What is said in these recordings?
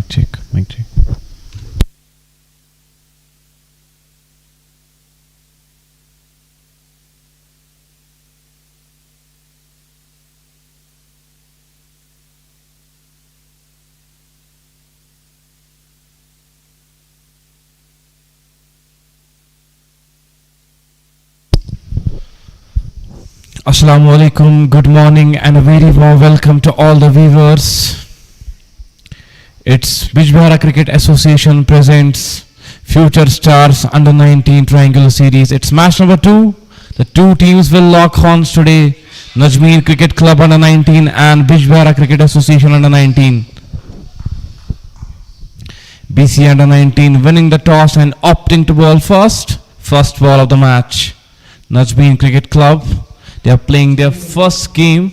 Mic check. Mic check. Assalamu alaikum, good morning and a very warm welcome to all the viewers. It's Bijbehara Cricket Association presents Future Stars Under 19 Triangular Series. It's match number 2. The two teams will lock horns today. Najmeen Cricket Club Under 19 and Bijbehara Cricket Association Under 19. BCA Under 19 winning the toss and opting to bowl first. First ball of the match. Najmeen Cricket Club. They are playing their first game.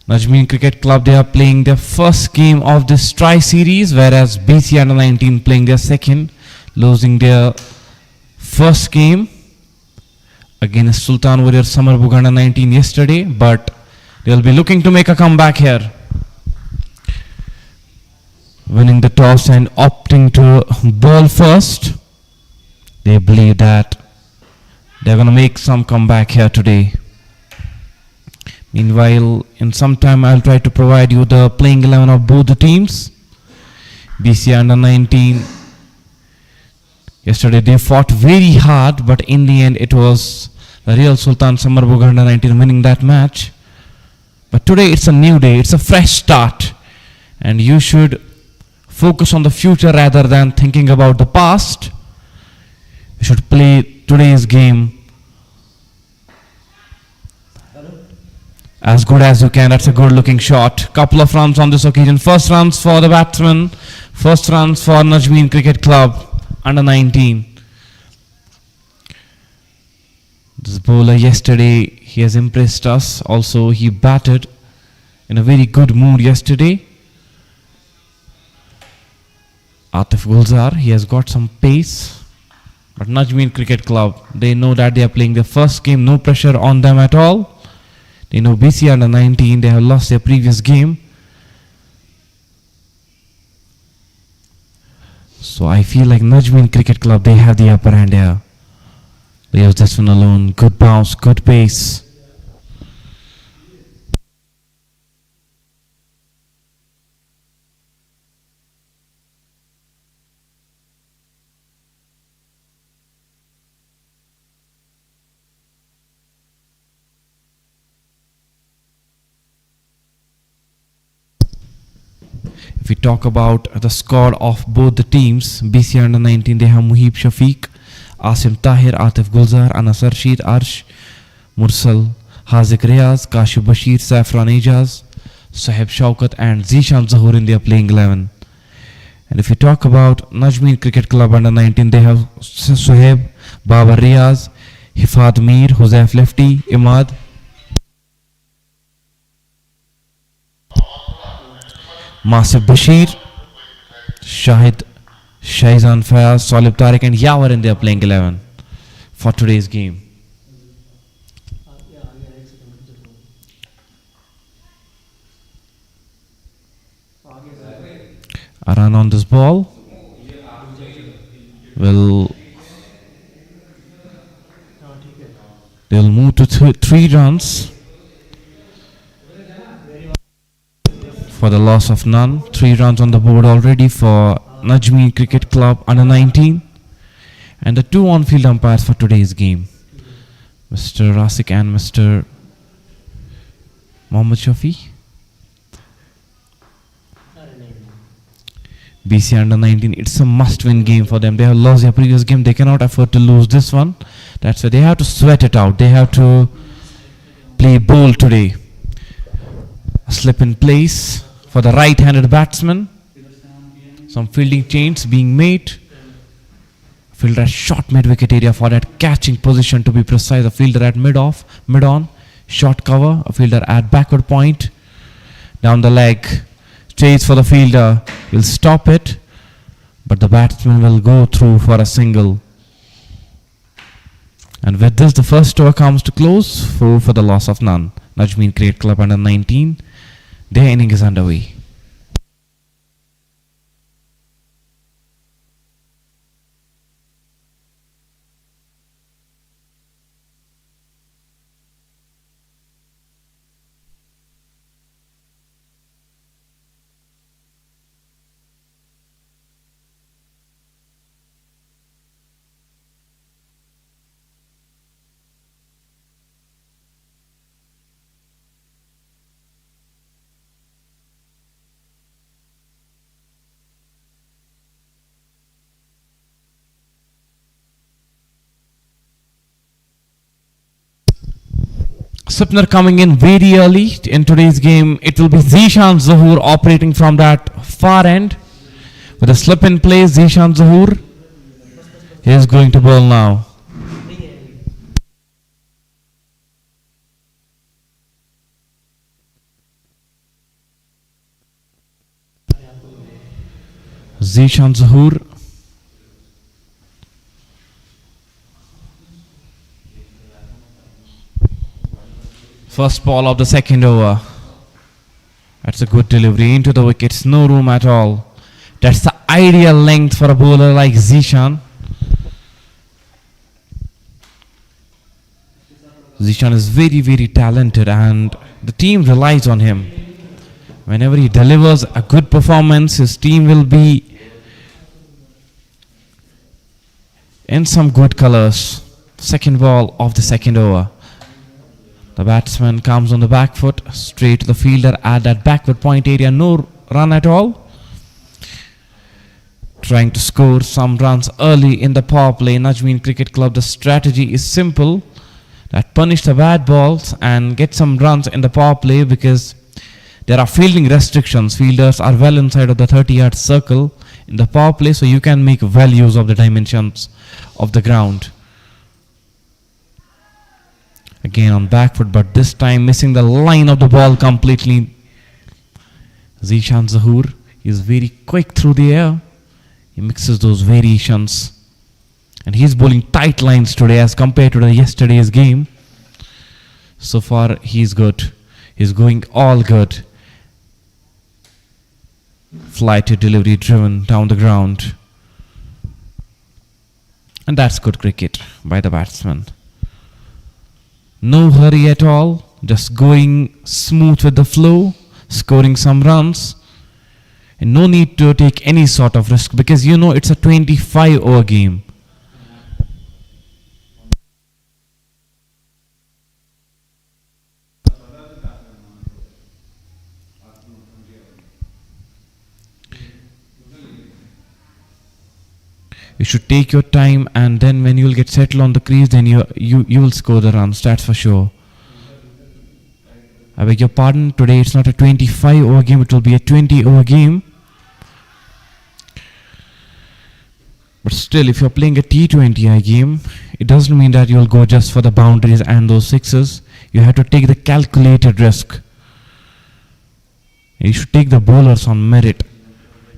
Najmeen Cricket Club, they are playing their first game of this tri-series, whereas BCA Under 19 playing their second, losing their first game against Sultan Warriors Summerbugh Under 19 yesterday, but they will be looking to make a comeback here. Winning the toss and opting to bowl first. They believe that they're going to make some comeback here today. Meanwhile, in some time I'll try to provide you the playing 11 of both the teams. BCA Under 19. Yesterday they fought very hard, but in the end it was the real Sultan Summerbugh Under 19 winning that match. But today it's a new day, it's a fresh start. And you should focus on the future rather than thinking about the past. You should play today's game as good as you can. That's a good looking shot. Couple of runs on this occasion. First runs for the batsman. First runs for Najmeen Cricket Club Under 19. This bowler yesterday, he has impressed us. Also, he batted in a very good mood yesterday. Atif Gulzar, he has got some pace. But Najmeen Cricket Club, they know that they are playing their first game, no pressure on them at all. They know BCA Under 19, they have lost their previous game. So I feel like Najmeen Cricket Club, they have the upper hand here. They have this one alone, good bounce, good pace. If we talk about the squad of both the teams, BCA Under 19, they have Muhib Shafiq, Asim Tahir, Atif Gulzar, Anas Arshid, Arsh, Mursal, Hazik Riyaz, Kashif Bashir, Safran Ejaz, Sahib Shaukat and Zishan Zahoor in their playing 11. And if we talk about Najmeen Cricket Club Under 19, they have Suhaib, Babar Riyaz, Hifad Mir, Huzaif Lefty, Imad, Masif Bashir, Shahid, Shaizan Fayaz, Salib Tariq and Yawar in their playing 11 for today's game. A run on this ball will they'll move to 3 runs for the loss of none. 3 runs on the board already for Najmeen Cricket Club Under 19. And the 2 on-field umpires for today's game, Mr. Rasik and Mr. Mohammad Shafi. BCA Under 19, it's a must-win game for them. They have lost their previous game. They cannot afford to lose this one. That's why they have to sweat it out. They have to play bold today. A slip in place for the right-handed batsman. Some fielding changes being made. Fielder at short mid-wicket area for that catching position, to be precise. A fielder at mid-on. Short cover. A fielder at backward point. Down the leg. Chase for the fielder. Will stop it. But the batsman will go through for a single. And with this, the first over comes to close. 4 for the loss of none. Najmeen Cricket Club under 19. Their inning is underway. Swipner coming in very early in today's game. It will be Zishan Zahoor operating from that far end. With a slip in play, Zishan Zahoor is going to bowl now. Zishan Zahoor. First ball of the second over. That's a good delivery into the wickets. No room at all. That's the ideal length for a bowler like Zishan. Zishan is very, very talented and the team relies on him. Whenever he delivers a good performance, his team will be in some good colours. Second ball of the second over. The batsman comes on the back foot, straight to the fielder at that backward point area. No run at all. Trying to score some runs early in the power play. Najmeen Cricket Club, the strategy is simple. That punish the bad balls and get some runs in the power play because there are fielding restrictions. Fielders are well inside of the 30-yard circle in the power play, so you can make well use of the dimensions of the ground. Again on back foot, but this time missing the line of the ball completely. Zishan Zahoor is very quick through the air. He mixes those variations. And he's bowling tight lines today as compared to the yesterday's game. So far he's good. He's going all good. Fly to delivery driven down the ground. And that's good cricket by the batsman. No hurry at all, just going smooth with the flow, scoring some runs, and no need to take any sort of risk because you know it's a 25-over game. You should take your time, and then when you'll get settled on the crease, then you will score the runs, that's for sure. I beg your pardon, today it's not a 25-over game, it will be a 20-over game. But still, if you're playing a T20I game, it doesn't mean that you'll go just for the boundaries and those sixes. You have to take the calculated risk. You should take the bowlers on merit.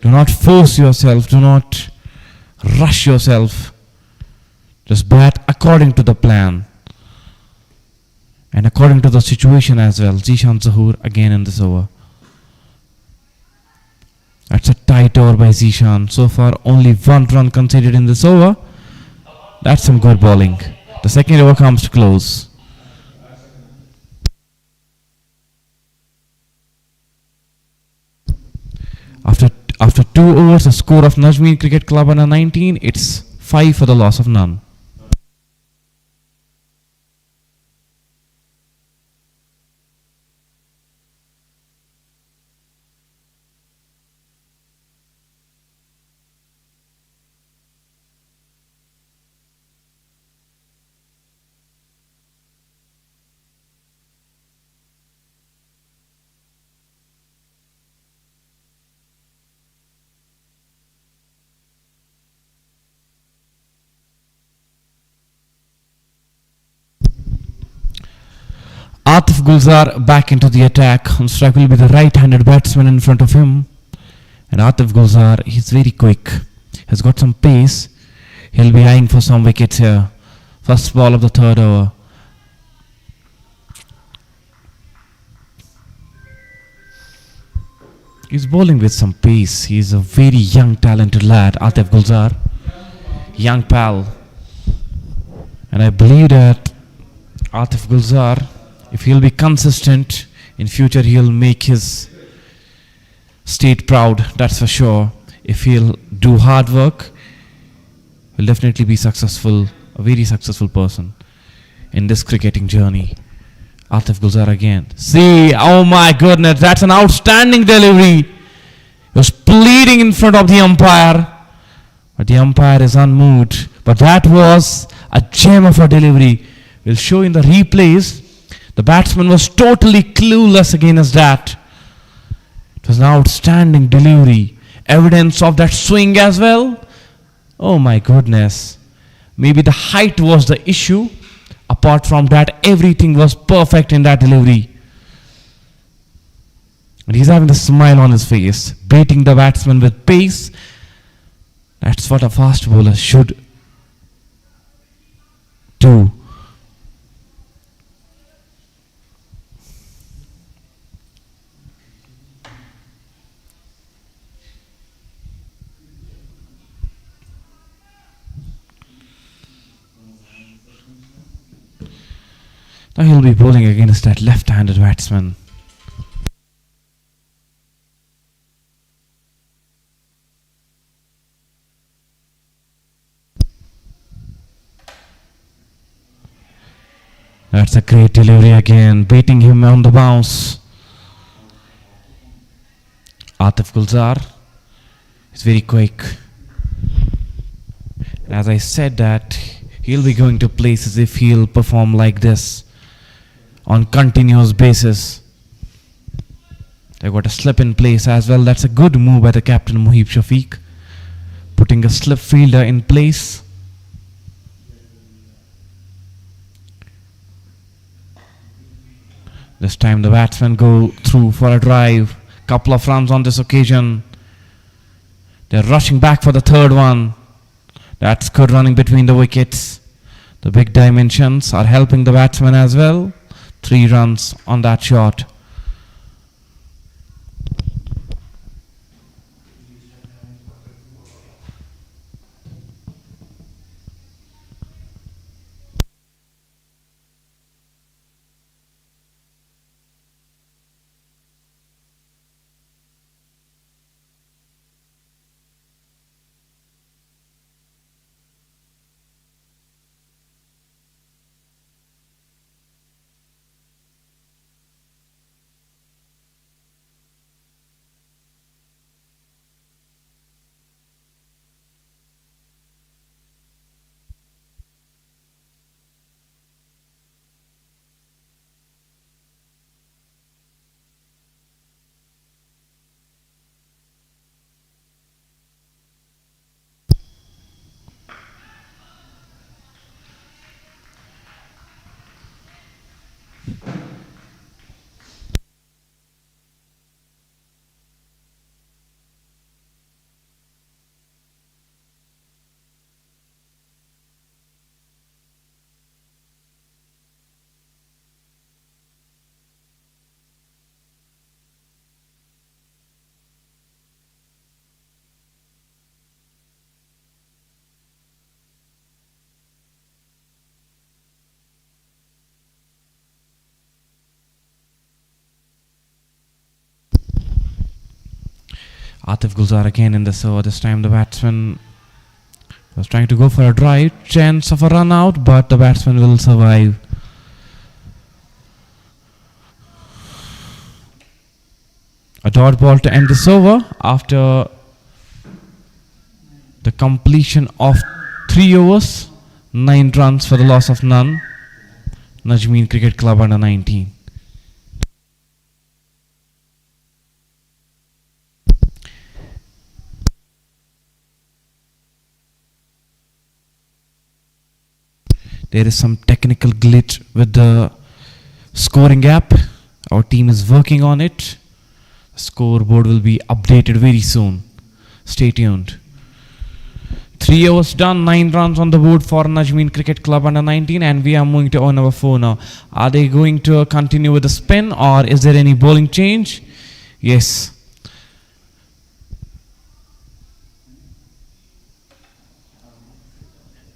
Do not force yourself, do not rush yourself. Just bat according to the plan and according to the situation as well. Zishan Zahoor again in this over. That's a tight over by Zishan. So far only one run conceded in this over. That's some good bowling. The second over comes to close. After 2 overs, the score of Najmeen Cricket Club under 19, it's 5 for the loss of none. Atif Gulzar back into the attack. On strike will be the right-handed batsman in front of him. And Atif Gulzar, he's very quick. Has got some pace. He'll be eyeing for some wickets here. First ball of the third over. He's bowling with some pace. He's a very young, talented lad, Atif Gulzar. Young pal. And I believe that Atif Gulzar, if he'll be consistent, in future he'll make his state proud, that's for sure. If he'll do hard work, he'll definitely be successful, a very successful person in this cricketing journey. Atif Gulzar again. See, oh my goodness, that's an outstanding delivery. He was pleading in front of the umpire, but the umpire is unmoved. But that was a gem of a delivery. We'll show in the replays. The batsman was totally clueless against that. It was an outstanding delivery. Evidence of that swing as well. Oh my goodness. Maybe the height was the issue. Apart from that, everything was perfect in that delivery. And he's having a smile on his face, baiting the batsman with pace. That's what a fast bowler should do. Now he'll be bowling against that left-handed batsman. That's a great delivery again, baiting him on the bounce. Atif Gulzar is very quick. And as I said that, he'll be going to places if he'll perform like this on continuous basis. They got a slip in place as well. That's a good move by the captain Muhib Shafiq, putting a slip fielder in place. This time the batsmen go through for a drive. Couple of runs on this occasion. They're rushing back for the third one. That's good running between the wickets. The big dimensions are helping the batsman as well. 3 runs on that shot. Atif Gulzar again in the serve. This time the batsman was trying to go for a drive. Chance of a run out, but the batsman will survive. A dot ball to end this over after the completion of 3 overs. 9 runs for the loss of none. Najmeen Cricket Club under 19. There is some technical glitch with the scoring app. Our team is working on it. The scoreboard will be updated very soon. Stay tuned. 3 overs done, 9 runs on the board for Najmeen Cricket Club under 19, and we are moving to over number 4 now. Are they going to continue with the spin, or is there any bowling change? Yes.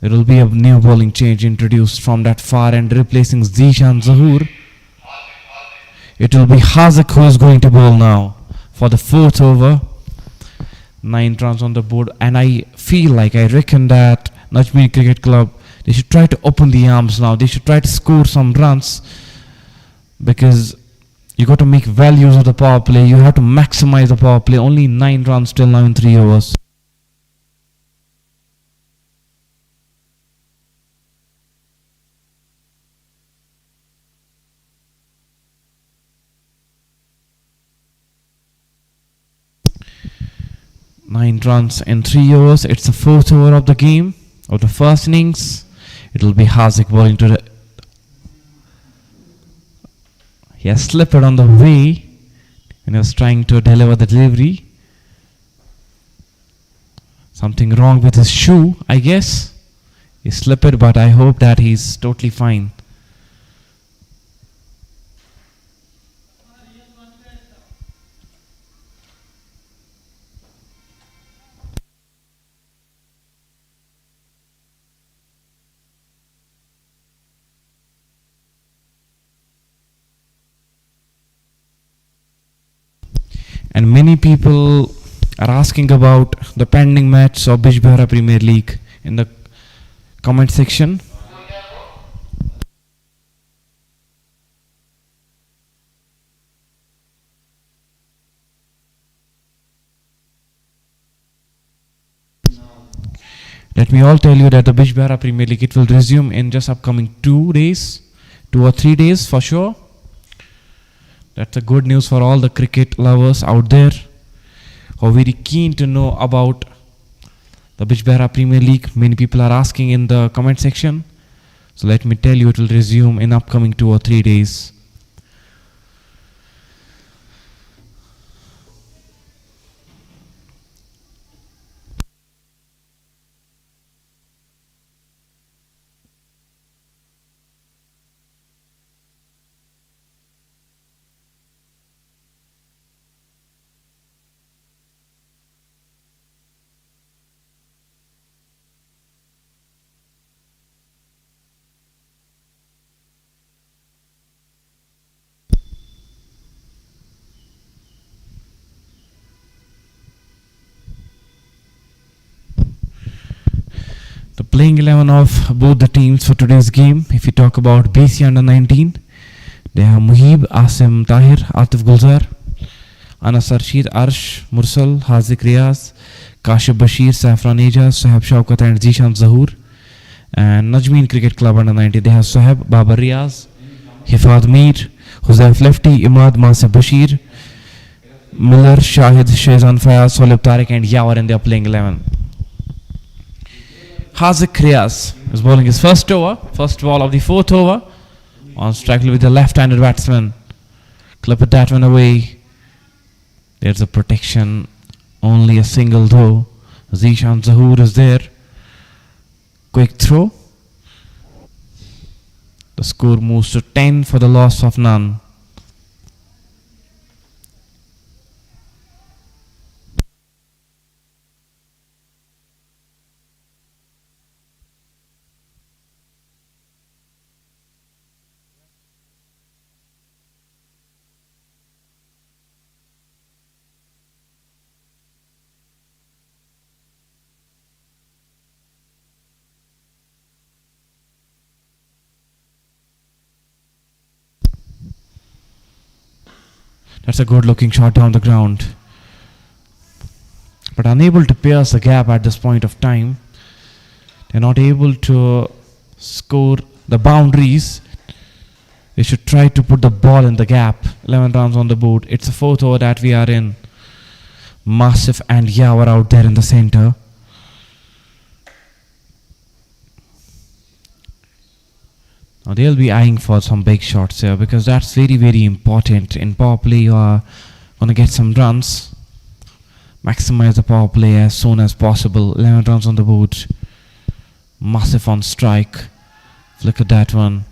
There will be a new bowling change introduced from that far end, replacing Zishan Zahoor. It will be Haziq who is going to bowl now for the 4th over. 9 runs on the board, and I reckon that Najmeen Cricket Club, they should try to open the arms now. They should try to score some runs, because you got to make values of the power play. You have to maximize the power play. Only 9 runs till now in 3 overs. Nine runs in 3 overs. It's the 4th over of the game, of the first innings. It will be Haziq bowling to the... He has slipped on the way and he was trying to deliver the delivery. Something wrong with his shoe, I guess. He slipped, but I hope that he's totally fine. And many people are asking about the pending match of Bijbehara Premier League in the comment section. Let me all tell you that the Bijbehara Premier League, it will resume in just upcoming 2 or 3 days for sure. That's a good news for all the cricket lovers out there who are very keen to know about the Bijbehara Premier League. Many people are asking in the comment section. So let me tell you, it will resume in upcoming 2 or 3 days. The playing 11 of both the teams for today's game. If you talk about BCA under 19, they have Muhib, Asim Tahir, Atif Gulzar, Anas Arshid, Arsh, Mursal, Haziq Riaz, Kashif Bashir, Safran Ejaz, Sohab Shaukat and Zishan Zahoor. And Najmeen Cricket Club under 19, they have Sohab, Babar Riaz, Hifad Mir, Huzaif Lefty, Imad Masif Bashir, Miller, Shahid, Shehzan Fayaz, Solib Tariq and Yawar in their playing 11. Haziq Riaz is bowling his first ball of the 4th over. On strike with the left-handed batsman. Clipped that one away. There's a protection. Only a single though. Zishan Zahoor is there. Quick throw. The score moves to 10 for the loss of none. That's a good looking shot down the ground. But unable to pierce the gap at this point of time. They're not able to score the boundaries. They should try to put the ball in the gap. 11 runs on the board. It's the 4th over that we are in. Masif and Yawar out there in the center. Now they'll be eyeing for some big shots here, because that's very, very important. In power play, you are going to get some runs. Maximize the power play as soon as possible. 11 runs on the board. Masif on strike. Look at that one.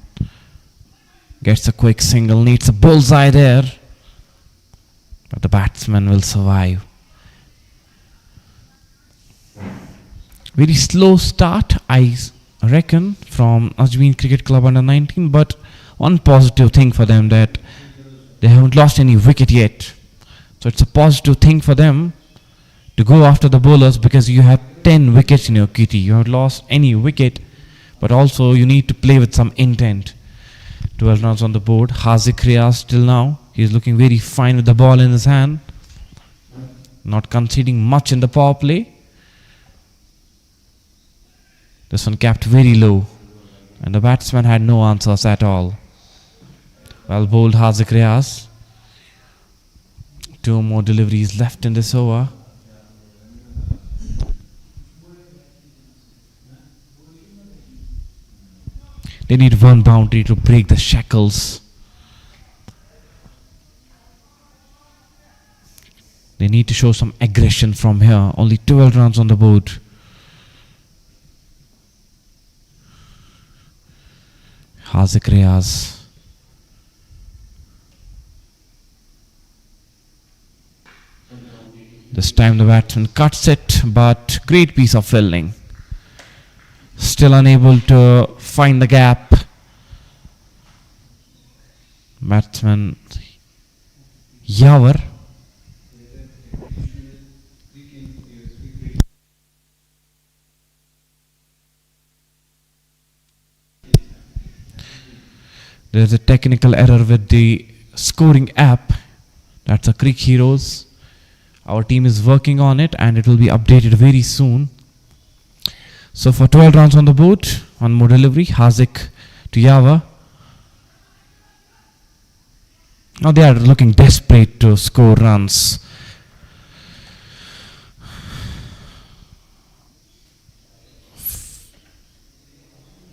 Gets a quick single. Needs a bullseye there. But the batsman will survive. Very slow start. I reckon from Najmeen Cricket Club under 19, but one positive thing for them that they haven't lost any wicket yet. So it's a positive thing for them to go after the bowlers because you have 10 wickets in your kitty. You haven't lost any wicket, but also you need to play with some intent. 12 runs on the board. Haziq Riaz till now, he is looking very fine with the ball in his hand. Not conceding much in the power play. This one capped very low, and the batsman had no answers at all. Well bowled Haziq Riaz. 2 more deliveries left in this over. They need one boundary to break the shackles. They need to show some aggression from here. Only 12 runs on the board. Haziq Riaz. This time the batsman cuts it, but great piece of fielding. Still unable to find the gap. Batsman Yawar. There's a technical error with the scoring app. That's a Creek Heroes. Our team is working on it and it will be updated very soon. So for 12 runs on the board, one more delivery, Haziq to Yawar. Now they are looking desperate to score runs.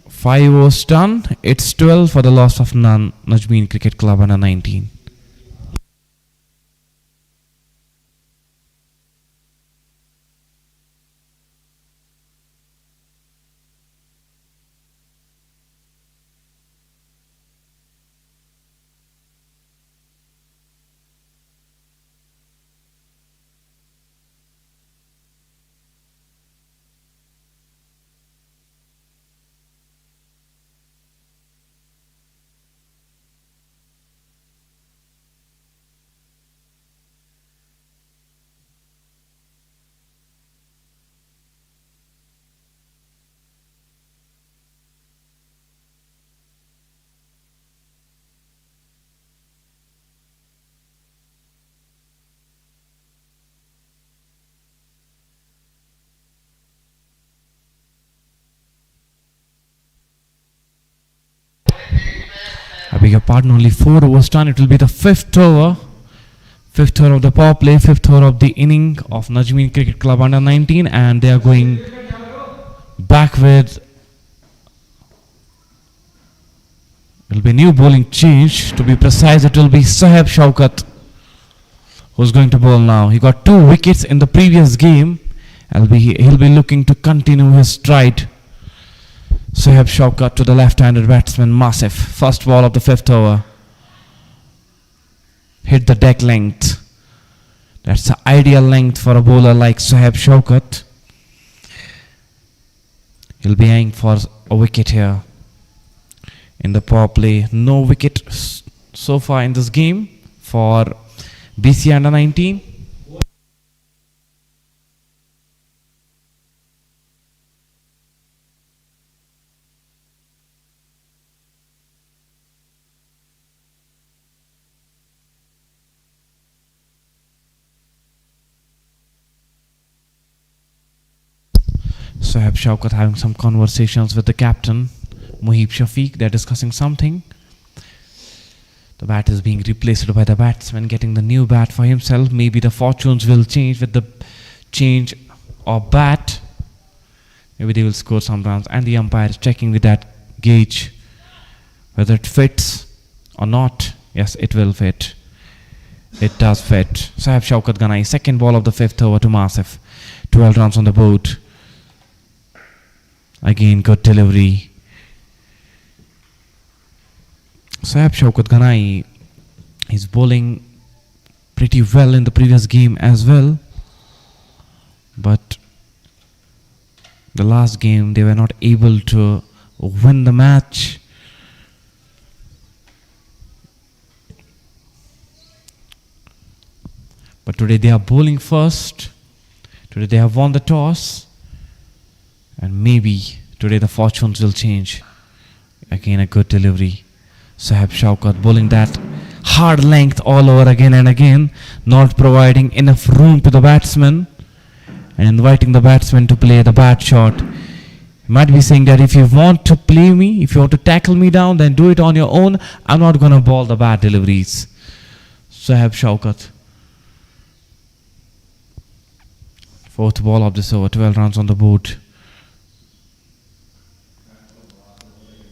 Five overs done. It's 12 for the loss of Najmeen Cricket Club under 19. I beg your pardon, only 4 overs done. It will be the 5th over. 5th over of the power play, 5th over of the inning of Najmeen Cricket Club under 19, and they are going back with. It will be new bowling change. To be precise, it will be Saheb Shaukat who's going to bowl now. He got 2 wickets in the previous game. He'll be looking to continue his stride. Saheb Shaukat to the left-handed batsman Masif. First ball of the 5th over. Hit the deck length. That's the ideal length for a bowler like Saheb Shaukat. He'll be eyeing for a wicket here. In the power play, no wicket so far in this game for BCA under 19. Saheb Shaukat having some conversations with the captain, Muhib Shafiq. They're discussing something. The bat is being replaced by the batsman, getting the new bat for himself. Maybe the fortunes will change with the change of bat. Maybe they will score some runs. And the umpire is checking with that gauge whether it fits or not. Yes, it will fit. It does fit. Saheb Shaukat Ganai, second ball of the 5th over to Masif. 12 runs on the board. Again, good delivery. Saheb Shaukat Ganai is bowling pretty well in the previous game as well. But The last game, they were not able to win the match. But today they are bowling first. Today they have won the toss. And maybe today the fortunes will change. Again a good delivery. Sahib Shaukat bowling that hard length all over again and again, not providing enough room to the batsman and inviting the batsman to play the bad shot. You might be saying that if you want to play me, if you want to tackle me down, then do it on your own. I'm not going to ball the bad deliveries. Sahib Shaukat. Fourth ball of this over, 12 runs on the board.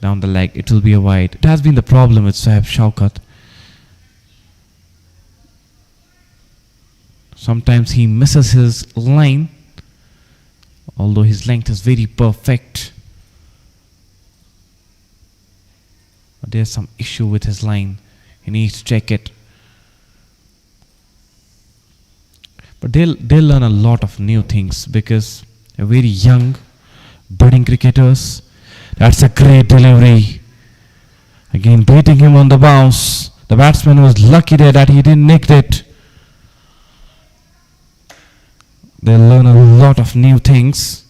Down the leg, it will be a wide. It has been the problem with Sahib Shaukat. Sometimes he misses his line, although his length is very perfect. But there's some issue with his line. He needs to check it. But they'll learn a lot of new things because they're very young, budding cricketers. That's a great delivery. Again, beating him on the bounce. The batsman was lucky there that he didn't nick it. They'll learn a lot of new things.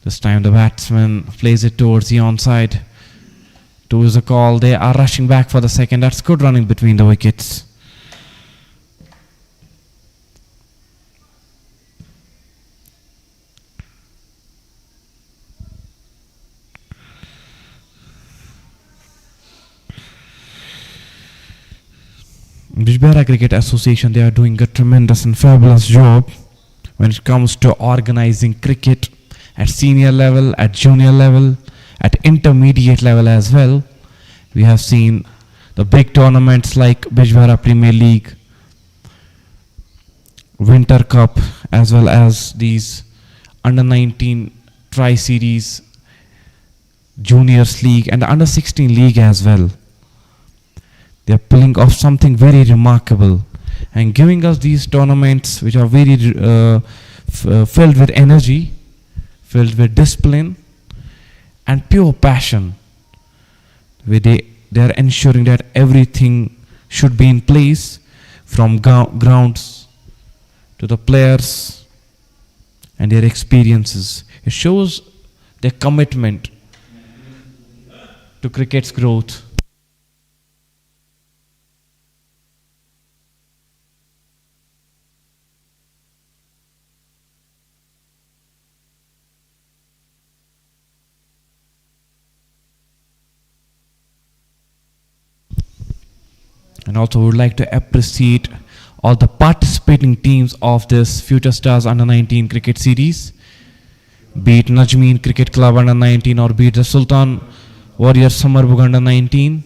This time the batsman plays it towards the onside. Two is a call. They are rushing back for the second. That's good running between the wickets. Bijbehara Cricket Association, they are doing a tremendous and fabulous job when it comes to organizing cricket at senior level, at junior level, at intermediate level as well. We have seen the big tournaments like Bijbehara Premier League, Winter Cup, as well as these under-19 tri-series, Juniors League and the under-16 League as well. They are pulling off something very remarkable and giving us these tournaments which are very filled with energy, filled with discipline and pure passion, where they are ensuring that everything should be in place, from grounds to the players and their experiences. It shows their commitment to cricket's growth. And also would like to appreciate all the participating teams of this Future Stars Under-19 cricket series, be it Najmeen Cricket Club Under-19 or be it the Sultan Warriors Summerbugh Under-19.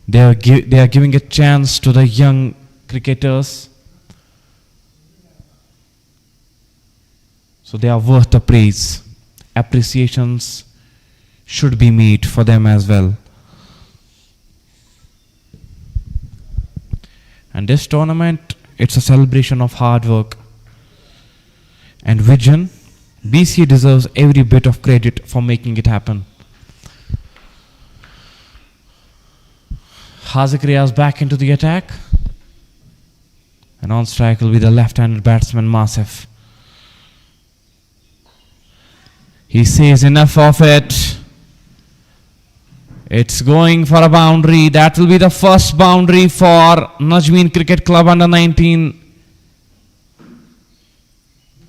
They are giving a chance to the young cricketers, so they are worth the praise. Appreciations should be made for them as well. And this tournament, it's a celebration of hard work and vision. BCA deserves every bit of credit for making it happen. Haziq Riaz back into the attack. And on strike will be the left-handed batsman Masif. He says enough of it. It's going for a boundary. That will be the first boundary for Najmeen Cricket Club Under-19.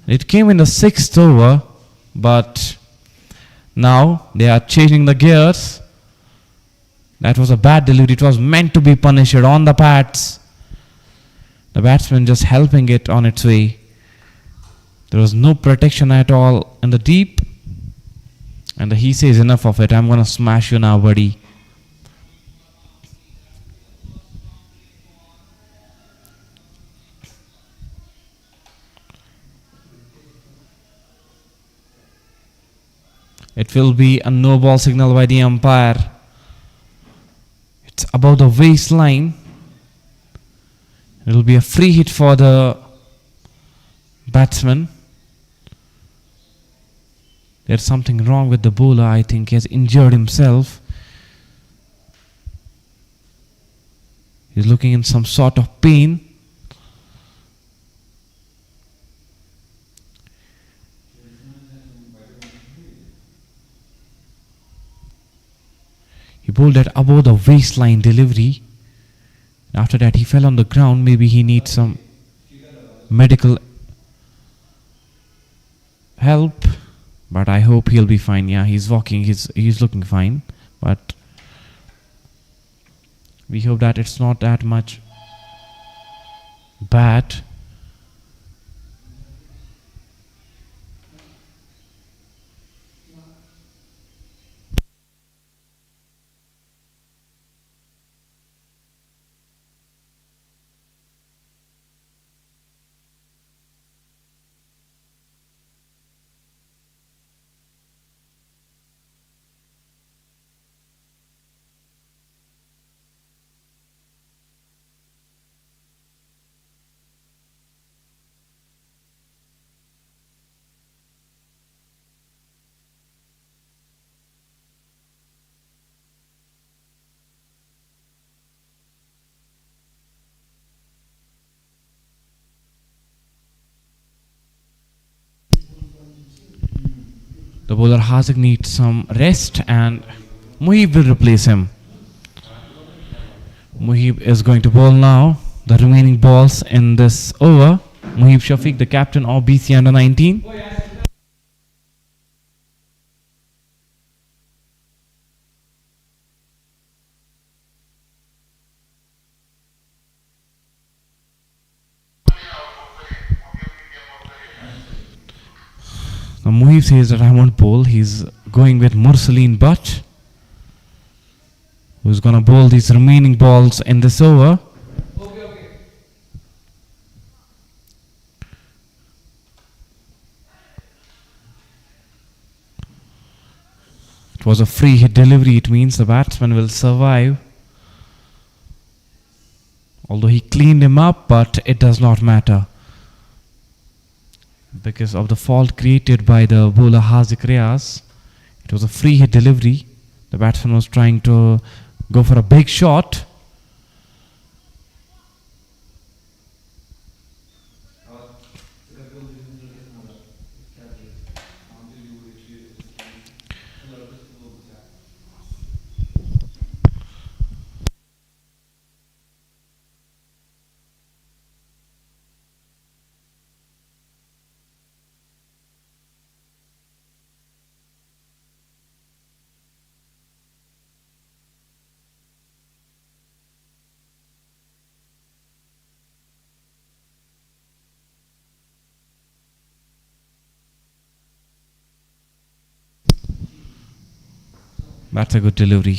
It came in the 6th over, but now they are changing the gears. That was a bad delivery. It was meant to be punished on the pads. The batsman just helping it on its way. There was no protection at all in the deep. And he says enough of it. I'm going to smash you now, buddy. It will be a no ball signal by the umpire. It's above the waistline. It will be a free hit for the batsman. There's something wrong with the bowler. I think he has injured himself. He's looking in some sort of pain. He bowled that above the waistline delivery. After that he fell on the ground. Maybe he needs some medical help, but I hope he'll be fine. Yeah, he's walking, he's looking fine, but we hope that it's not that much bad. The bowler Haziq needs some rest and Muhib will replace him. Muhib is going to bowl now the remaining balls in this over. Muhib Shafiq, the captain of BCA under 19. Now Muhib says that I won't bowl. He's going with Mursaleen Butt, who's going to bowl these remaining balls in this over. It was a free hit delivery. It means the batsman will survive. Although he cleaned him up, but it does not matter, because of the fault created by the bowler Haziq Riaz. It was a free hit delivery. The batsman was trying to go for a big shot. That's a good delivery.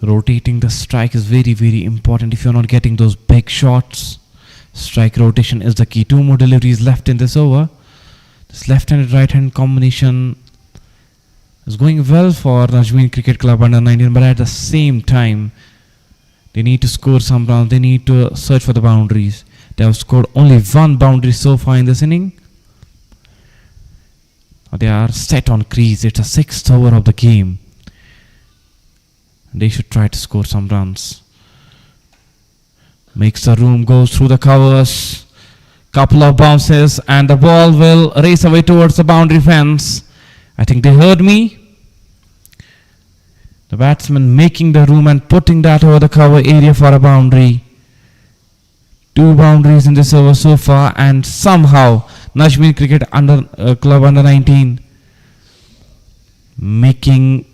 Rotating the strike is very, very important. If you're not getting those big shots, strike rotation is the key. Two more deliveries left in this over. This left-handed right-hand combination is going well for Najmeen Cricket Club under 19, but at the same time they need to score some runs. They need to search for the boundaries. They have scored only one boundary so far in this inning. They are set on crease. It's a sixth over of the game. They should try to score some runs. Makes the room, goes through the covers. Couple of bounces and the ball will race away towards the boundary fence. I think they heard me. The batsman making the room and putting that over the cover area for a boundary. Two boundaries in this over so far, and somehow Najmeen Cricket Club under 19 making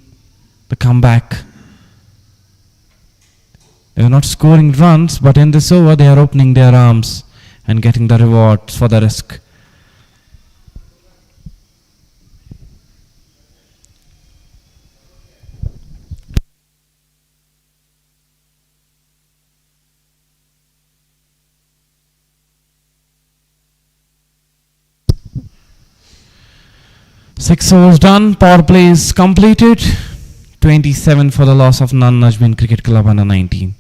the comeback. They are not scoring runs, but in this over they are opening their arms and getting the rewards for the risk. 6 overs done. Power play is completed. 27 for the loss of Najmeen Cricket Club under 19.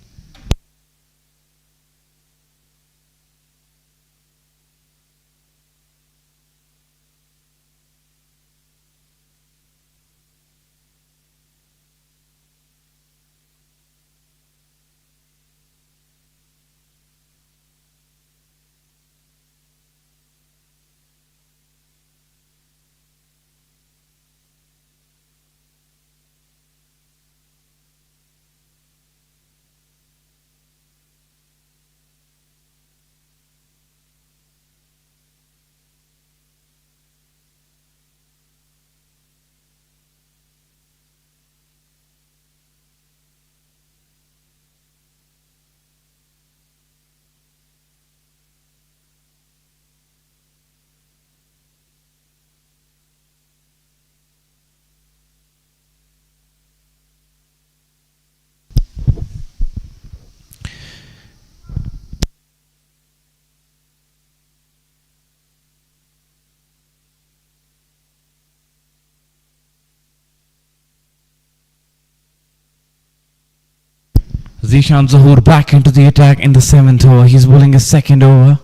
Zishan Zahoor back into the attack in the 7th over. He's bowling his second over.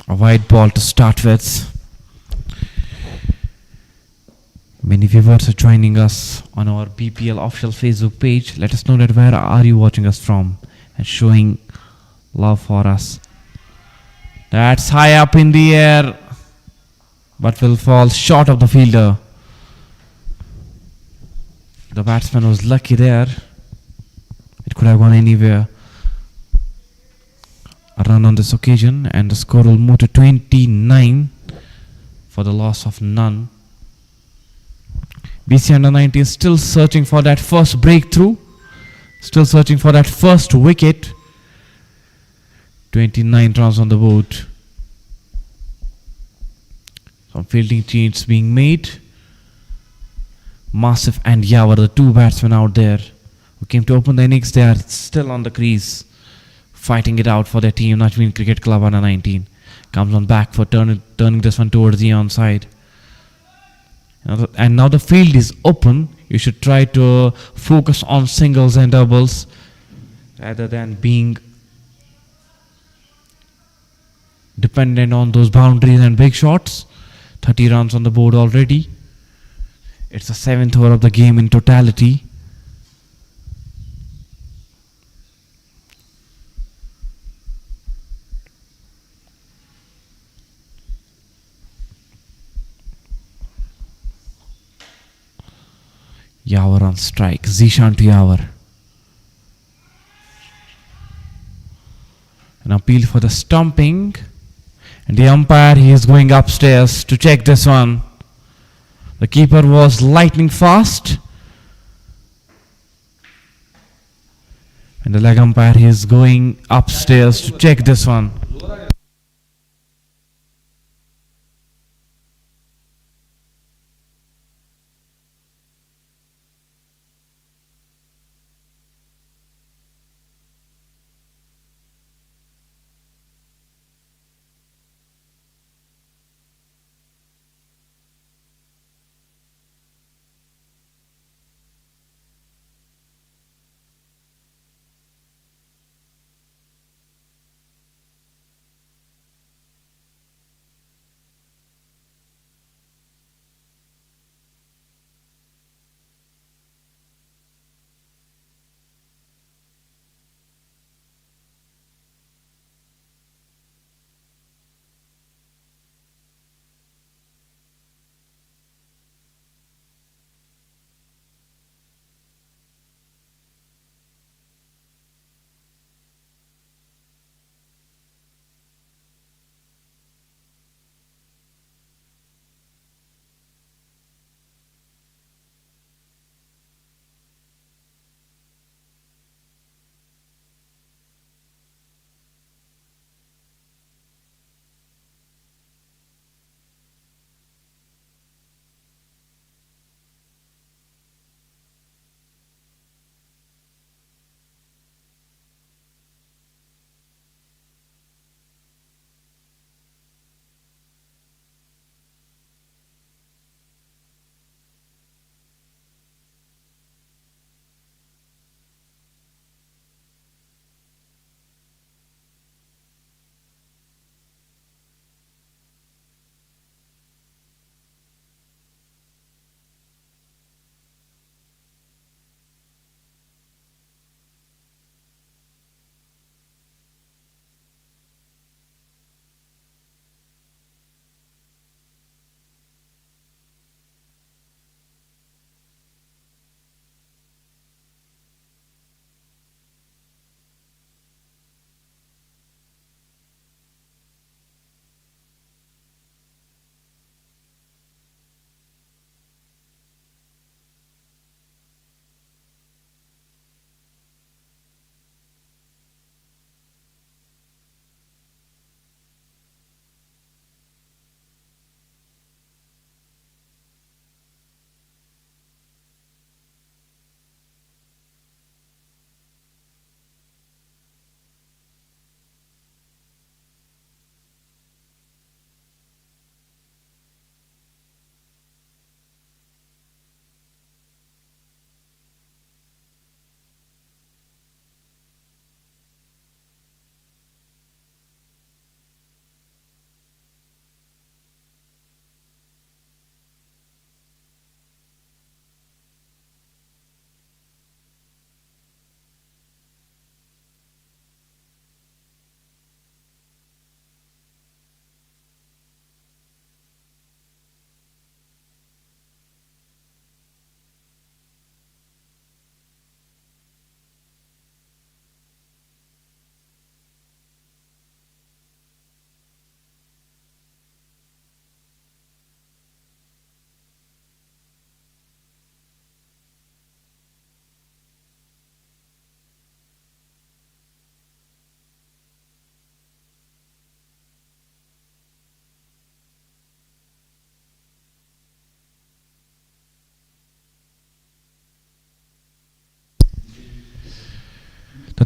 A wide ball to start with. Many viewers are joining us on our BPL official Facebook page. Let us know that where are you watching us from and showing love for us. That's high up in the air, but will fall short of the fielder. The batsman was lucky there. It could have gone anywhere. A run on this occasion, and the score will move to 29 for the loss of none. BCA under 19 is still searching for that first breakthrough, still searching for that first wicket. 29 runs on the board. Some fielding changes being made. Massive and Yawar, the two batsmen out there who came to open the innings, they are still on the crease, fighting it out for their team. Najmeen Cricket Club under 19 comes on back for turning this one towards the onside. And now the field is open. You should try to focus on singles and doubles rather than being dependent on those boundaries and big shots. 30 runs on the board already. It's the 7th over of the game in totality. Yawar on strike. Zishan to Yawar. An appeal for the stumping. And the umpire, he is going upstairs to check this one. The keeper was lightning fast. And the leg umpire, he is going upstairs to check this one.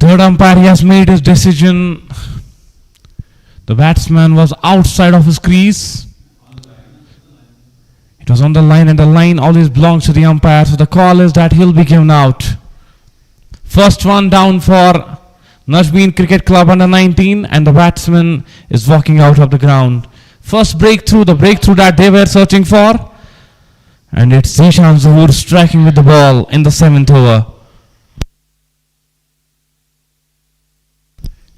Third umpire, he has made his decision. The batsman was outside of his crease. It was on the line, and the line always belongs to the umpire. So the call is that he'll be given out. First one down for Najmeen Cricket Club under 19, and the batsman is walking out of the ground. First breakthrough, the breakthrough that they were searching for. And it's Zishan Zuhur striking with the ball in the 7th over.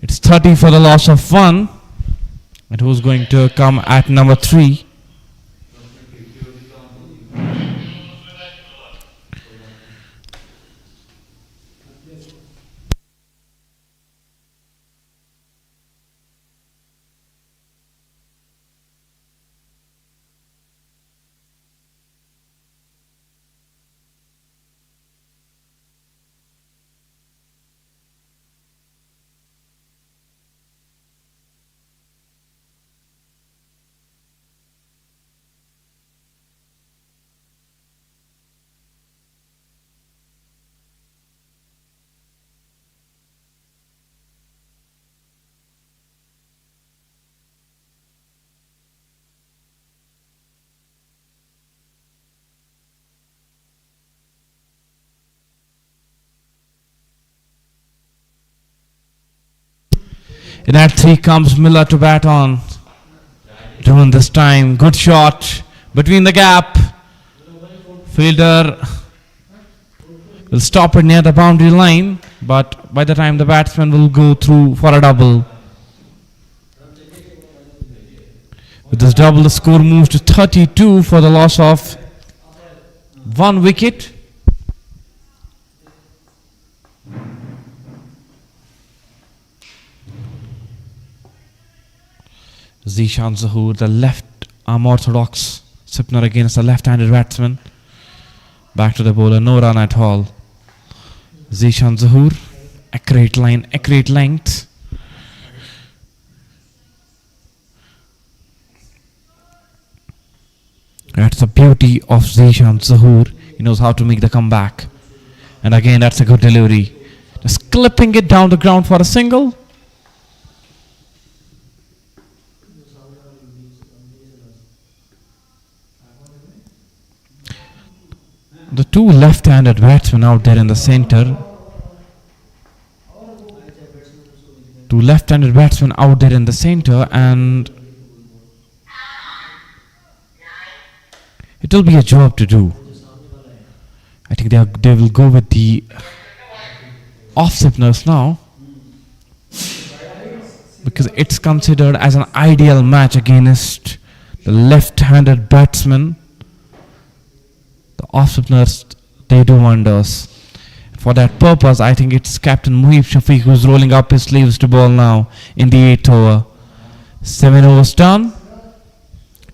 It's 30 for the loss of 1. And who's going to come at number 3? In at 3 comes Miller to bat on. Doing this time, good shot between the gap. Fielder will stop it near the boundary line, but by the time the batsman will go through for a double. With this double, the score moves to 32 for the loss of 1 wicket. Zishan Zuhur, the left arm orthodox spinner against a left-handed batsman. Back to the bowler, no run at all. Zishan Zuhur, accurate line, accurate length. That's the beauty of Zishan Zuhur. He knows how to make the comeback. And again, that's a good delivery. Just clipping it down the ground for a single. The 2 left-handed batsmen out there in the center. 2 left-handed batsmen out there in the center, and it will be a job to do. I think they will go with the off-spinners now, because it's considered as an ideal match against the left-handed batsmen. The off-spinners, they do wonders. For that purpose, I think it's Captain Muhib Shafiq who's rolling up his sleeves to bowl now in the 8th over. 7 overs done.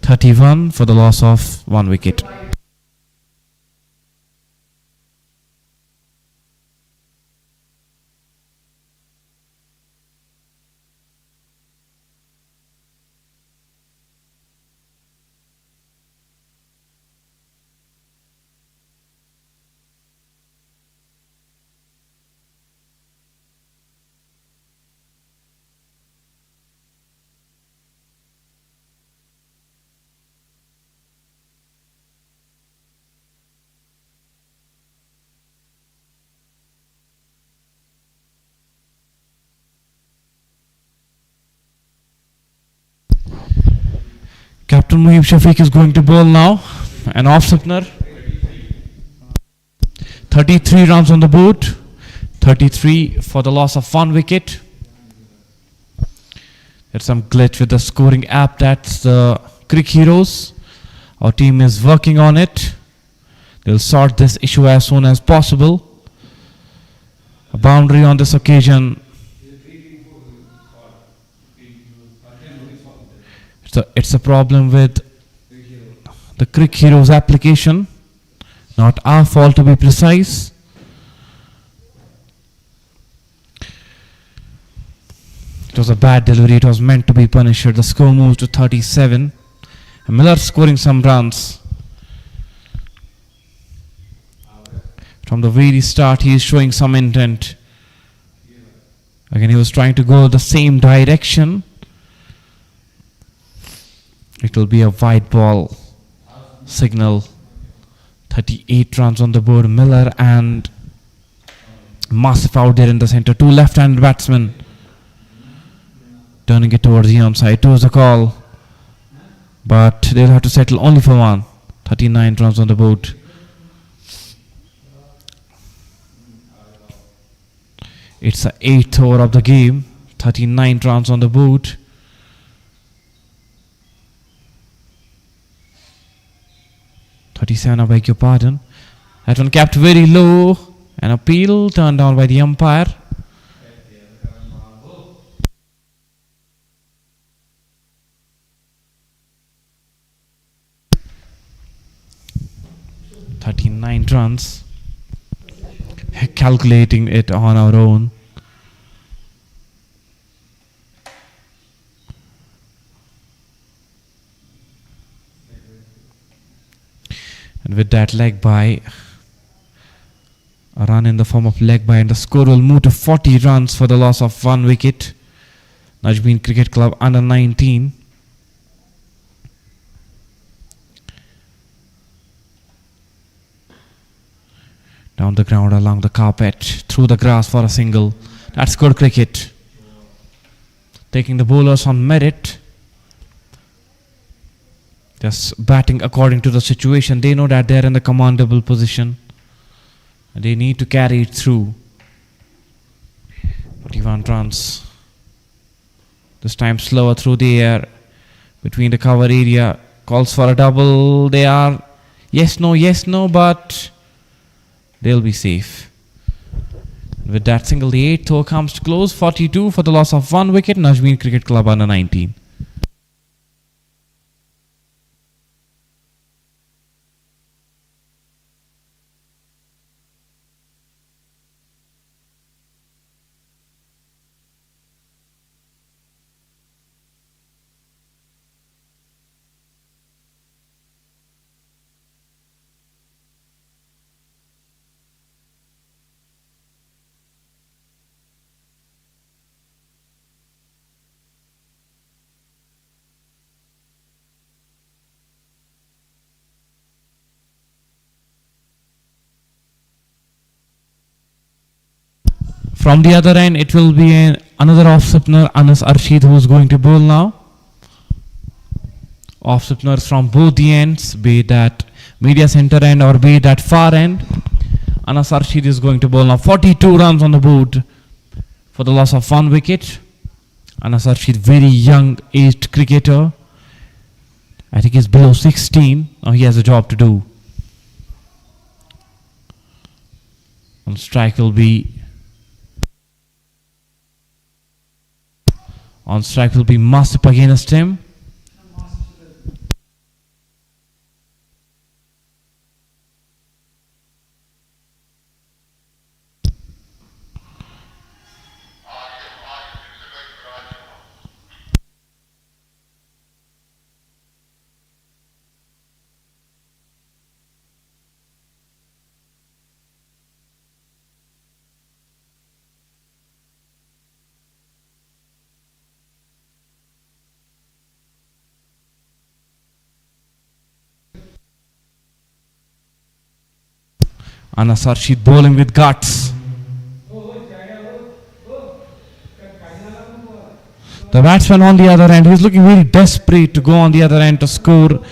31 for the loss of 1 wicket. Captain Muhib Shafiq is going to bowl now. An off-spinner. 33 runs on the board. 33 for the loss of 1 wicket. There's some glitch with the scoring app. That's the Crick Heroes. Our team is working on it. They'll sort this issue as soon as possible. A boundary on this occasion. It's a problem with the Crick Heroes application. Not our fault, to be precise. It was a bad delivery. It was meant to be punished. The score moves to 37. And Miller scoring some runs. From the very start, he is showing some intent. Again, he was trying to go the same direction. It will be a white ball signal. 38 runs on the board. Miller and Massif out there in the center. Two left-handed batsmen. Turning it towards the onside. Towards the call. But they'll have to settle only for one. 39 runs on the board. It's the 8th over of the game. 39 runs on the board. I beg your pardon. That one kept very low. An appeal turned down by the umpire. "39 runs. Calculating it on our own. And with that leg by, a run in the form of leg by, and the score will move to 40 runs for the loss of 1 wicket. Najmeen Cricket Club under 19. Down the ground, along the carpet, through the grass for a single. That's good cricket. Taking the bowlers on merit. Just batting according to the situation. They know that they're in the commandable position. And they need to carry it through. 41 runs. This time slower through the air. Between the cover area. Calls for a double. They are yes, no, but they'll be safe. And with that single, the 8th over comes to close. 42 for the loss of 1 wicket. Najmeen Cricket Club under 19. From the other end, it will be another off-spinner, Anas Arshid, who is going to bowl now. Off-spinners from both the ends, be it that media center end or be it that far end. Anas Arshid is going to bowl now. 42 runs on the board for the loss of 1 wicket. Anas Arshid, very young aged cricketer. I think he's below 16. Now he has a job to do. On strike will be Masip against him. Anas Arshid bowling with guts. The batsman on the other end, he's looking very desperate to go on the other end to score,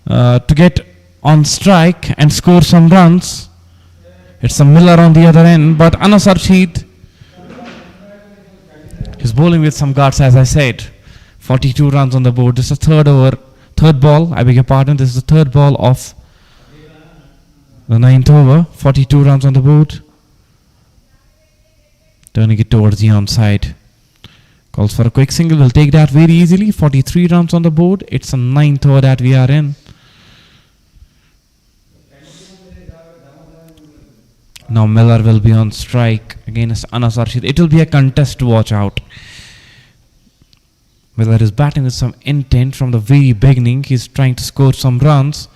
to get on strike and score some runs. It's a Miller on the other end, but Anas Arshid is bowling with some guts, as I said. 42 runs on the board. This is the third ball, I beg your pardon. This is the third ball of the 9th over. 42 runs on the board. Turning it towards the onside. Calls for a quick single. We'll take that very easily. 43 runs on the board. It's a 9th over that we are in. Now Miller will be on strike against Anas Arshid. It will be a contest to watch out. Miller is batting with some intent from the very beginning. He's trying to score some runs.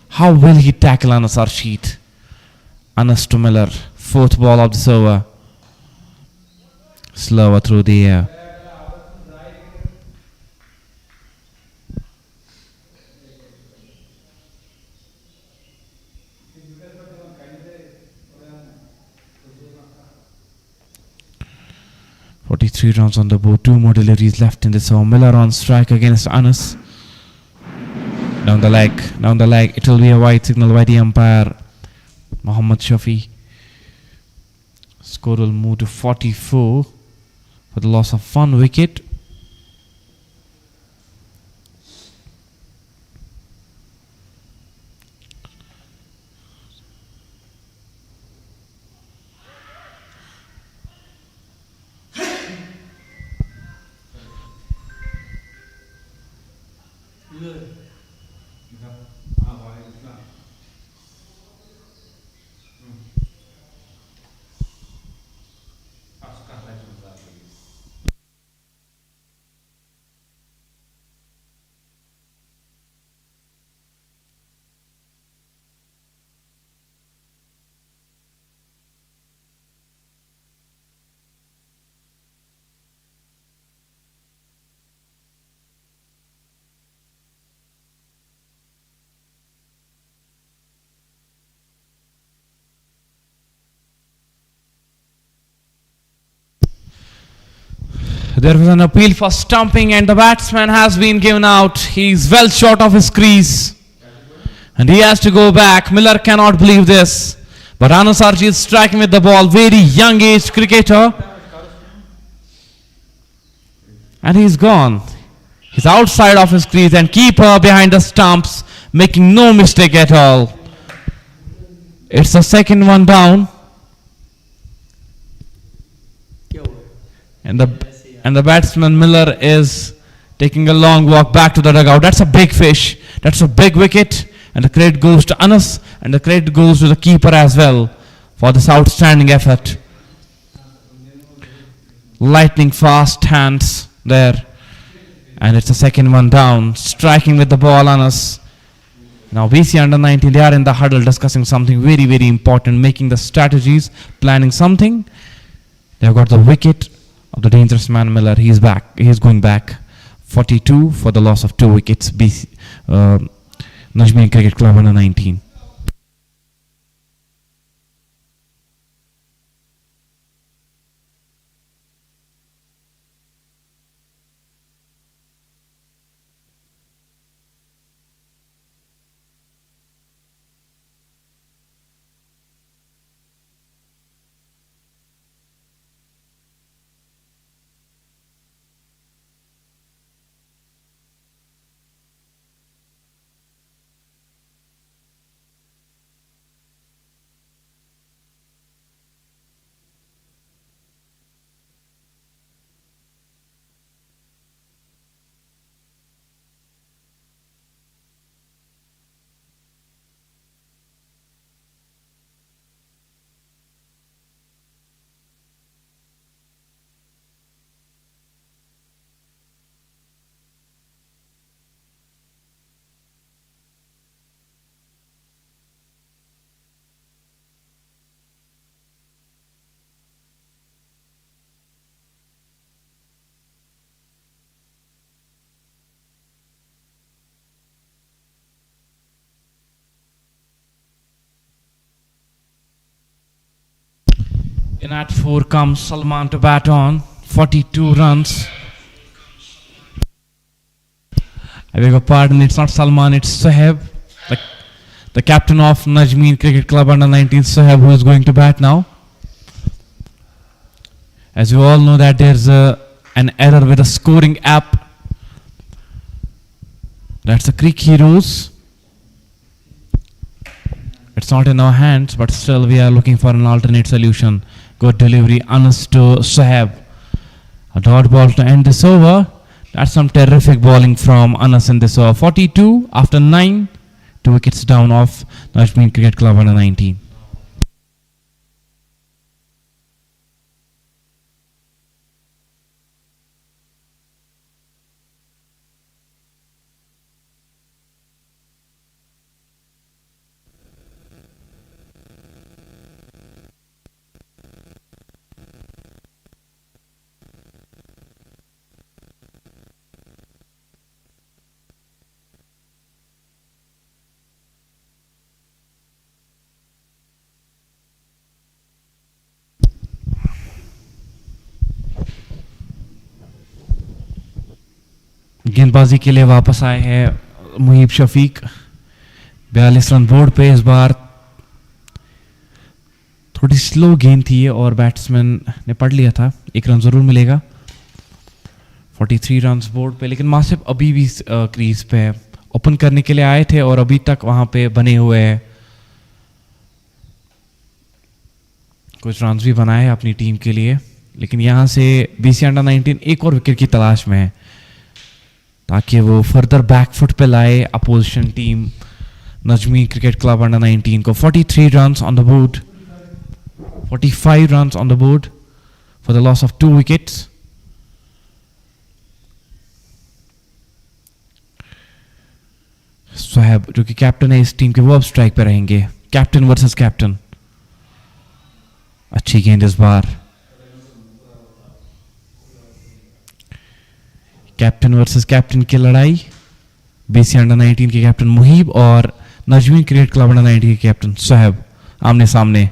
How will he tackle Anas Arshid? Anas to Miller. 4th ball of this over. slower through the air. Forty-three runs on the board. Two more deliveries left in this over. Miller on strike against Anas. Down the leg, down the leg. It will be a wide signal by the umpire, Mohammad Shafi. Score will move to 44 for the loss of 1 wicket. There was an appeal for stumping and the batsman has been given out. He's well short of his crease and he has to go back. Miller cannot believe this, but Anas Archie is striking with the ball. Very young age cricketer, and he's gone. He's outside of his crease and keeper behind the stumps, making no mistake at all. It's the second one down, and the batsman Miller is taking a long walk back to the dugout. That's a big fish. That's a big wicket. And the credit goes to Anas and the credit goes to the keeper as well for this outstanding effort. Lightning fast hands there. And it's the second one down. Striking with the ball, Anas. Now BCA under 19, they are in the huddle discussing something very, very important, making the strategies, planning something. They have got the wicket of the dangerous man Miller. He is back. He is going back. 42 for the loss of 2 wickets. Najmeen Cricket Club under 19. In at 4 comes Sultan to bat on. 42 runs. I beg your pardon, it's not Salman, it's Sohaib, the captain of Najmeen Cricket Club under 19, Sohaib, who is going to bat now. As you all know that there's an error with the scoring app. That's the Creek Heroes. It's not in our hands, but still we are looking for an alternate solution. Good delivery, Anas to Sohaib. A dot ball to end this over. That's some terrific bowling from Anas in this over. 42 after 9. 2 wickets down off Najmeen Cricket Club under 19. गेंदबाजी के लिए वापस आए हैं मुहीब Shafiq. 42 run board पे। इस बार थोड़ी slow गेंद थी और बैट्समैन ने पढ़ लिया था, 1 रन जरूर मिलेगा। 43 रन बोर्ड पे, लेकिन मासिफ अभी भी क्रीज पे है। ओपन करने के लिए आए थे और अभी तक वहां पे बने हुए हैं। कुछ रन भी बनाए हैं अपनी टीम के लिए, लेकिन यहां से बीसीए अंडर 19 एक और विकेट की तलाश में है ताकि वो फर्दर बैकफुट पे लाए opposition team Najmeen cricket club under 19 को। 43 runs on the board, 45 runs on the board for the loss of 2 wickets. Sohaib जो कि कैप्टन है इस टीम के, वो अब स्ट्राइक पे रहेंगे। Captain versus captain. अच्छी गेंद इस बार। कैप्टन वर्सेस कैप्टन की लड़ाई। बीसीए अंडर 19 के कैप्टन मुहीब और नजमीन क्रिकेट क्लब अंडर 19 के कैप्टन सोहेब आमने सामने।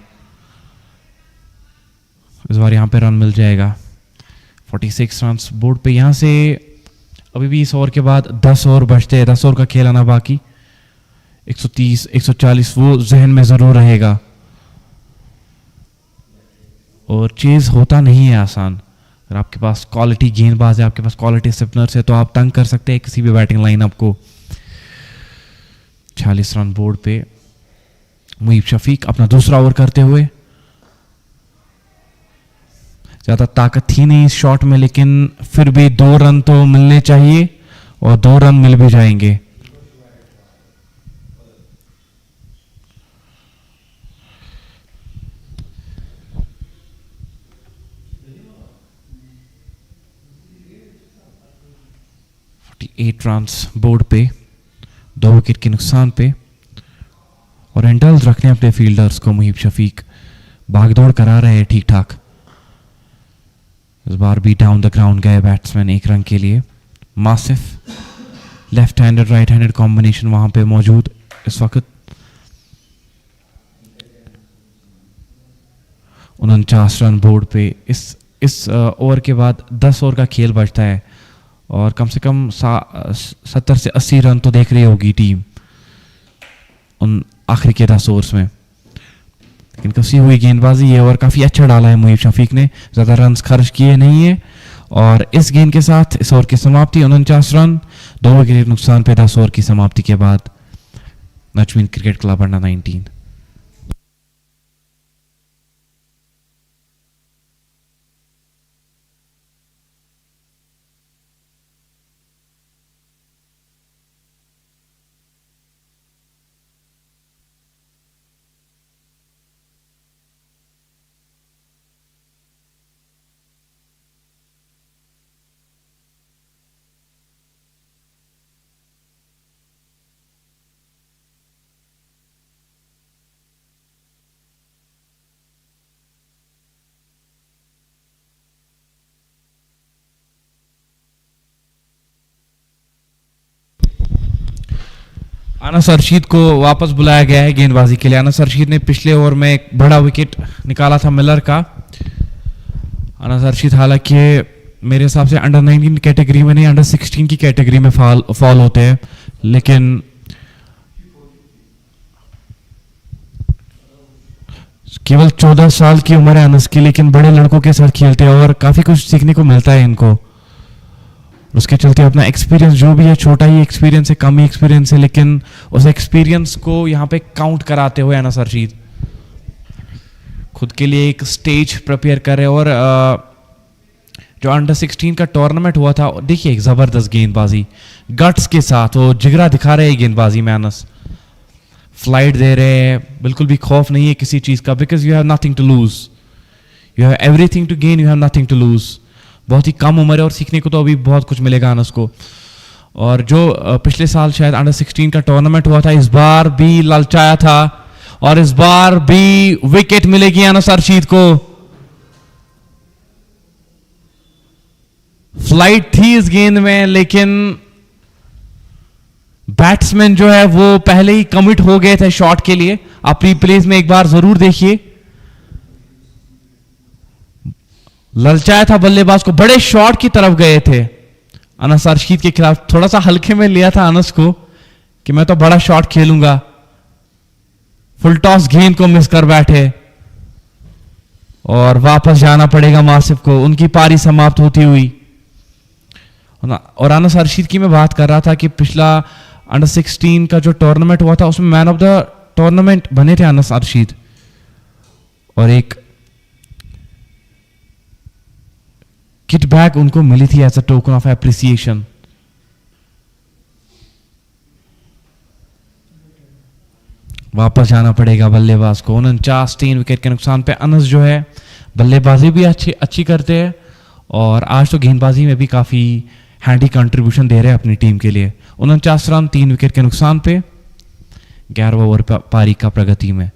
इस बार यहां पे रन मिल जाएगा। 46 रन बोर्ड पे। यहां से अभी भी इस ओवर के बाद 10 ओवर बचते हैं, 10 ओवर का खेल आना बाकी। 130 140 वो जहन में जरूर रहेगा और चेज होता नहीं है आसान। अगर आपके पास क्वालिटी गेंदबाज है, आपके पास क्वालिटी स्पिनर्स है, तो आप तंग कर सकते हैं किसी भी बैटिंग लाइनअप को। 46 रन बोर्ड पे। मुहीब शफीक अपना दूसरा ओवर करते हुए। ज्यादा ताकत थी नहीं इस शॉट में, लेकिन फिर भी 2 रन तो मिलने चाहिए और 2 रन मिल भी जाएंगे। एट रन बोर्ड पे, 2 विकेट के नुकसान पे और एंडल्स रखने अपने फील्डर्स को। मुहीब शफीक भागदौड़ करा रहे हैं ठीक ठाक। इस बार भी डाउन द ग्राउंड गए बैट्समैन 1 रन के लिए। Masif left handed right handed combination वहां पे मौजूद इस वक्त। 49 रन बोर्ड पे। इस ओवर के बाद 10 ओवर का खेल बचता है और कम से कम 70 से 80 रन तो देख रही होगी टीम उन आखिरी के 10 ओवर्स में। लेकिन कसी हुई गेंदबाजी ये ओवर काफी अच्छा डाला है मुहीब शफीक ने, ज्यादा रन खर्च किए नहीं है और इस गेंद के साथ इस ओवर की समाप्ति। 49 रन 2 विकेट नुकसान पे 10 ओवर की समाप्ति के बाद Najmeen cricket club under 19। Anas Rashid को वापस बुलाया गया है गेंदबाजी के लिए। अनस रशीद ने पिछले ओवर में एक बड़ा विकेट निकाला था मिलर का। अनस रशीद हालांकि मेरे हिसाब से अंडर 19 कैटेगरी में नहीं, अंडर 16 की कैटेगरी में फॉल होते हैं, लेकिन केवल 14 साल की उम्र है अनस की, लेकिन बड़े लड़कों के साथ खेलते हैं और काफी कुछ सीखने को मिलता है इनको। उसके चलते अपना एक्सपीरियंस जो भी है, छोटा ही एक्सपीरियंस है, कम ही एक्सपीरियंस है, लेकिन उस एक्सपीरियंस को यहाँ पे काउंट कराते हुए अनस रशीद खुद के लिए एक स्टेज प्रिपेयर करे। और जो अंडर 16 का टूर्नामेंट हुआ था, देखिए एक जबरदस्त गेंदबाजी गट्स के साथ, वो जिगरा दिखा रहे हैं गेंदबाजी में अनस। फ्लाइट दे रहे हैं, बिल्कुल भी खौफ नहीं है किसी चीज का, because you have nothing to lose, you have everything to gain, you have nothing to lose. बहुत ही कम उम्र है और सीखने को तो अभी बहुत कुछ मिलेगा अनस को। और जो पिछले साल शायद अंडर 16 का टूर्नामेंट हुआ था, इस बार भी ललचाया था और इस बार भी विकेट मिलेगी अनस रशीद को। फ्लाइट थी इस गेंद में, लेकिन बैट्समैन जो है वो पहले ही कमिट हो गए थे शॉट के लिए। आप रिप्लेस में एक बार जरूर देखिए, ललचाया था बल्लेबाज को, बड़े शॉट की तरफ गए थे अनस अरशीद के खिलाफ थोड़ा सा हल्के में लिया था अनस को कि मैं तो बड़ा शॉट खेलूंगा, फुल टॉस गेंद को मिस कर बैठे और वापस जाना पड़ेगा मासिफ को, उनकी पारी समाप्त होती हुई। और अनस अरशीद की मैं बात कर रहा था कि पिछला अंडर 16 का जो टूर्नामेंट हुआ था उसमें मैन ऑफ द टूर्नामेंट बने थे अनस अरशीद, और एक किट बैग उनको मिली थी as a token of appreciation. वापस जाना पड़ेगा बल्लेबाज को। 49 3 विकेट के नुकसान पे अनस जो है बल्लेबाजी भी अच्छी करते हैं और आज तो गेंदबाजी में भी काफी हैंडी कंट्रीब्यूशन दे रहे हैं अपनी टीम के लिए। 49 रन 3 विकेट के नुकसान पे 11वां ओवर पारी का प्रगति में।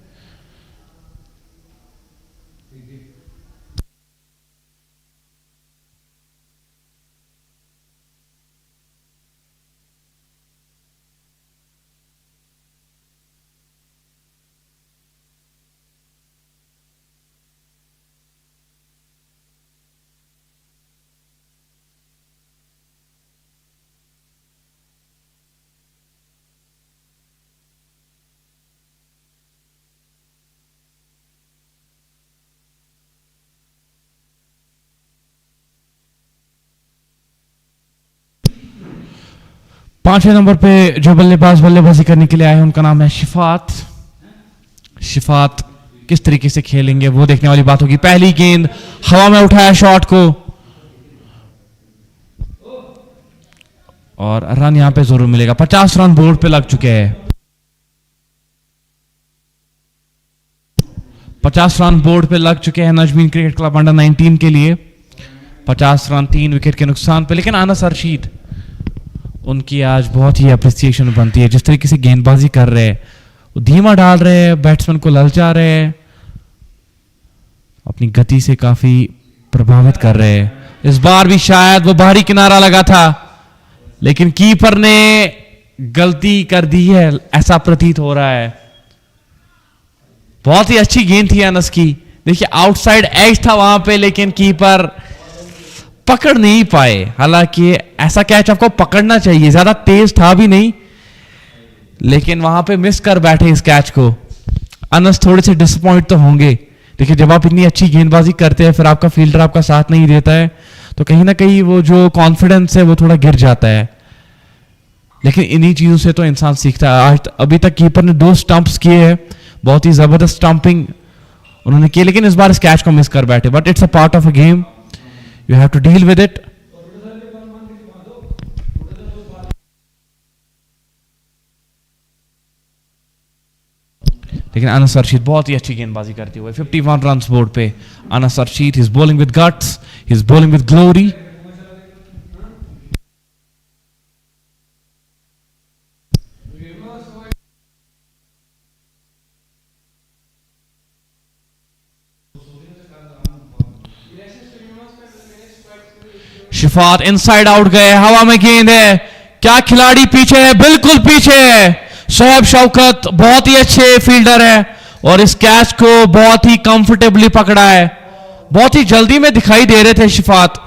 पांचवें नंबर पे जो बल्लेबाज बल्लेबाजी करने के लिए आए हैं उनका नाम है शिफात। शिफात किस तरीके से खेलेंगे वो देखने वाली बात होगी। पहली गेंद हवा में उठाया शॉट को और रन यहां पे जरूर मिलेगा। 50 रन बोर्ड पे लग चुके हैं। 50 रन बोर्ड पे लग चुके हैं नजमीन क्रिकेट क्लब अंडर 19 के लिए। 50 रन 3 विकेट के नुकसान पे। लेकिन अनस अरशीद उनकी आज बहुत ही अप्रिसिएशन बनती है। जिस तरीके से गेंदबाजी कर रहे हैं, वो धीमा डाल रहे हैं, बैट्समैन को ललचा रहे हैं, अपनी गति से काफी प्रभावित कर रहे हैं। इस बार भी शायद वो बाहरी किनारा लगा था लेकिन कीपर ने गलती कर दी है ऐसा प्रतीत हो रहा है। बहुत ही अच्छी गेंद थी अनस की। देखिए आउटसाइड एज था वहां पे लेकिन कीपर पकड़ नहीं पाए। हालांकि ऐसा कैच आपको पकड़ना चाहिए, ज्यादा तेज था भी नहीं लेकिन वहां पे मिस कर बैठे इस कैच को। अनस थोड़े से डिसअपॉइंट तो होंगे। देखिए जब आप इतनी अच्छी गेंदबाजी करते हैं फिर आपका फील्डर आपका साथ नहीं देता है तो कहीं ना कहीं वो जो कॉन्फिडेंस है वो थोड़ा गिर जाता है। लेकिन इन्हीं चीजों से तो इंसान सीखता है। आज अभी तक कीपर ने 2 स्टंप्स किए हैं, बहुत ही जबरदस्त स्टंपिंग उन्होंने की, लेकिन इस बार इस कैच को मिस कर बैठे। But it's a part of a game, you have to deal with it. लेकिन अनस अरशीद बहुत ही अच्छी गेंदबाजी करते हुए 51 रन बोर्ड पे। Anas Arshid is bowling with guts, he is bowling with glory. Shifat inside out गए, हवा में गेंद है, क्या खिलाड़ी पीछे है? बिल्कुल पीछे है। शोएब शौकत बहुत ही अच्छे फील्डर है और इस कैच को बहुत ही कंफर्टेबली पकड़ा है। बहुत ही जल्दी में दिखाई दे रहे थे शिफात।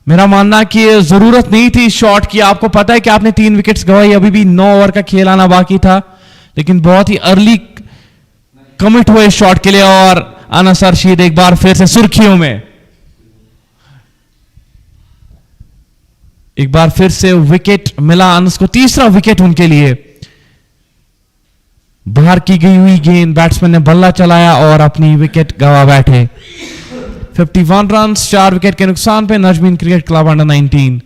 मेरा मानना कि जरूरत नहीं थी इस शॉट की। आपको पता है कि आपने 3 विकेट्स गंवाई, अभी भी 9 ओवर का खेल आना बाकी था, लेकिन बहुत ही अर्ली कमिट हुए इस शॉट के लिए। और अनस अरशीद एक बार फिर से सुर्खियों में, एक बार फिर से विकेट मिला अनस को, तीसरा विकेट उनके लिए। बाहर की गई हुई गेंद, बैट्समैन ने बल्ला चलाया और अपनी विकेट गंवा बैठे। 51 रन 4 विकेट के नुकसान पे Najmeen cricket club under 19।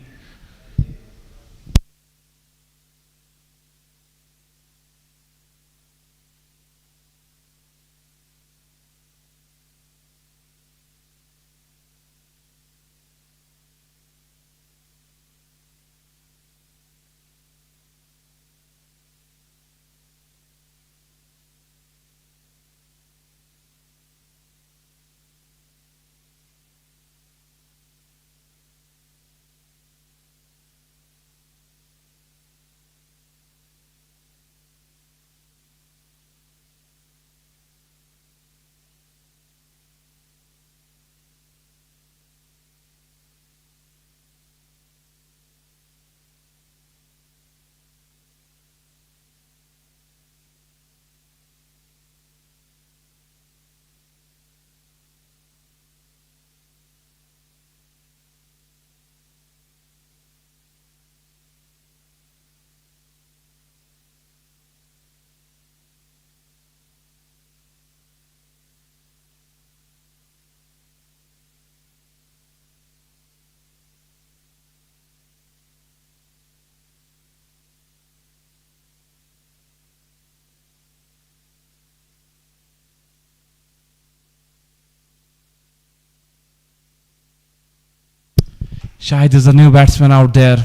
Shahid is the new batsman out there.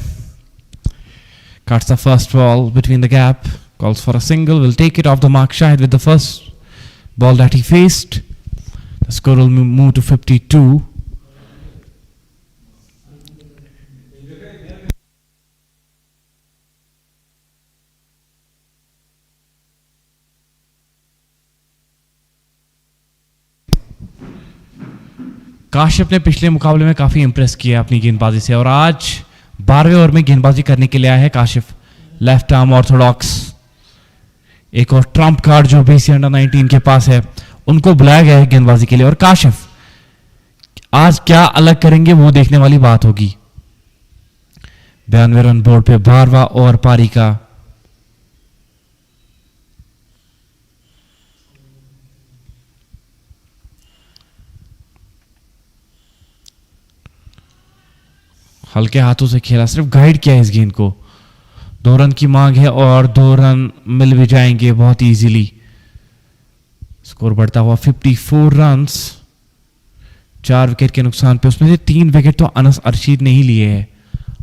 Cuts the first ball between the gap. Calls for a single. Will take it off the mark. Shahid with the first ball that he faced. The score will move to 52. Kashif ने पिछले मुकाबले में काफी Impress किया अपनी गेंदबाजी से और आज 12वें ओवर में गेंदबाजी करने के लिए आया है काशिफ. Left arm Orthodox. एक और ट्रम्प कार्ड जो बीसीए अंडर 19 के पास है, उनको बुलाया गया है गेंदबाजी के लिए. और काशिफ आज क्या अलग करेंगे वो देखने वाली बात होगी. 92 रन बोर्ड पे 12वां ओवर पारी का. हल्के हाथों से खेला, सिर्फ गाइड किया इस गेंद को. 2 रन की मांग है और 2 रन मिल भी जाएंगे बहुत इजीली. स्कोर बढ़ता हुआ 54 रन्स. 4 विकेट के नुकसान पे, उसमें से 3 विकेट तो अनस अरशीद ने ही लिए हैं.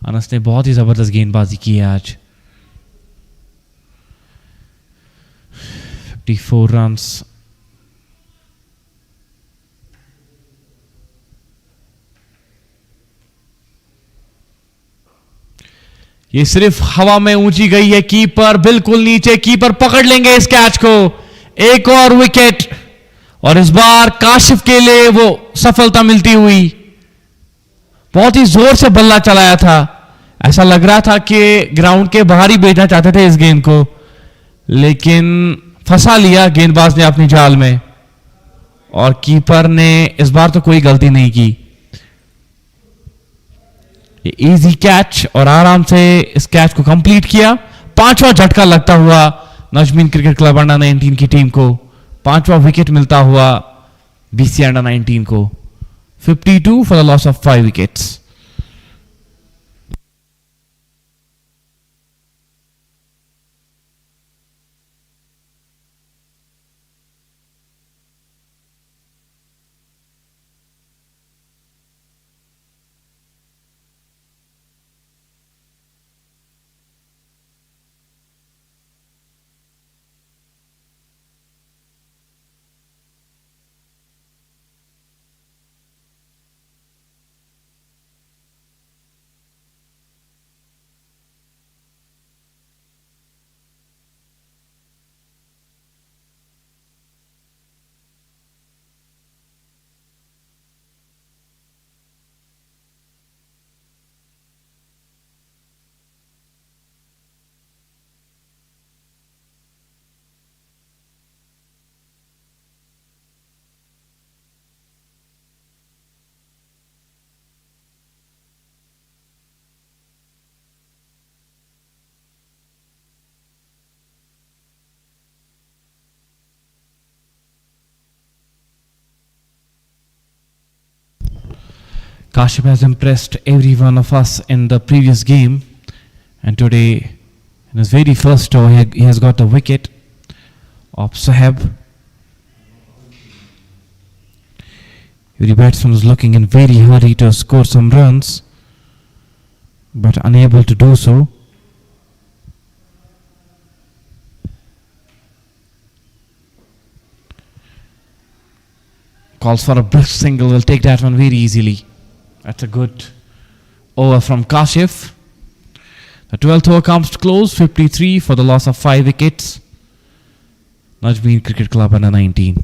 अनस ने बहुत ही जबरदस्त गेंदबाजी की है आज. 54 रन्स. ये सिर्फ हवा में ऊंची गई है. कीपर बिल्कुल नीचे. कीपर पकड़ लेंगे इस कैच को. एक और विकेट और इस बार काशिफ के लिए वो सफलता मिलती हुई. बहुत ही जोर से बल्ला चलाया था. ऐसा लग रहा था कि ग्राउंड के बाहर ही भेजना चाहते थे इस गेंद को, लेकिन फंसा लिया गेंदबाज ने अपनी जाल में. और कीपर ने इस बार तो कोई गलती नहीं की. इजी कैच और आराम से इस कैच को कंप्लीट किया. 5वां झटका लगता हुआ नजमीन क्रिकेट क्लब अंडर 19 की टीम को. 5वां विकेट मिलता हुआ बीसीए अंडर 19 को. 52 for the loss of 5 wickets. Kashif has impressed every one of us in the previous game, and today, in his very first over, he has got a wicket of Saheb. Every batsman was looking in very hurry to score some runs, but unable to do so. Calls for a brisk single, will take that one very easily. That's a good over from Kashif. The 12th over comes to close, 53 for the loss of 5 wickets. Najmeen Cricket Club under 19.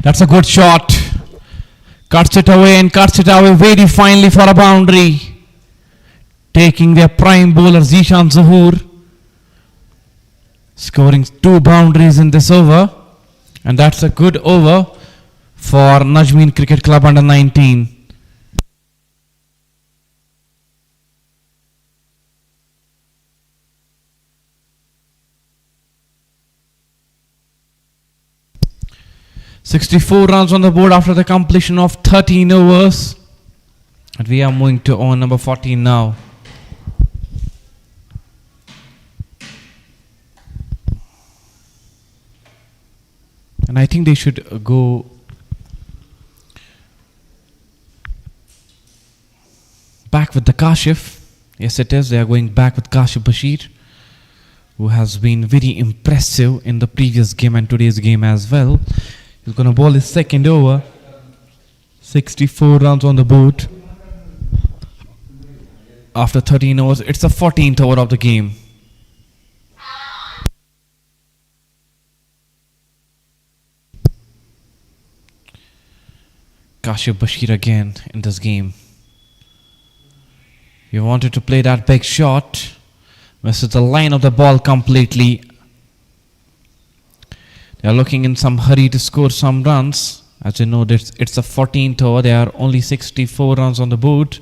That's a good shot. Cuts it away and cuts it away very finely for a boundary. Taking their prime bowler Zishan Zahoor. Scoring 2 boundaries in this over. And that's a good over for Najmeen Cricket Club under 19. "64 runs on the board after the completion of 13 overs. And we are moving to over number 14 now. And I think they should go back with the Kashif. Yes, it is. They are going back with Kashif Bashir, who has been very impressive in the previous game and today's game as well. He's going to bowl his second over. 64 runs on the board after 13 overs. It's the 14th over of the game. Kashif Bashir again in this game. He wanted to play that big shot. Misses the line of the ball completely. They are looking in some hurry to score some runs. As you know, it's the 14th over. There are only 64 runs on the board.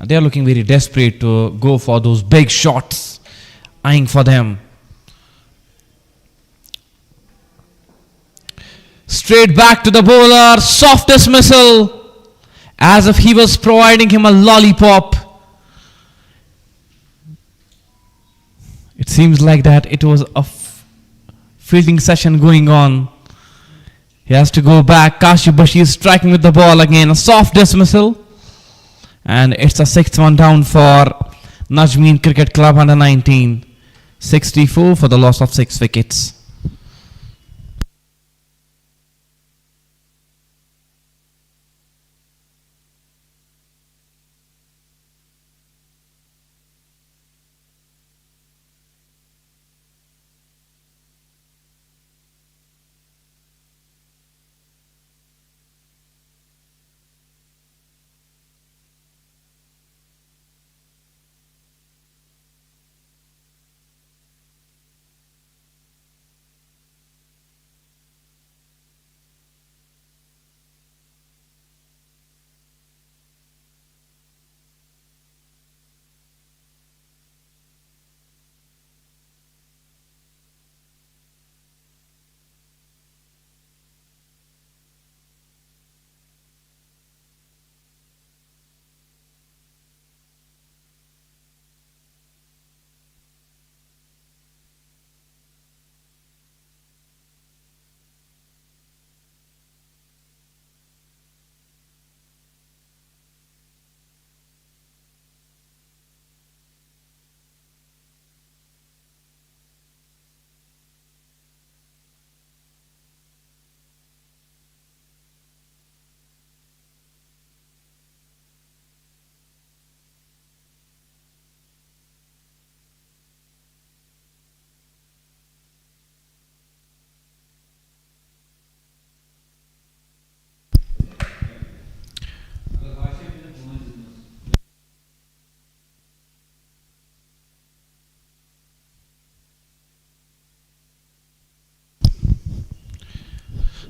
They are looking very desperate to go for those big shots, eyeing for them. Straight back to the bowler, soft dismissal, as if he was providing him a lollipop. It seems like that it was a fielding session going on. He has to go back. Kashif Bashir is striking with the ball again, a soft dismissal. And it's a 6th one down for Najmeen Cricket Club under 19. 64 for the loss of 6 wickets.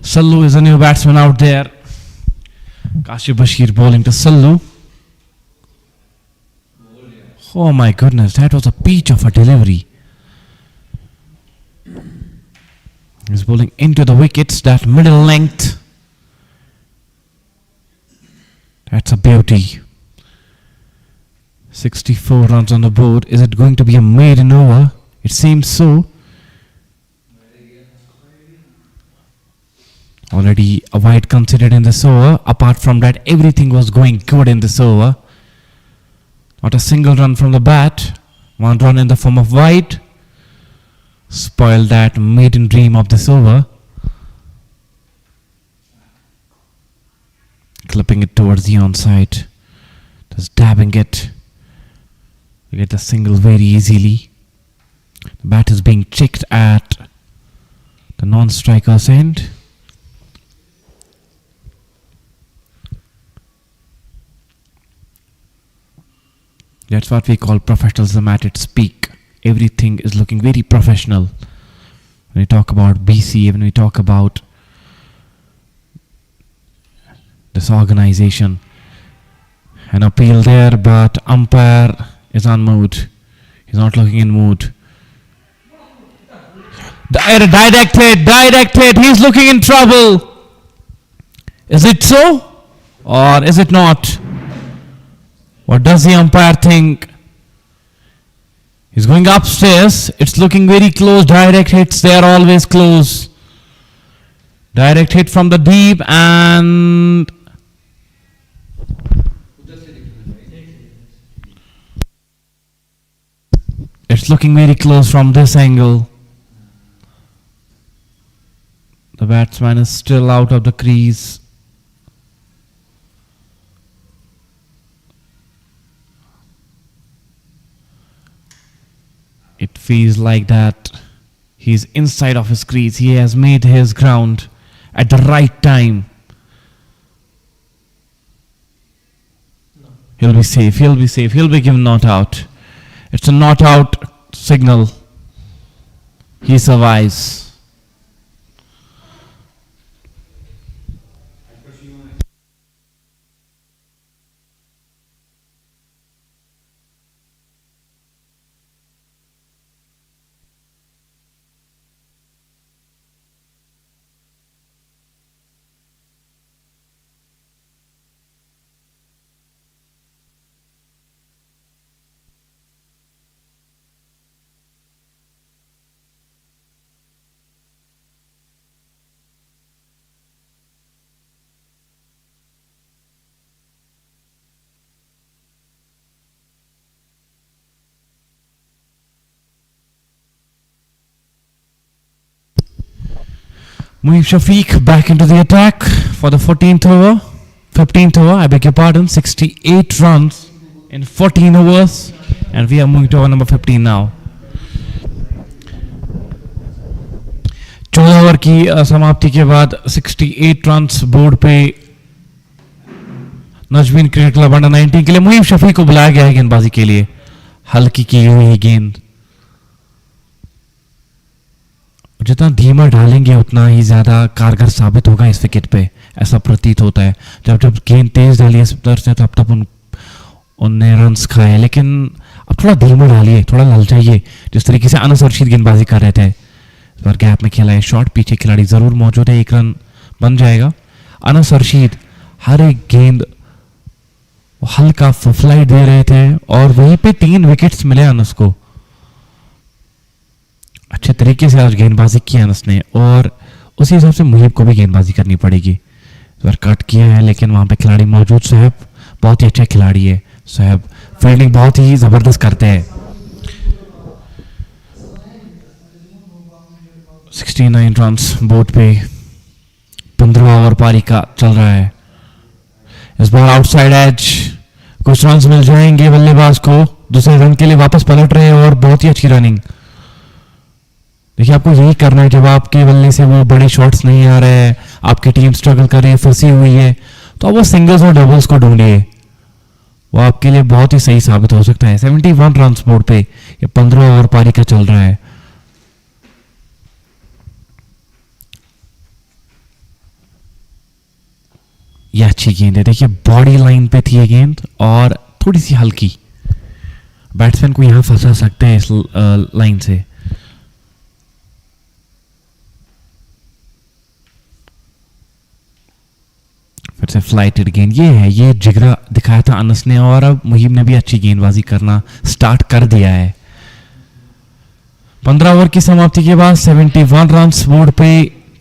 Sallu is a new batsman out there. Kashif Bashir bowling to Sallu. Oh my goodness, that was a peach of a delivery. He's bowling into the wickets, that middle length. That's a beauty. 64 runs on the board. Is it going to be a maiden over? It seems so. Already a wide considered in this over. Apart from that, everything was going good in this over. Not a single run from the bat. 1 run in the form of wide. Spoiled that maiden dream of this over. Clipping it towards the onside. Just dabbing it. You get the single very easily. The bat is being checked at the non-striker's end. That's what we call professionalism at its peak. Everything is looking very professional. When we talk about BCA, when we talk about this organization, an appeal there, but umpire is unmoved. He's not looking in mood. Direct hit. He's looking in trouble. Is it so? Or is it not? What does the umpire think? He's going upstairs. It's looking very close. Direct hits, they are always close. Direct hit from the deep and it's looking very close from this angle. The batsman is still out of the crease. It feels like that he's inside of his crease. He has made his ground at the right time. He'll be safe. He'll be given not out. It's a not out signal. He survives. Muhib Shafiq back into the attack for the 15th over, I beg your pardon, 68 runs in 14 overs, and we are moving to over number 15 now. 14 over की समाप्ति के बाद 68 runs board पे Najmeen cricket club under 19 के लिए मुहीब शफीक को बुलाया गया है गेंदबाजी के लिए. हल्की की हुई गेंद, जितना धीमा डालेंगे उतना ही ज्यादा कारगर साबित होगा इस विकेट पे, ऐसा प्रतीत होता है. जब जब गेंद तेज डाली है स्पिनर्स ने तब तब उनने रन्स खाए, लेकिन अब थोड़ा धीमा डालिए, थोड़ा ललचाइए. जिस तरीके से अनस रशीद गेंदबाजी कर रहे थे, इस बार गैप में खेला है शॉट, पीछे खिलाड़ी जरूर मौजूद है, 1 रन बन जाएगा. अनस रशीद हर एक गेंद हल्का फ्लाइट दे रहे थे और वहीं पे 3 विकेट्स मिले अनस को. अच्छे तरीके से आज गेंदबाजी की अनस ने, और उसी हिसाब से मुहीब को भी गेंदबाजी करनी पड़ेगी. इस बार कट किया है लेकिन वहां पे खिलाड़ी मौजूद. सोहेब बहुत ही अच्छा खिलाड़ी है, सोहेब फील्डिंग बहुत ही जबरदस्त करते हैं. 69 रन्स बोर्ड पे, 15 ओवर पारी का चल रहा है. इस बार आउटसाइड एज, कुछ रन्स मिल जाएंगे बल्लेबाज को. दूसरे रन के लिए वापस पलट रहे हैं और बहुत ही अच्छी रनिंग. देखिए आपको यही करना है, जब आपके बल्ले से वो बड़े शॉट्स नहीं आ रहे हैं, आपकी टीम स्ट्रगल कर रही है, फंसी हुई है, तो आप वो सिंगल्स और डबल्स को ढूंढिए. वो आपके लिए बहुत ही सही साबित हो सकता है. 71 रन्स बोर्ड पे, ये 15 ओवर पारी का चल रहा है. ये अच्छी गेंद है. देखिए बॉडी लाइन पे थी ये गेंद और थोड़ी सी हल्की, बैट्समैन को यहां फंसा सकते हैं इस लाइन से. फिर से फ्लाइटेड गेंद. ये है, ये जिगरा दिखाया था अनस ने, और अब मुहीब ने भी अच्छी गेंदबाजी करना स्टार्ट कर दिया है. 15 ओवर की समाप्ति के बाद 71 रन्स बोर्ड पे,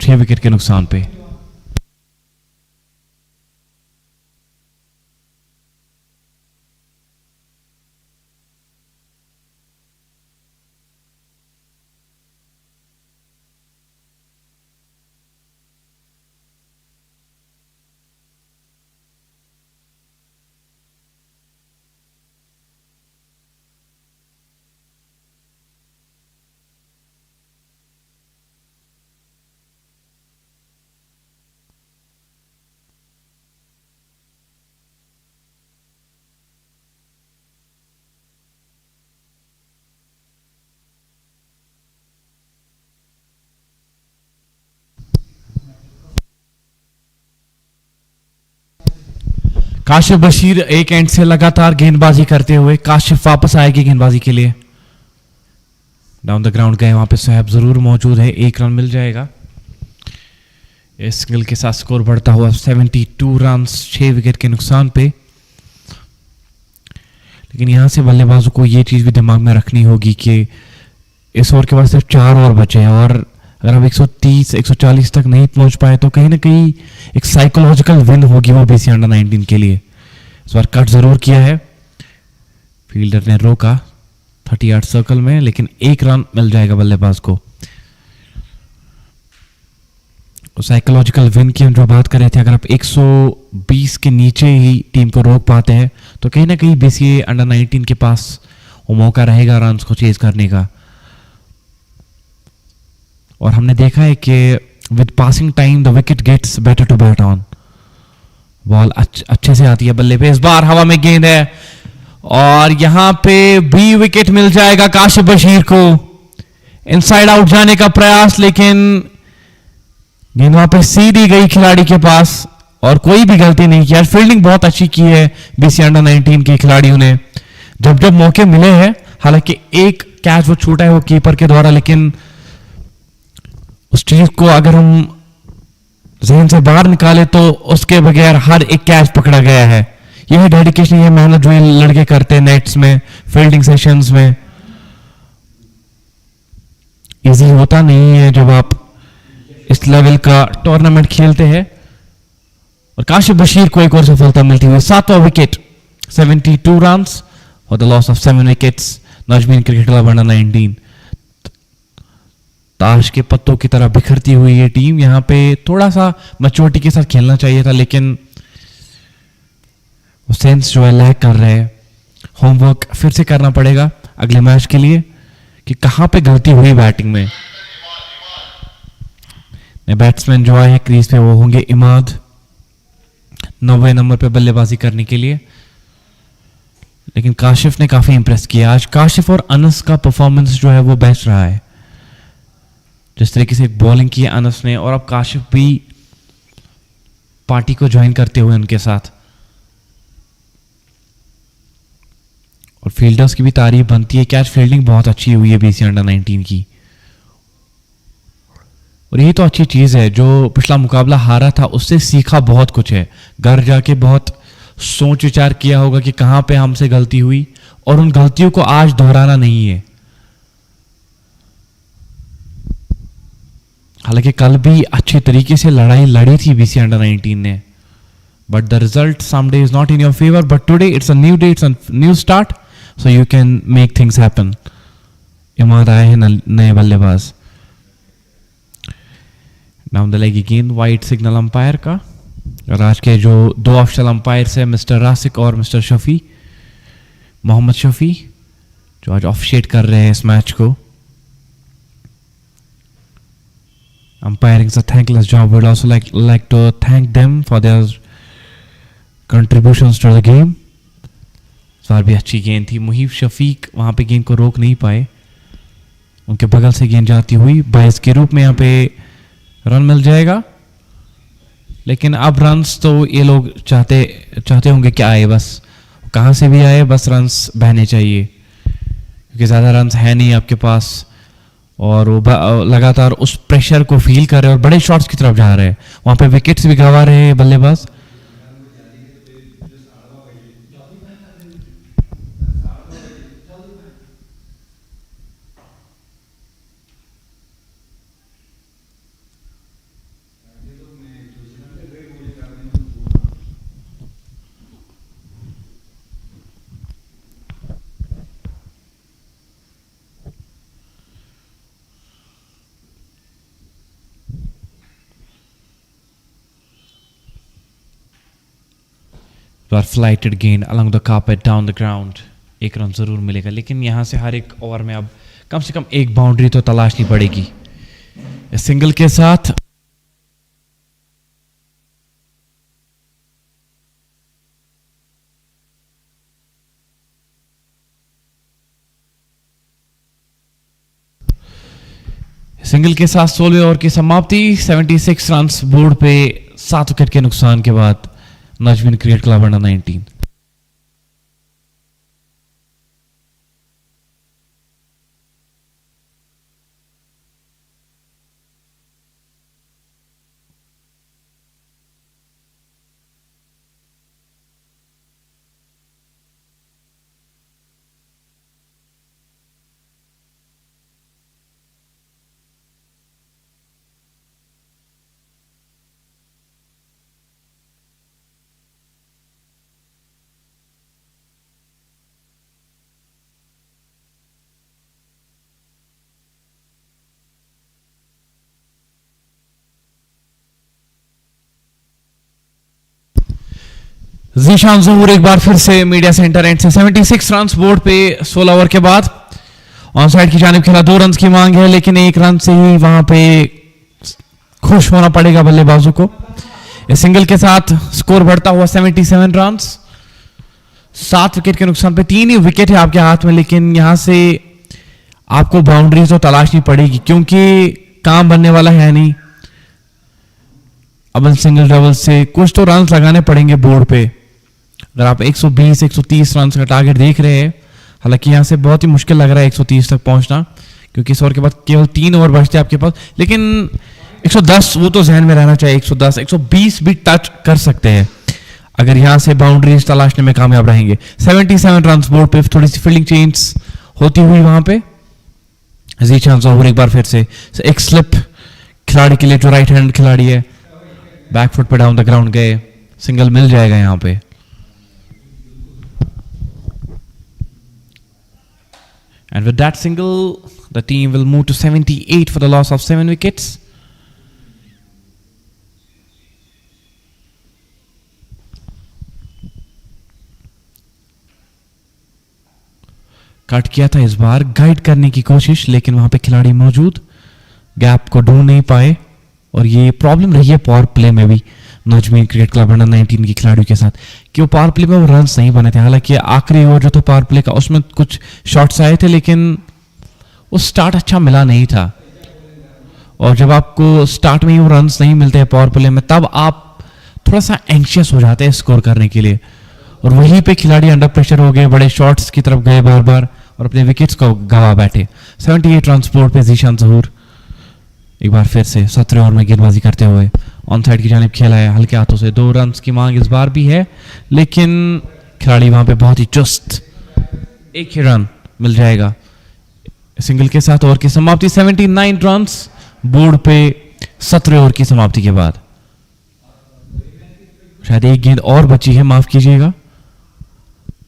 6 विकेट के नुकसान पे. काशिफ बशीर एक एंड से लगातार गेंदबाजी करते हुए, काशिफ वापस आएगी गेंदबाजी के लिए, डाउन द ग्राउंड गए, वहां पे सोहेब जरूर मौजूद है, 1 रन मिल जाएगा। इस सिंगल के साथ स्कोर बढ़ता हुआ 72 रन 6 विकेट के नुकसान पे। लेकिन यहां से बल्लेबाजों को ये चीज भी दिमाग में रखनी होगी कि इस ओवर के बाद सिर्फ 4 ओवर बचे हैं और अगर हम 130 140 तक नहीं पहुंच पाए तो कहीं ना कहीं एक साइकोलॉजिकल विन होगी वो बीसीए अंडर 19 के लिए। इस बार कट जरूर किया है, फील्डर ने रोका 38 सर्कल में, लेकिन 1 रन मिल जाएगा बल्लेबाज को। साइकोलॉजिकल विन की हम जो बात कर रहे थे, अगर आप 120 के नीचे ही टीम को रोक पाते हैं तो कहीं ना कहीं बीसीए अंडर 19 के पास वो मौका रहेगा रन्स को चेज करने का। और हमने देखा है कि with passing time the wicket gets better to bat on. Ball अच्छे से आती है बल्ले पे, इस बार हवा में गेंद है और यहां पे भी विकेट मिल जाएगा काशिफ बशीर को। इनसाइड आउट जाने का प्रयास, लेकिन गेंद वहां पे सीधी गई खिलाड़ी के पास और कोई भी गलती नहीं की। फील्डिंग बहुत अच्छी की है बीसीए अंडर 19 के खिलाड़ियों ने, जब जब मौके मिले हैं। हालांकि एक कैच वो छूटा है वो कीपर के द्वारा, लेकिन उस चीज को अगर हम जहन से बाहर निकाले तो उसके बगैर हर एक कैच पकड़ा गया है। यह डेडिकेशन, यह मेहनत जो ये लड़के करते हैं नेट्स में, फील्डिंग सेशंस में। इजी होता नहीं है जब आप इस लेवल का टूर्नामेंट खेलते हैं। और काशिफ बशीर को एक और सफलता मिलती हुई, 7वां विकेट, 72 रन और the loss of 7 wickets. Najmeen cricket club under 19 ताश के पत्तों की तरह बिखरती हुई ये टीम। यहां पे थोड़ा सा मैच्योरिटी के साथ खेलना चाहिए था, लेकिन वो सेंस जो है लैग कर रहे हैं। होमवर्क फिर से करना पड़ेगा अगले मैच के लिए कि कहां पे गलती हुई बैटिंग में। बैट्समैन जो आए हैं क्रीज पे वो होंगे इमाद, 90 नंबर पे बल्लेबाजी करने के लिए। लेकिन काशिफ ने काफी इंप्रेस किया आज। काशिफ और अनस का परफॉर्मेंस जो है वो बेस्ट रहा है, जिस तरीके से बॉलिंग की अनस ने, और अब काशिफ भी पार्टी को ज्वाइन करते हुए उनके साथ। और फील्डर्स की भी तारीफ बनती है कि आज फील्डिंग बहुत अच्छी हुई है बीसीए अंडर 19 की। और यही तो अच्छी चीज है, जो पिछला मुकाबला हारा था उससे सीखा बहुत कुछ है। घर जाके बहुत सोच विचार किया होगा कि कहां पे हमसे गलती हुई और उन गलतियों को आज दोहराना नहीं है। हालांकि कल भी अच्छे तरीके से लड़ाई लड़ी थी बीसीए अंडर 19 ने, but the result someday is not in your favour, but today it's a new day, it's a new start, so you can make things happen. Imad आए हैं नए बल्लेबाज। डाउन द लेग गेंद, वाइड सिग्नल अंपायर का। और आज के जो 2 ऑफिशियल अंपायर्स है मिस्टर रासिक और मिस्टर शफी, मोहम्मद शफी, जो आज ऑफिशिएट कर रहे हैं इस मैच को। Umpiring is a thankless job. We'd also like to thank them for their contributions to the game. इस बार भी अच्छी गेंद थी। मुहीब शफीक वहां पे गेंद को रोक नहीं पाए, उनके बगल से गेंद जाती हुई 22 के रूप में यहाँ पे रन मिल जाएगा। लेकिन अब रन्स तो ये लोग चाहते होंगे कि आए, बस कहां से भी आए, बस रन्स बहने चाहिए, क्योंकि ज्यादा रन्स है नहीं आपके पास। और वो लगातार उस प्रेशर को फील कर रहे हैं और बड़े शॉट्स की तरफ जा रहे हैं। वहां पे विकेट्स भी गंवा रहे हैं बल्लेबाज। फ्लाइटेड गेंद along the carpet down the ground, 1 run जरूर मिलेगा। लेकिन यहां से हर एक ओवर में अब कम से कम एक बाउंड्री तो तलाशनी पड़ेगी। इस सिंगल के साथ सिंगल के साथ 16वें ओवर की समाप्ति, 76 रन बोर्ड पे 7 विकेट के नुकसान के बाद। Najmeen Cricket Club under 19. Zeeshan जहूर एक बार फिर से मीडिया सेंटर एंड से 76 रन बोर्ड पे 16 ओवर के बाद ऑन साइड की जानिब खेला, 2 रन की मांग है लेकिन 1 रन से ही वहां पे खुश होना पड़ेगा बल्लेबाजों को। इस सिंगल के साथ स्कोर बढ़ता हुआ 77 रन, 7 विकेट के नुकसान पे। 3 ही विकेट है आपके हाथ में, लेकिन यहां से आपको बाउंड्रीज तो तलाशनी पड़ेगी क्योंकि काम बनने वाला है नहीं। अब सिंगल डबल से कुछ तो रन लगाने पड़ेंगे बोर्ड पे। अगर आप 120 130 रन का टारगेट देख रहे हैं, हालांकि यहां से बहुत ही मुश्किल लग रहा है 130 तक पहुंचना क्योंकि इस ओवर के बाद केवल 3 ओवर बचते हैं आपके पास, लेकिन 110 वो तो जहन में रहना चाहिए। 110 120 भी टच कर सकते हैं अगर यहां से बाउंड्रीज तलाशने में कामयाब रहेंगे। 77 रन बोर्ड पे, थोड़ी सी फील्डिंग चेंज होती हुई वहां पे। जीशान जहूर एक बार फिर से एक स्लिप खिलाड़ी के लिए जो राइट हैंड खिलाड़ी है, बैकफुट पे डाउन द ग्राउंड गए, सिंगल मिल जाएगा यहां पे। And with that single, the team will move to 78 for the loss of 7 wickets. Cut किया था इस बार, गाइड करने की कोशिश, लेकिन वहां पे खिलाड़ी मौजूद गैप को ढूंढ नहीं पाए और ये प्रॉब्लम रही है पावर प्ले में भी नजमीन क्रिकेट क्लब अंडर 19 की खिलाड़ियों के साथ कि वो पावर प्ले में वो रन्स नहीं बने थे। हालांकि आखिरी ओवर जो था पावर प्ले का उसमें कुछ शॉट्स आए थे लेकिन वो स्टार्ट अच्छा मिला नहीं था, और जब आपको स्टार्ट में ही वो रन्स नहीं मिलते हैं पावर प्ले में तब आप थोड़ा सा एंशियस हो जाते हैं स्कोर करने के लिए, और वहीं पे खिलाड़ी अंडर प्रेशर हो गए, बड़े शॉट्स की तरफ गए बार बार और अपने विकेट्स को गवा बैठे। 78 रन बोर्ड पे जीशान जहूर एक बार फिर से 17 ओवर में गेंदबाजी करते हुए ऑन साइड की जानिब खेला है हल्के हाथों से। 2 रन की मांग इस बार भी है लेकिन खिलाड़ी वहां पे बहुत ही चुस्त, 1 ही रन मिल जाएगा। सिंगल के साथ ओवर की समाप्ति, 79 रन बोर्ड पे 17 ओवर की समाप्ति के बाद। शायद एक गेंद और बची है, माफ कीजिएगा,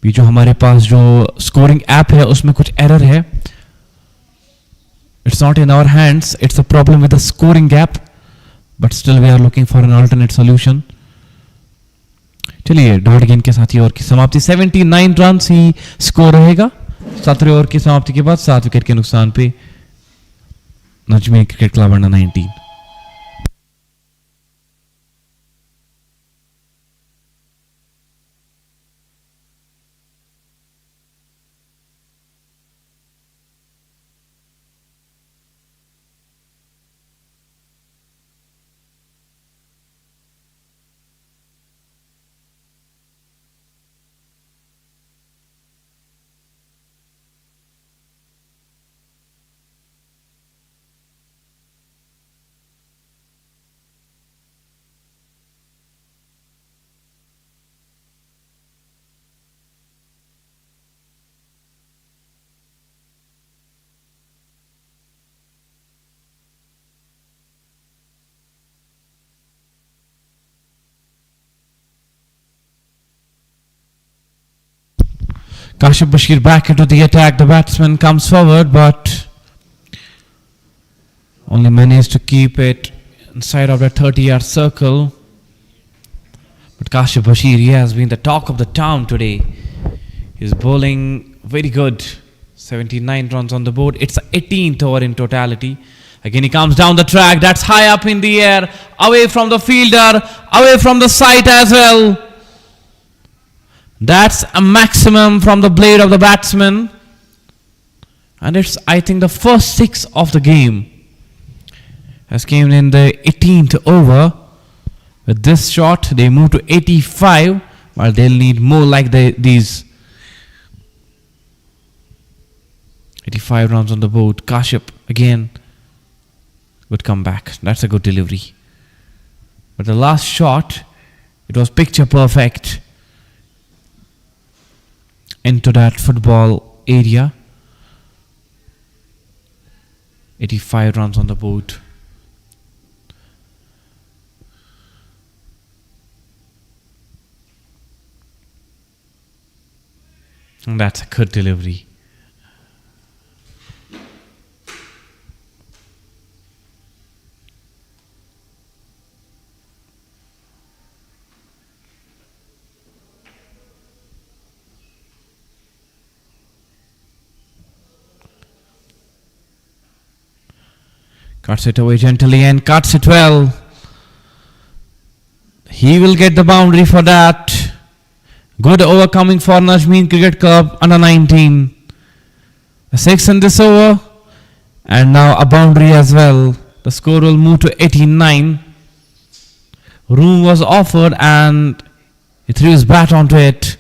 जो हमारे पास जो स्कोरिंग ऐप है उसमें कुछ एरर है। It's not in our hands, it's a problem with the scoring gap, but still we are looking for an alternate solution. चलिए, डॉट गेंद के साथ ही ओवर की समाप्ति, 79 रन ही स्कोर रहेगा 17 ओवर की समाप्ति के बाद। 7 विकेट के नुकसान पे Najmeen cricket club under 19। Kashif Bashir back into the attack. The batsman comes forward, but only managed to keep it inside of the 30-yard circle. But Kashif Bashir, he has been the talk of the town today. He's bowling very good. 79 runs on the board. It's the 18th over in totality. Again, he comes down the track. That's high up in the air, away from the fielder, away from the sight as well. That's a maximum from the blade of the batsman. And it's, I think, the first 6 of the game has came in the 18th over With this shot, they move to 85, while they'll need more like these. 85 runs on the board. Kashyap again. Good comeback. That's a good delivery. But the last shot, it was picture perfect into that football area. 85 runs on the board. And that's a good delivery. Cuts it away gently and cuts it well. He will get the boundary for that. Good overcoming for Najmeen Cricket Club under 19. A 6 in this over. And now a boundary as well. The score will move to 89. Room was offered and he threw his bat onto it.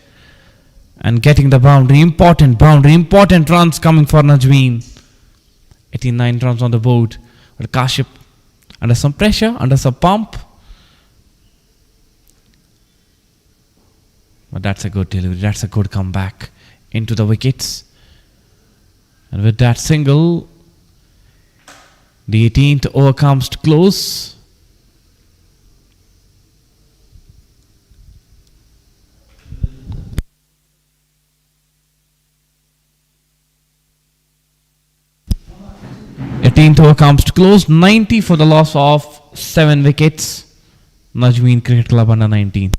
And getting the boundary. Important boundary. Important runs coming for Najmeen. 89 runs on the board. But Kashyap under some pressure, under some pump. But that's a good delivery. That's a good comeback into the wickets. And with that single, the 18th over comes to close. Over comes to close. 90 for the loss of 7 wickets. Najmeen Cricket Club under 19.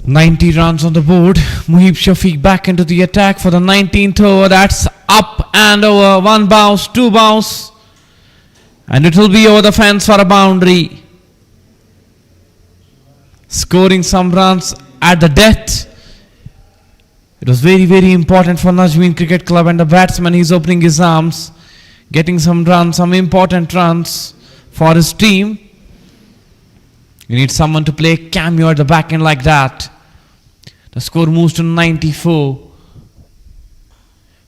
$90 runs on the board. Muhib Shafiq back into the attack for the 19th over. That's up and over. 1 bounce, 2 bounce. And it will be over the fence for a boundary. Scoring some runs at the death. It was very, very important for Najmeen Cricket Club and the batsman. He's opening his arms. Getting some runs, some important runs for his team. You need someone to play cameo at the back end like that. The score moves to 94.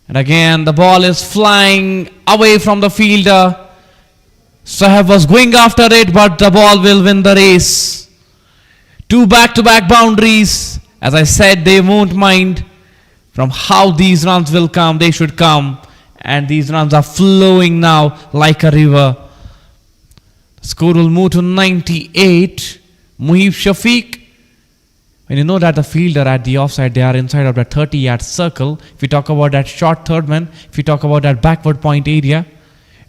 And again, the ball is flying away from the fielder. Sahab was going after it, but the ball will win the race. 2 back-to-back boundaries. As I said, they won't mind from how these runs will come. They should come. And these runs are flowing now like a river. The score will move to 98. Muhib Shafiq. When you know that the fielder at the offside, they are inside of that 30-yard circle. If you talk about that short third man, if you talk about that backward point area,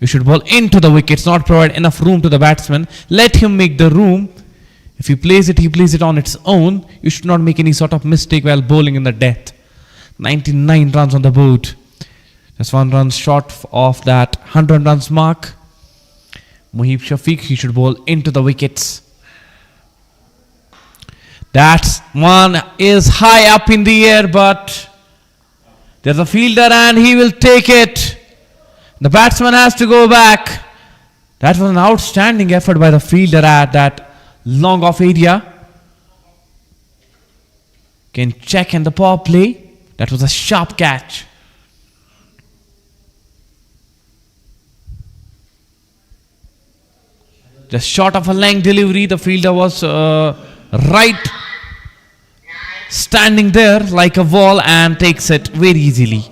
you should bowl into the wickets, not provide enough room to the batsman. Let him make the room. If he plays it on its own. You should not make any sort of mistake while bowling in the death. 99 runs on the board. Just 1 run short of that 100 runs mark. Muhib Shafiq, he should bowl into the wickets. That one is high up in the air, but there's a fielder and he will take it. The batsman has to go back. That was an outstanding effort by the fielder at that long off area. Can check in the power play. That was a sharp catch. Just short of a length delivery, the fielder was right standing there like a wall and takes it very easily.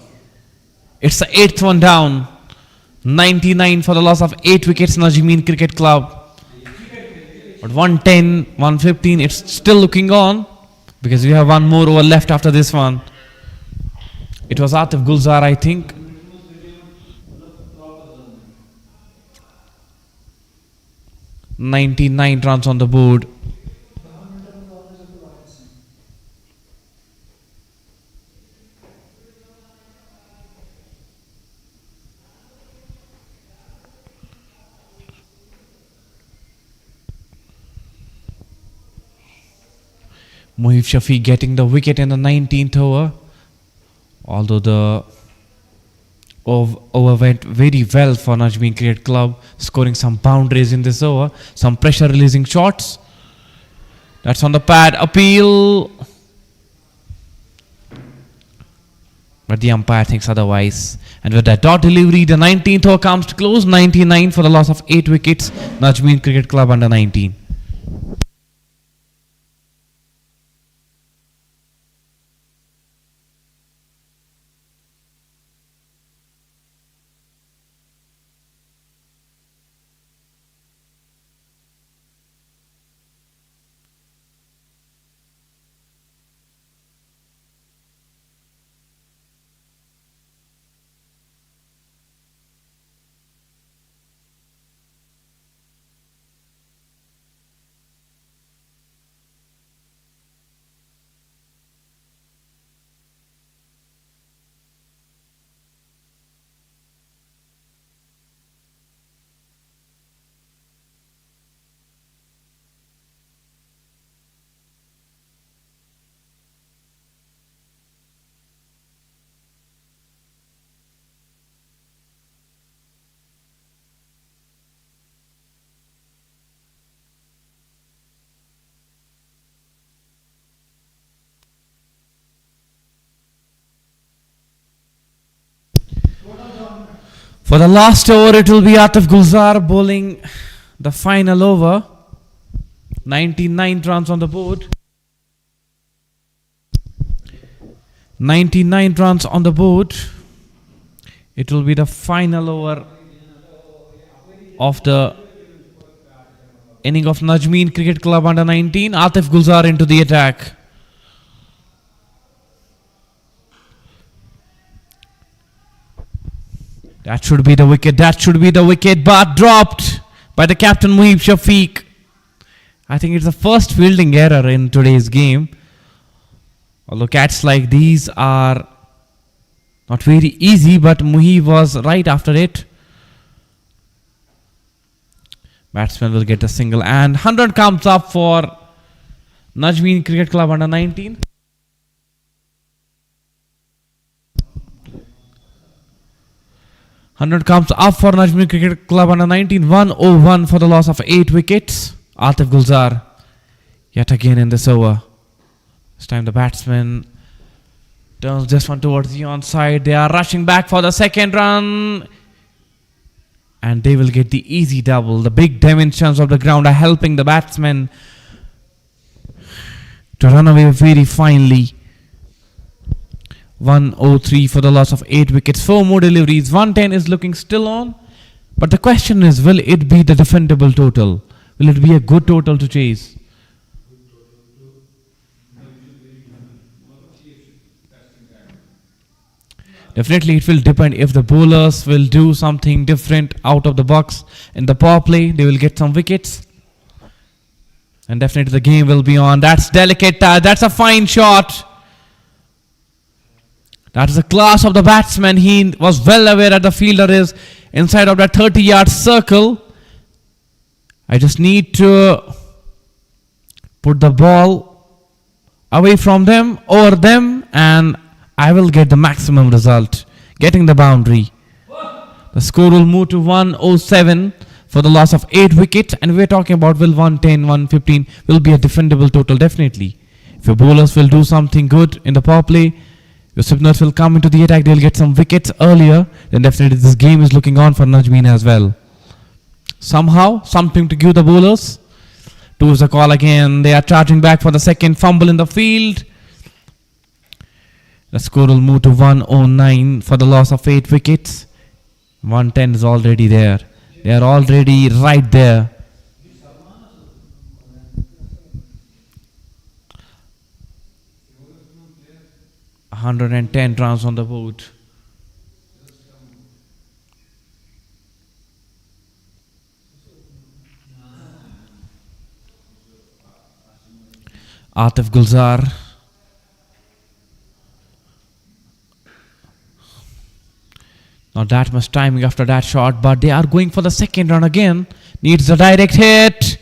It's the 8th one down. 99 for the loss of 8 wickets, Najmeen Cricket Club. But 110, 115, it's still looking on because we have one more over left after this one. It was Atif Gulzar, I think. "99 runs on the board. Mohib Shafiq getting the wicket in the 19th over. Although the over went very well for Najmeen Cricket Club, scoring some boundaries in this over, some pressure releasing shots. That's on the pad, appeal. But the umpire thinks otherwise. And with that dot delivery, the 19th over comes to close. 99 for the loss of 8 wickets. Najmeen Cricket Club under 19. For the last over, it will be Atif Gulzar bowling the final over. 99 runs on the board. 99 runs on the board. It will be the final over of the inning of Najmeen Cricket Club under 19. Atif Gulzar into the attack. That should be the wicket. That should be the wicket. But dropped by the captain Mohib Shafiq. I think it's the first fielding error in today's game. Although catches like these are not very easy, but Mohib was right after it. Batsman will get a single and 100 comes up for Najmeen Cricket Club under 19. Hundred comes up for Najmeen Cricket Club under 19. 101 for the loss of 8 wickets. Atif Gulzar yet again in this over. This time the batsman turns this one towards the onside. They are rushing back for the second run. And they will get the easy double. The big dimensions of the ground are helping the batsmen to run away very finely. 103 for the loss of 8 wickets. 4 more deliveries. 110 is looking still on. But the question is, will it be the defendable total? Will it be a good total to chase? Definitely it will depend if the bowlers will do something different out of the box. In the power play, they will get some wickets. And definitely the game will be on. That's delicate. That's a fine shot. That is the class of the batsman. He was well aware that the fielder is inside of that 30-yard circle. I just need to put the ball away from them, over them, and I will get the maximum result, getting the boundary. The score will move to 107 for the loss of 8 wickets, and we're talking about will 110, 115 will be a defendable total, definitely. If your bowlers will do something good in the power play, your spinners will come into the attack, they'll get some wickets earlier, then definitely this game is looking on for Najmeen as well. Somehow, something to give the bowlers. 2 is the call again. They are charging back for the second fumble in the field. The score will move to 109 for the loss of 8 wickets. 110 is already there. They are already right there. 110 runs on the board. Atif Gulzar. Not that much timing after that shot, but they are going for the second run again. Needs a direct hit.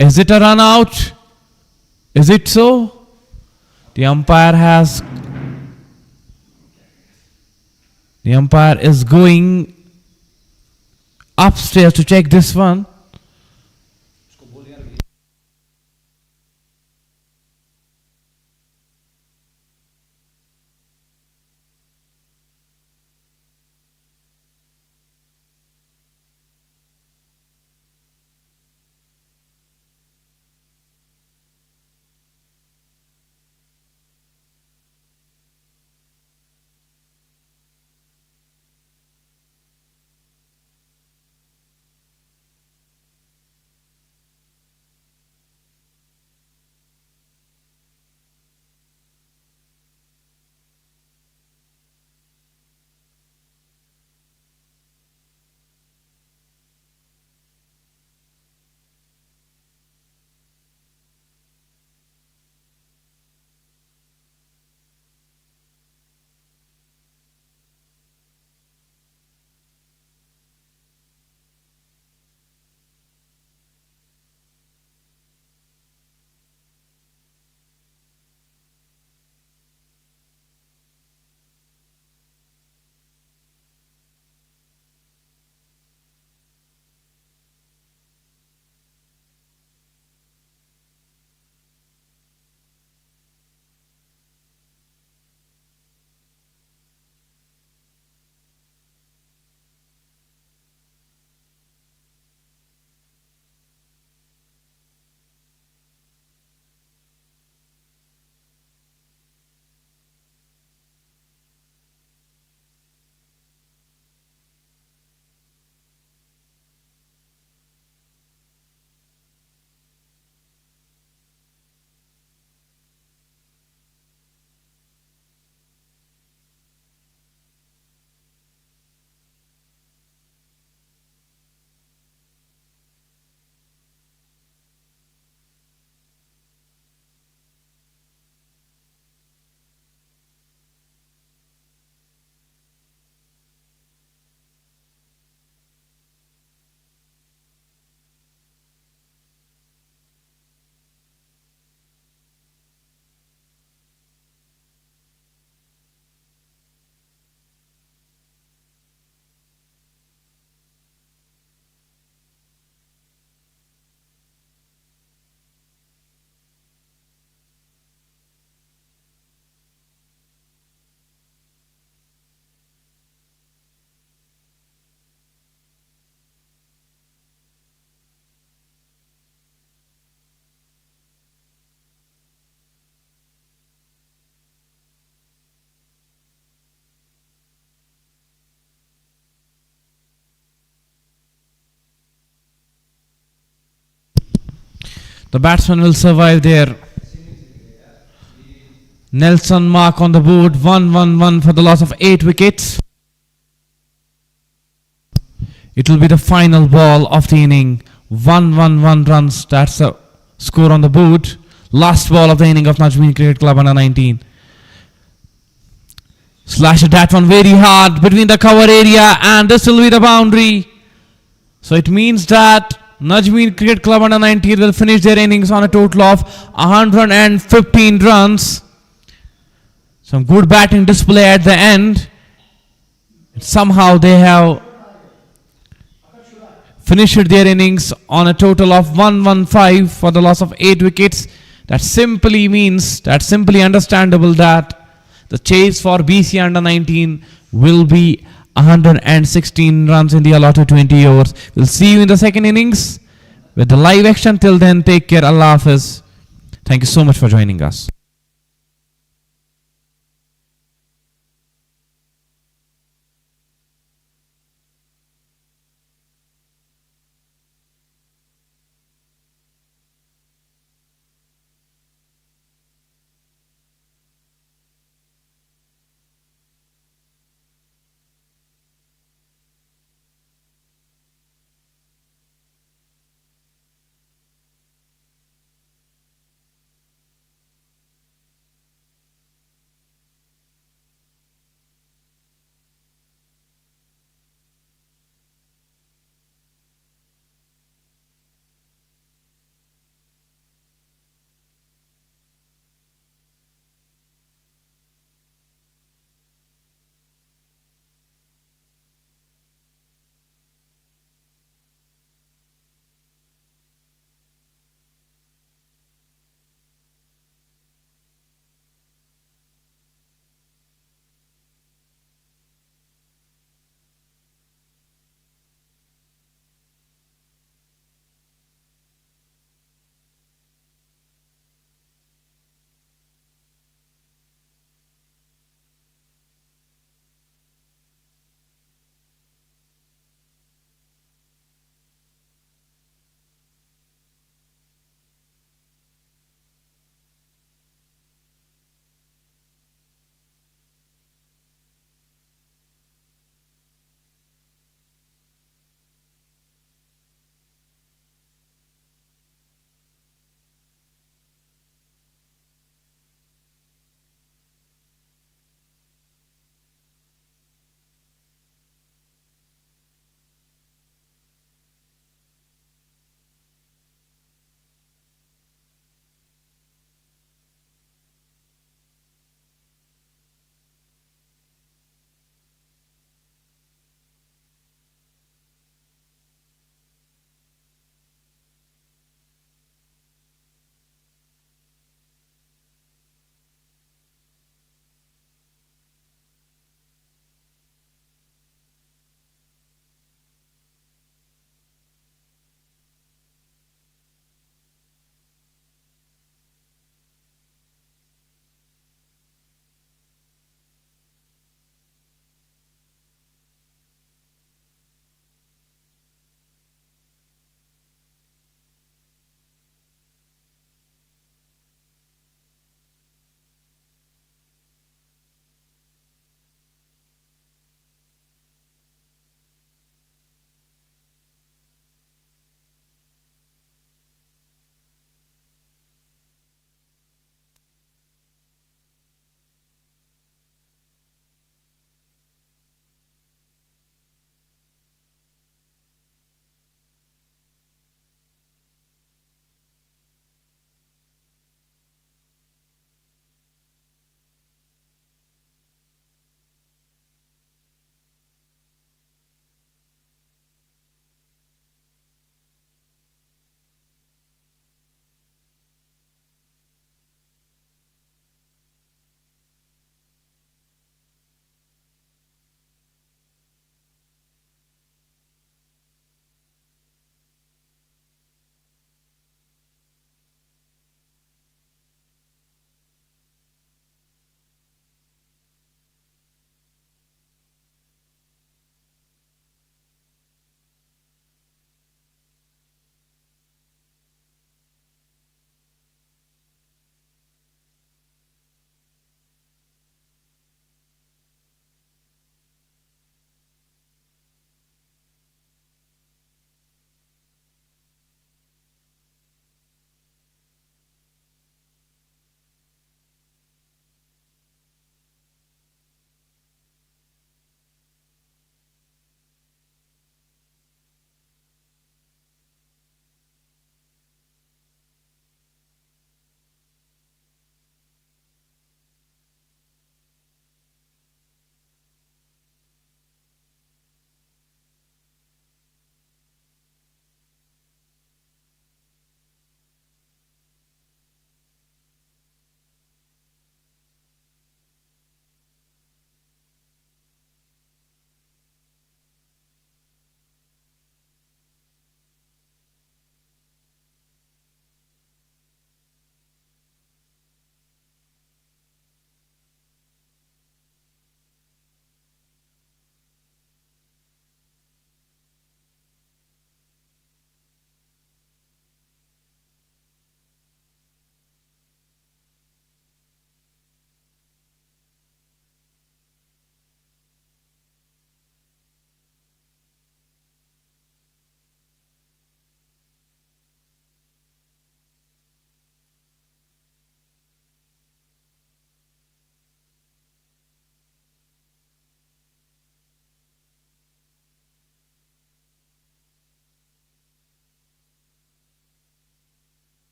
Is it a run out? Is it so? The umpire is going upstairs to check this one. The batsman will survive there. Nelson mark on the board. 1-1-1 for the loss of 8 wickets. It will be the final ball of the inning. 1-1-1 runs. That's the score on the board. Last ball of the inning of Najmeen Cricket Club under 19. Slashed that one very hard between the cover area, and this will be the boundary. So it means that Najmeen Cricket Club under 19 will finish their innings on a total of 115 runs. Some good batting display at the end. Somehow they have finished their innings on a total of 115 for the loss of 8 wickets. That simply means, that's simply understandable that the chase for BCA under 19 will be 116 runs in the allotted 20 overs. We'll see you in the second innings with the live action. Till then, take care. Allah Hafiz. Thank you so much for joining us.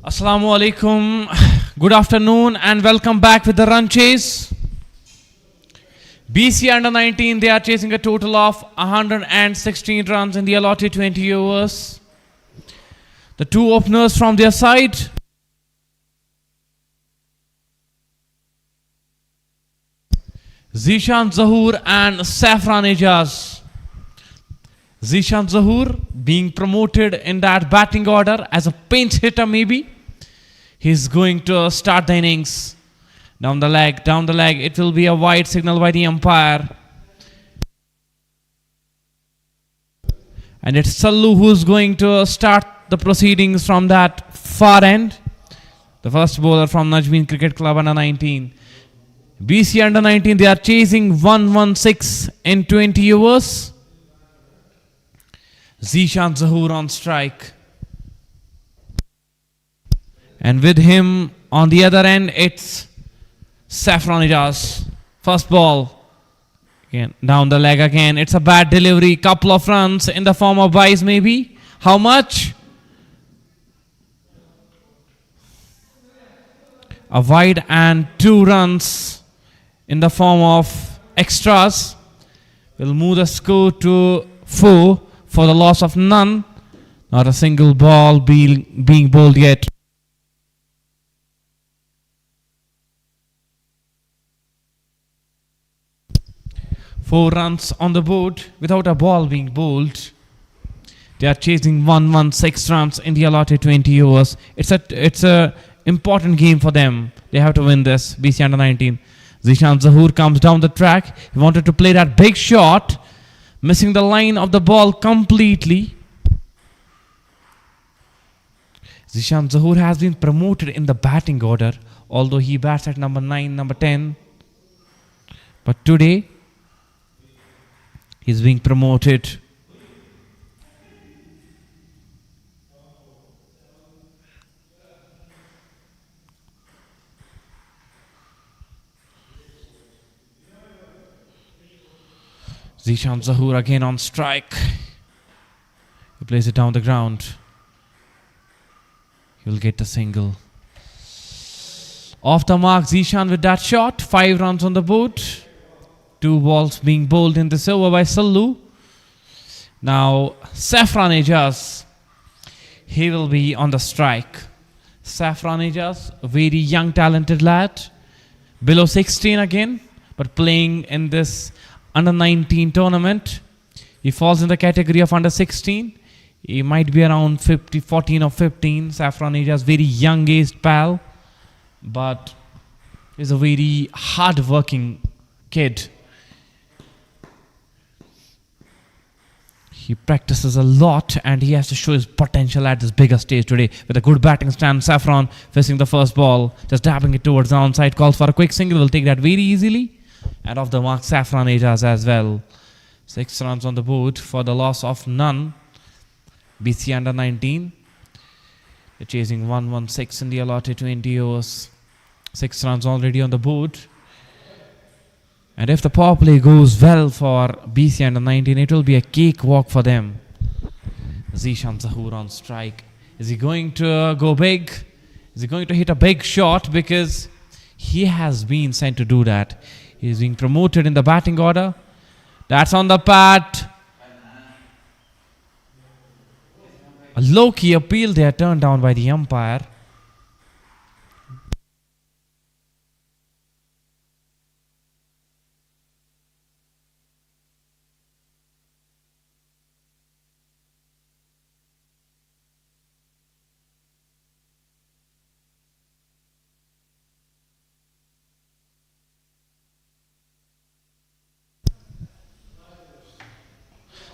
Assalamu alaikum. Good afternoon and welcome back with the run chase. BCA under 19, they are chasing a total of 116 runs in the allotted 20 overs. The two openers from their side. Zishan Zahoor and Safran Ejaz. Zishan Zahoor being promoted in that batting order as a pinch hitter maybe. He's going to start the innings. Down the leg. It will be a wide signal by the umpire. And it's Sallu who's going to start the proceedings from that far end. The first bowler from Najmeen Cricket Club under 19. BC under 19, they are chasing 116 in 20 overs. Zishan Zahoor on strike. And with him on the other end, it's Safran Ejaz. First ball. Again, down the leg again. It's a bad delivery. Couple of runs in the form of byes maybe. How much? A wide and 2 runs in the form of extras. Will move the score to 4 for the loss of none. Not a single ball being bowled yet. Four runs on the board without a ball being bowled. They are chasing 116 runs in the allotted 20 overs. It's a important game for them. They have to win this. BC under 19. Zishan Zahoor comes down the track. He wanted to play that big shot, missing the line of the ball completely. Zishan Zahoor has been promoted in the batting order, although he bats at number 9, number 10. But today, he's being promoted. Zishan Zahoor again on strike. He plays it down the ground. He will get the single. Off the mark, Zishan with that shot. 5 runs on the board. 2 balls being bowled in this over by Sallu. Now, Safran Ejaz. He will be on the strike. Safran Ejaz, a very young, talented lad. Below 16 again, but playing in this under 19 tournament. He falls in the category of under 16. He might be around 14 or 15. Safran Ejaz, very young-aged pal. But he's a very hard-working kid. He practices a lot and he has to show his potential at this bigger stage today. With a good batting stand, Safran facing the first ball, just dabbing it towards the onside. Calls for a quick single, will take that very easily. And off the mark, Safran Ejaz as well. 6 runs on the board for the loss of none. BC under 19. They're chasing 116 in the allotted 20 overs. 6 runs already on the board. And if the power play goes well for BC under 19, it will be a cakewalk for them. Zishan Zahoor on strike. Is he going to go big? Is he going to hit a big shot? Because he has been sent to do that. He's being promoted in the batting order. That's on the pad. A low-key appeal there turned down by the umpire.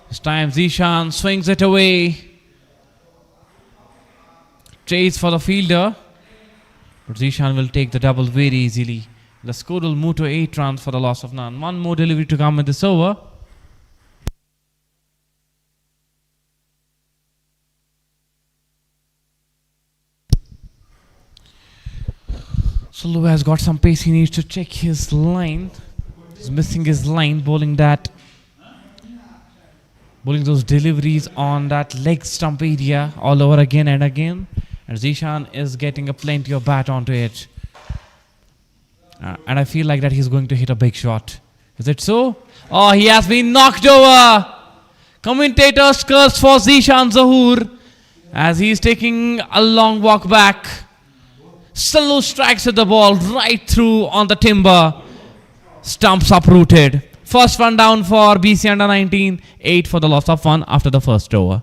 This time Zishan swings it away. Chase for the fielder. But Zishan will take the double very easily. The score will move to 8 runs for the loss of none. One more delivery to come in this over. Sallu has got some pace. He needs to check his line. He's missing his line, bowling those deliveries on that leg stump area all over again and again. And Zishan is getting a plenty of bat onto it. And I feel like that he's going to hit a big shot. Is it so? Oh, he has been knocked over. Commentators curse for Zishan Zahoor as he's taking a long walk back. Slow strikes at the ball right through on the timber. Stumps uprooted. First one down for BCA under 19. 8 for the loss of 1 after the first over.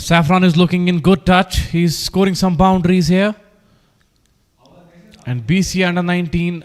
Saffron is looking in good touch. He's scoring some boundaries here. and BCA under 19.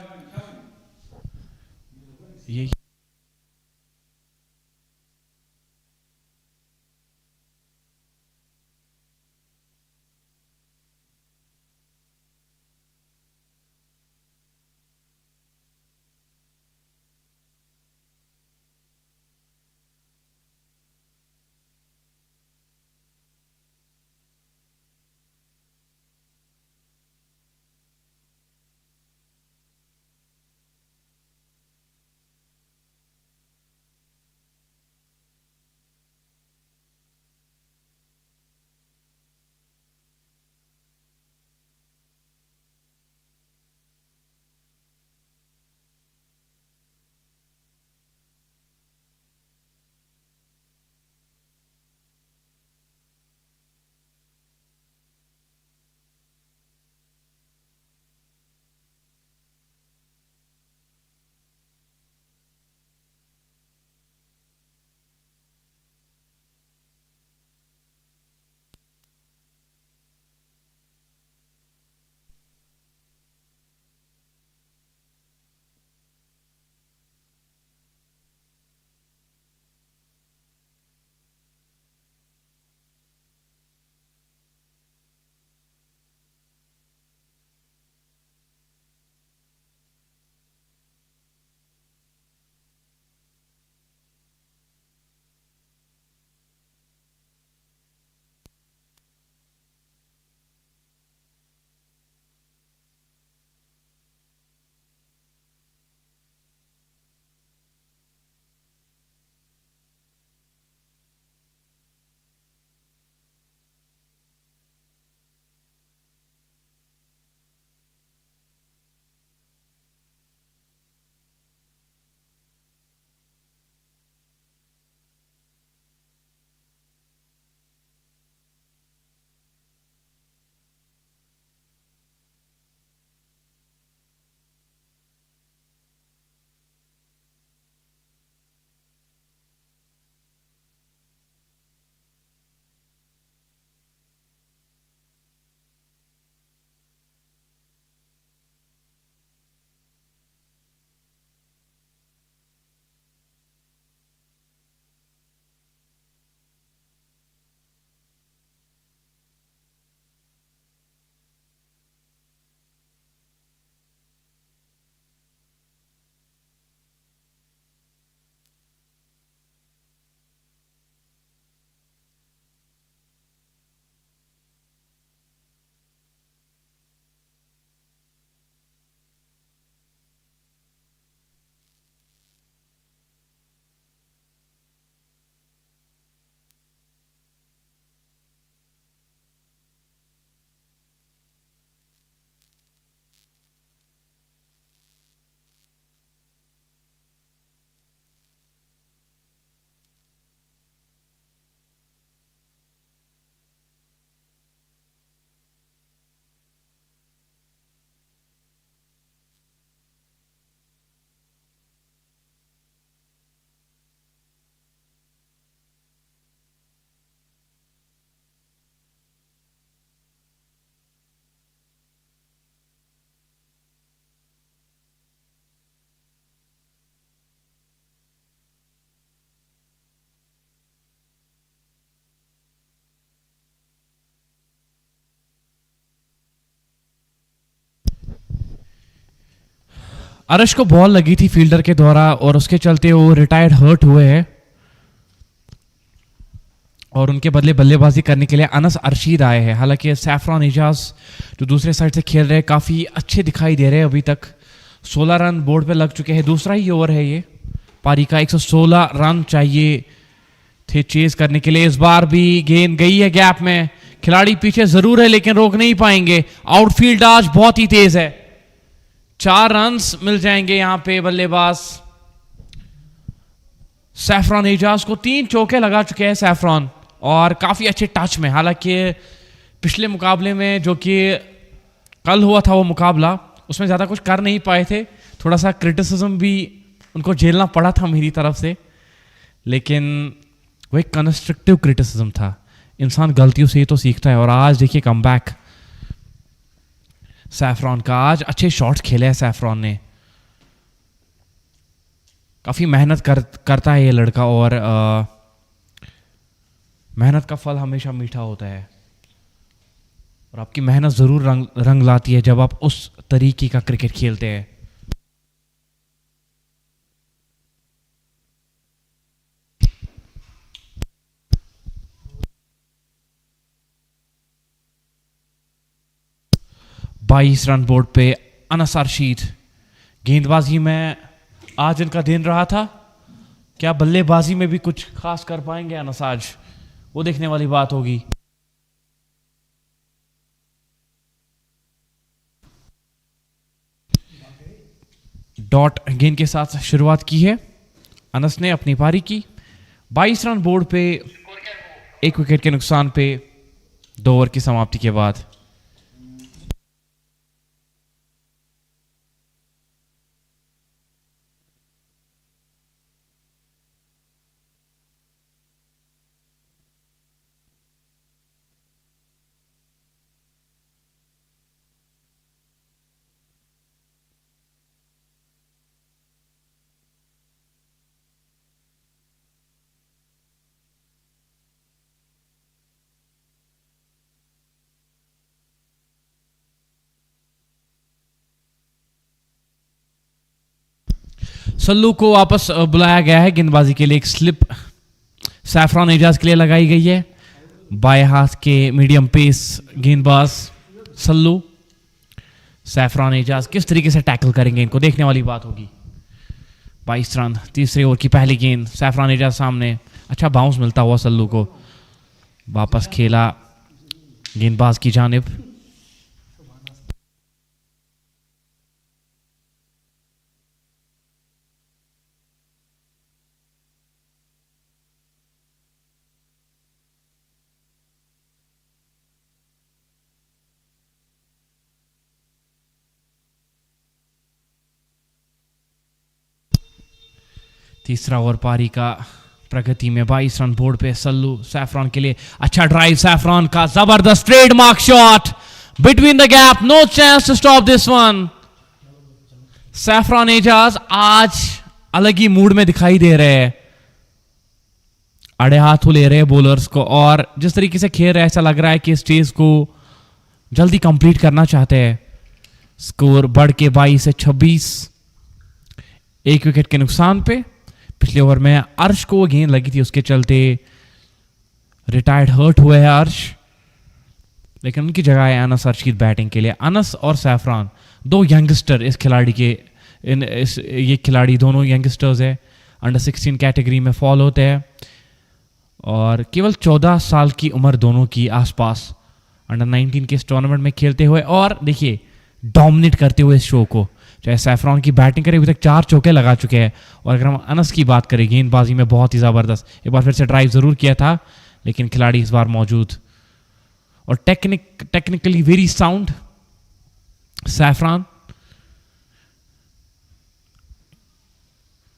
अरश को ball लगी थी fielder के द्वारा और उसके चलते वो retired hurt हुए हैं और उनके बदले बल्लेबाजी करने के लिए अनस अरशीद आए हैं। हालांकि सैफरान एजाज जो दूसरे साइड से खेल रहे हैं काफ़ी अच्छे दिखाई दे रहे हैं। अभी तक 16 रन बोर्ड पे लग चुके हैं। दूसरा ही ओवर है ये पारी का। 116 रन चाहिए थे चेज करने के लिए। इस बार भी गेंद गई है गैप में। खिलाड़ी पीछे जरूर है लेकिन रोक नहीं पाएंगे। आउटफील्ड आज बहुत ही तेज है। 4 रन्स मिल जाएंगे यहां पे बल्लेबाज सैफरान एजाज को। 3 चौके लगा चुके हैं सैफरान और काफी अच्छे टच में। हालांकि पिछले मुकाबले में जो कि कल हुआ था वो मुकाबला उसमें ज्यादा कुछ कर नहीं पाए थे। थोड़ा सा क्रिटिसिज्म भी उनको झेलना पड़ा था मेरी तरफ से, लेकिन वो एक कंस्ट्रक्टिव क्रिटिसिज्म था। इंसान गलतियों से ही तो सीखता है। और आज देखिए कमबैक सैफरॉन का आज अच्छे शॉट्स खेले हैं सैफरॉन ने, काफी मेहनत करता है ये लड़का, और मेहनत का फल हमेशा मीठा होता है, और आपकी मेहनत जरूर रंग लाती है जब आप उस तरीके का क्रिकेट खेलते हैं। बाईस रन बोर्ड पे अनस रशीद। गेंदबाजी में आज इनका दिन रहा था, क्या बल्लेबाजी में भी कुछ खास कर पाएंगे अनस आज, वो देखने वाली बात होगी। डॉट गेंद के साथ शुरुआत की है अनस ने अपनी पारी की। 22 रन बोर्ड पे, 1 विकेट के नुकसान पे 2 ओवर की समाप्ति के बाद। सल्लू को वापस बुलाया गया है गेंदबाजी के लिए। एक स्लिप सैफरॉन एजाज के लिए लगाई गई है। बाएं हाथ के मीडियम पेस गेंदबाज सल्लू। सैफरॉन एजाज किस तरीके से टैकल करेंगे इनको देखने वाली बात होगी। 22 रन, तीसरे ओवर की पहली गेंद, सैफरॉन एजाज सामने, अच्छा बाउंस मिलता हुआ सल्लू को, वापस खेला गेंदबाज की जानिब। तीसरा ओवर पारी का प्रगति में 22 रन बोर्ड पे सल्लू। सैफरॉन के लिए अच्छा ड्राइव, सैफरॉन का जबरदस्त trademark shot between the gap, no chance to stop this one. Saffron Ejaz आज अलग ही मूड में दिखाई दे रहे हैं, अड़े हाथों ले रहे हैं बॉलर्स को, और जिस तरीके से खेल रहे हैं ऐसा लग रहा है कि इस चेज को जल्दी कंप्लीट करना चाहते हैं। स्कोर बढ़ के 22 से 26, 1 विकेट के नुकसान पे। पिछले ओवर में अर्श को गेंद लगी थी, उसके चलते रिटायर्ड हर्ट हुए हैं अर्श, लेकिन उनकी जगह है अनस रशीद बैटिंग के लिए। अनस और सैफरॉन दो यंगस्टर इस खिलाड़ी के, ये खिलाड़ी दोनों यंगस्टर्स है, अंडर 16 कैटेगरी में फॉल होते हैं, और केवल 14 साल की उम्र दोनों की आसपास अंडर 19 के इस टूर्नामेंट में खेलते हुए, और देखिए डोमिनेट करते हुए इस शो को। चाहे सैफरॉन की बैटिंग करें, अभी तक 4 चौके लगा चुके हैं, और अगर हम अनस की बात करें गेंदबाजी में बहुत ही ज़बरदस्त, एक बार फिर से ड्राइव ज़रूर किया था, लेकिन खिलाड़ी इस बार मौजूद, और टेक्निकली वेरी साउंड सैफरॉन।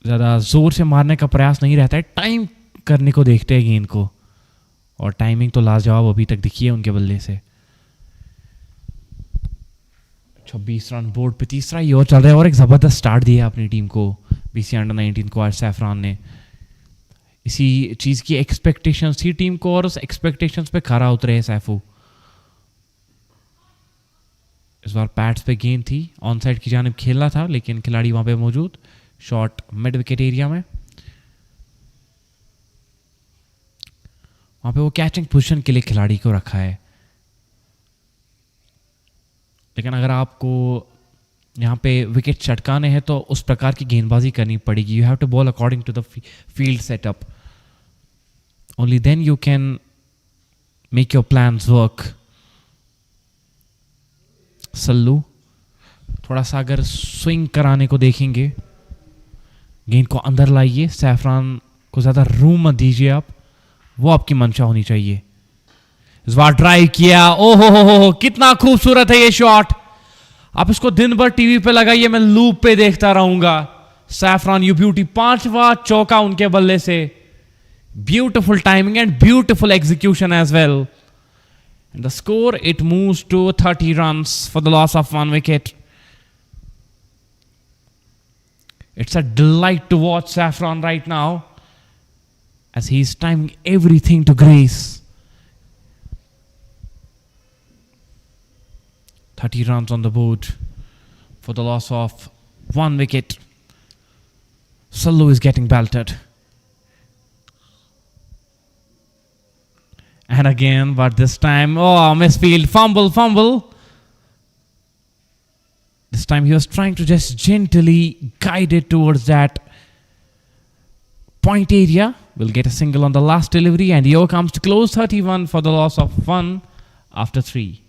ज़्यादा जोर से मारने का प्रयास नहीं रहता है, टाइम करने को देखते हैं गेंद को, और टाइमिंग तो लाजवाब अभी तक दिखी है उनके बल्ले से। 26 रन बोर्ड पे तीसरा ही ओवर चल रहा है, और एक ज़बरदस्त स्टार्ट दिया अपनी टीम को बीसीए अंडर 19 को आज सैफरॉन ने। इसी चीज़ की एक्सपेक्टेशंस थी टीम को, और उस एक्सपेक्टेशंस पे खरा उतरे हैं सैफू। इस बार पैड्स पे गेंद थी, ऑन साइड की जानिब खेलना था, लेकिन खिलाड़ी वहां पे मौजूद, शॉट मिड विकेट एरिया में, वहां पे वो कैचिंग पोजीशन के लिए खिलाड़ी को रखा है। लेकिन अगर आपको यहाँ पे विकेट चटकाने हैं तो उस प्रकार की गेंदबाजी करनी पड़ेगी। You have to bowl according to the field setup, only then you can make your plans work. Sallu थोड़ा सा अगर स्विंग कराने को देखेंगे, गेंद को अंदर लाइए, सैफरॉन को ज़्यादा रूम मत दीजिए आप, वो आपकी मंशा होनी चाहिए। इस बार ड्राइव किया, ओहो हो, कितना खूबसूरत है ये शॉट। आप इसको दिन भर टीवी पे लगाइए, मैं लूप पे देखता रहूंगा। सैफरॉन यू ब्यूटी, 5वां चौका उनके बल्ले से, beautiful timing and beautiful execution as well. And the score, it moves to 30 runs for the loss of 1 wicket. It's a delight to watch Saffron right now as he's timing everything to grace. 30 runs on the board for the loss of 1 wicket. Sallu is getting belted. And again, but this time, oh, misfield, fumble. This time he was trying to just gently guide it towards that point area. Will get a single on the last delivery, and here comes to close 31 for the loss of 1 after 3.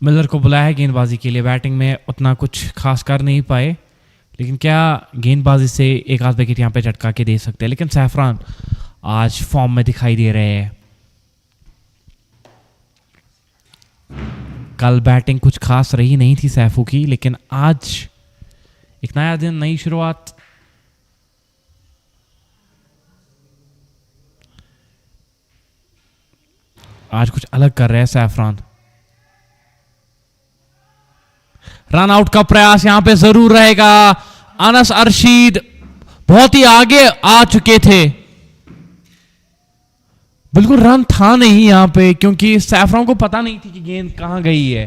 Miller को बुलाया गेंदबाजी के लिए. Batting में उतना कुछ खास कर नहीं पाए, लेकिन क्या गेंदबाजी से एक आध विकेट यहाँ पे झटका के दे सकते हैं. लेकिन सैफरान आज फॉर्म में दिखाई दे रहे हैं. कल बैटिंग कुछ खास रही नहीं थी सैफू की, लेकिन आज एक नया दिन, नई शुरुआत. आज कुछ अलग कर रहे हैं सैफरान. रन आउट का प्रयास यहां पे जरूर रहेगा. अनस अरशीद बहुत ही आगे आ चुके थे. बिल्कुल रन था नहीं यहां पे, क्योंकि सैफरान को पता नहीं थी कि गेंद कहां गई है.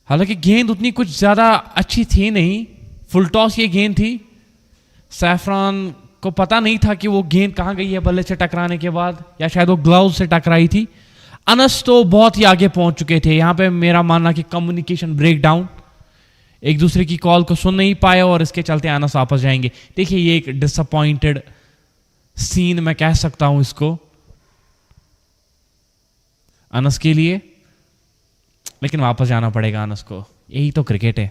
हालांकि गेंद उतनी कुछ ज्यादा अच्छी थी नहीं, फुल टॉस ये गेंद थी. सैफरान को पता नहीं था कि वो गेंद कहां गई है बल्ले से टकराने के बाद, या शायद वो ग्लव्स से टकराई थी. अनस तो बहुत ही आगे पहुंच चुके थे. यहां पे मेरा मानना कि कम्युनिकेशन ब्रेक डाउन, एक दूसरे की कॉल को सुन नहीं पाए और इसके चलते अनस वापस जाएंगे. देखिए ये एक डिसअपॉइंटेड सीन मैं कह सकता हूं इसको अनस के लिए, लेकिन वापस जाना पड़ेगा अनस को. यही तो क्रिकेट है.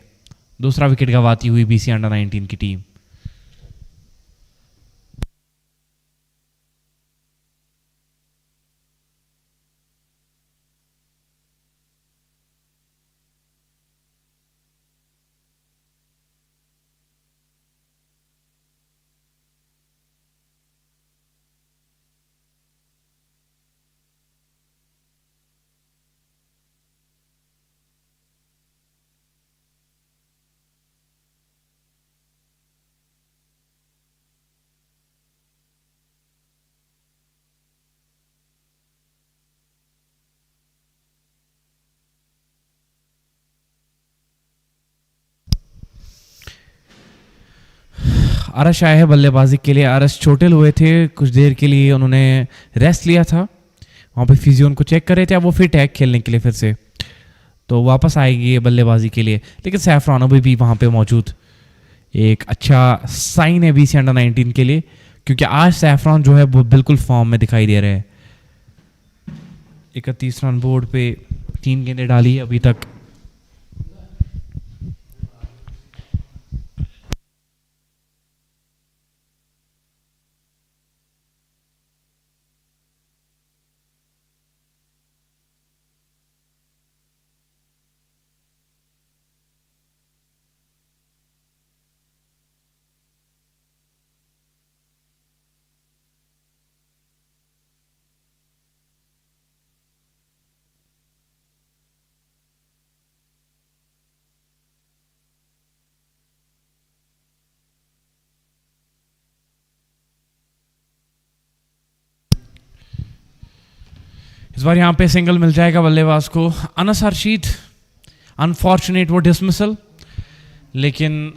दूसरा विकेट गंवाती हुई बीसी अंडर-19 की टीम. अरश आए हैं बल्लेबाजी के लिए. अरश चोटिल हुए थे, कुछ देर के लिए उन्होंने रेस्ट लिया था. वहाँ पे फिजियो उनको चेक कर रहे थे. अब वो फिट है खेलने के लिए फिर से, तो वापस आएगी ये बल्लेबाजी के लिए. लेकिन सैफरान अभी भी वहाँ पे मौजूद. एक अच्छा साइन है बीसी अंडर-19 के लिए, क्योंकि आज सैफरान जो है वो बिल्कुल फॉर्म में दिखाई दे रहे हैं. 31 रन बोर्ड पे 3 गेंदें डाली अभी तक. इस बार यहाँ पे सिंगल मिल जाएगा बल्लेबाज को। अनस हर्षीद, अनफॉर्चुनेट वो डिसमिसल, लेकिन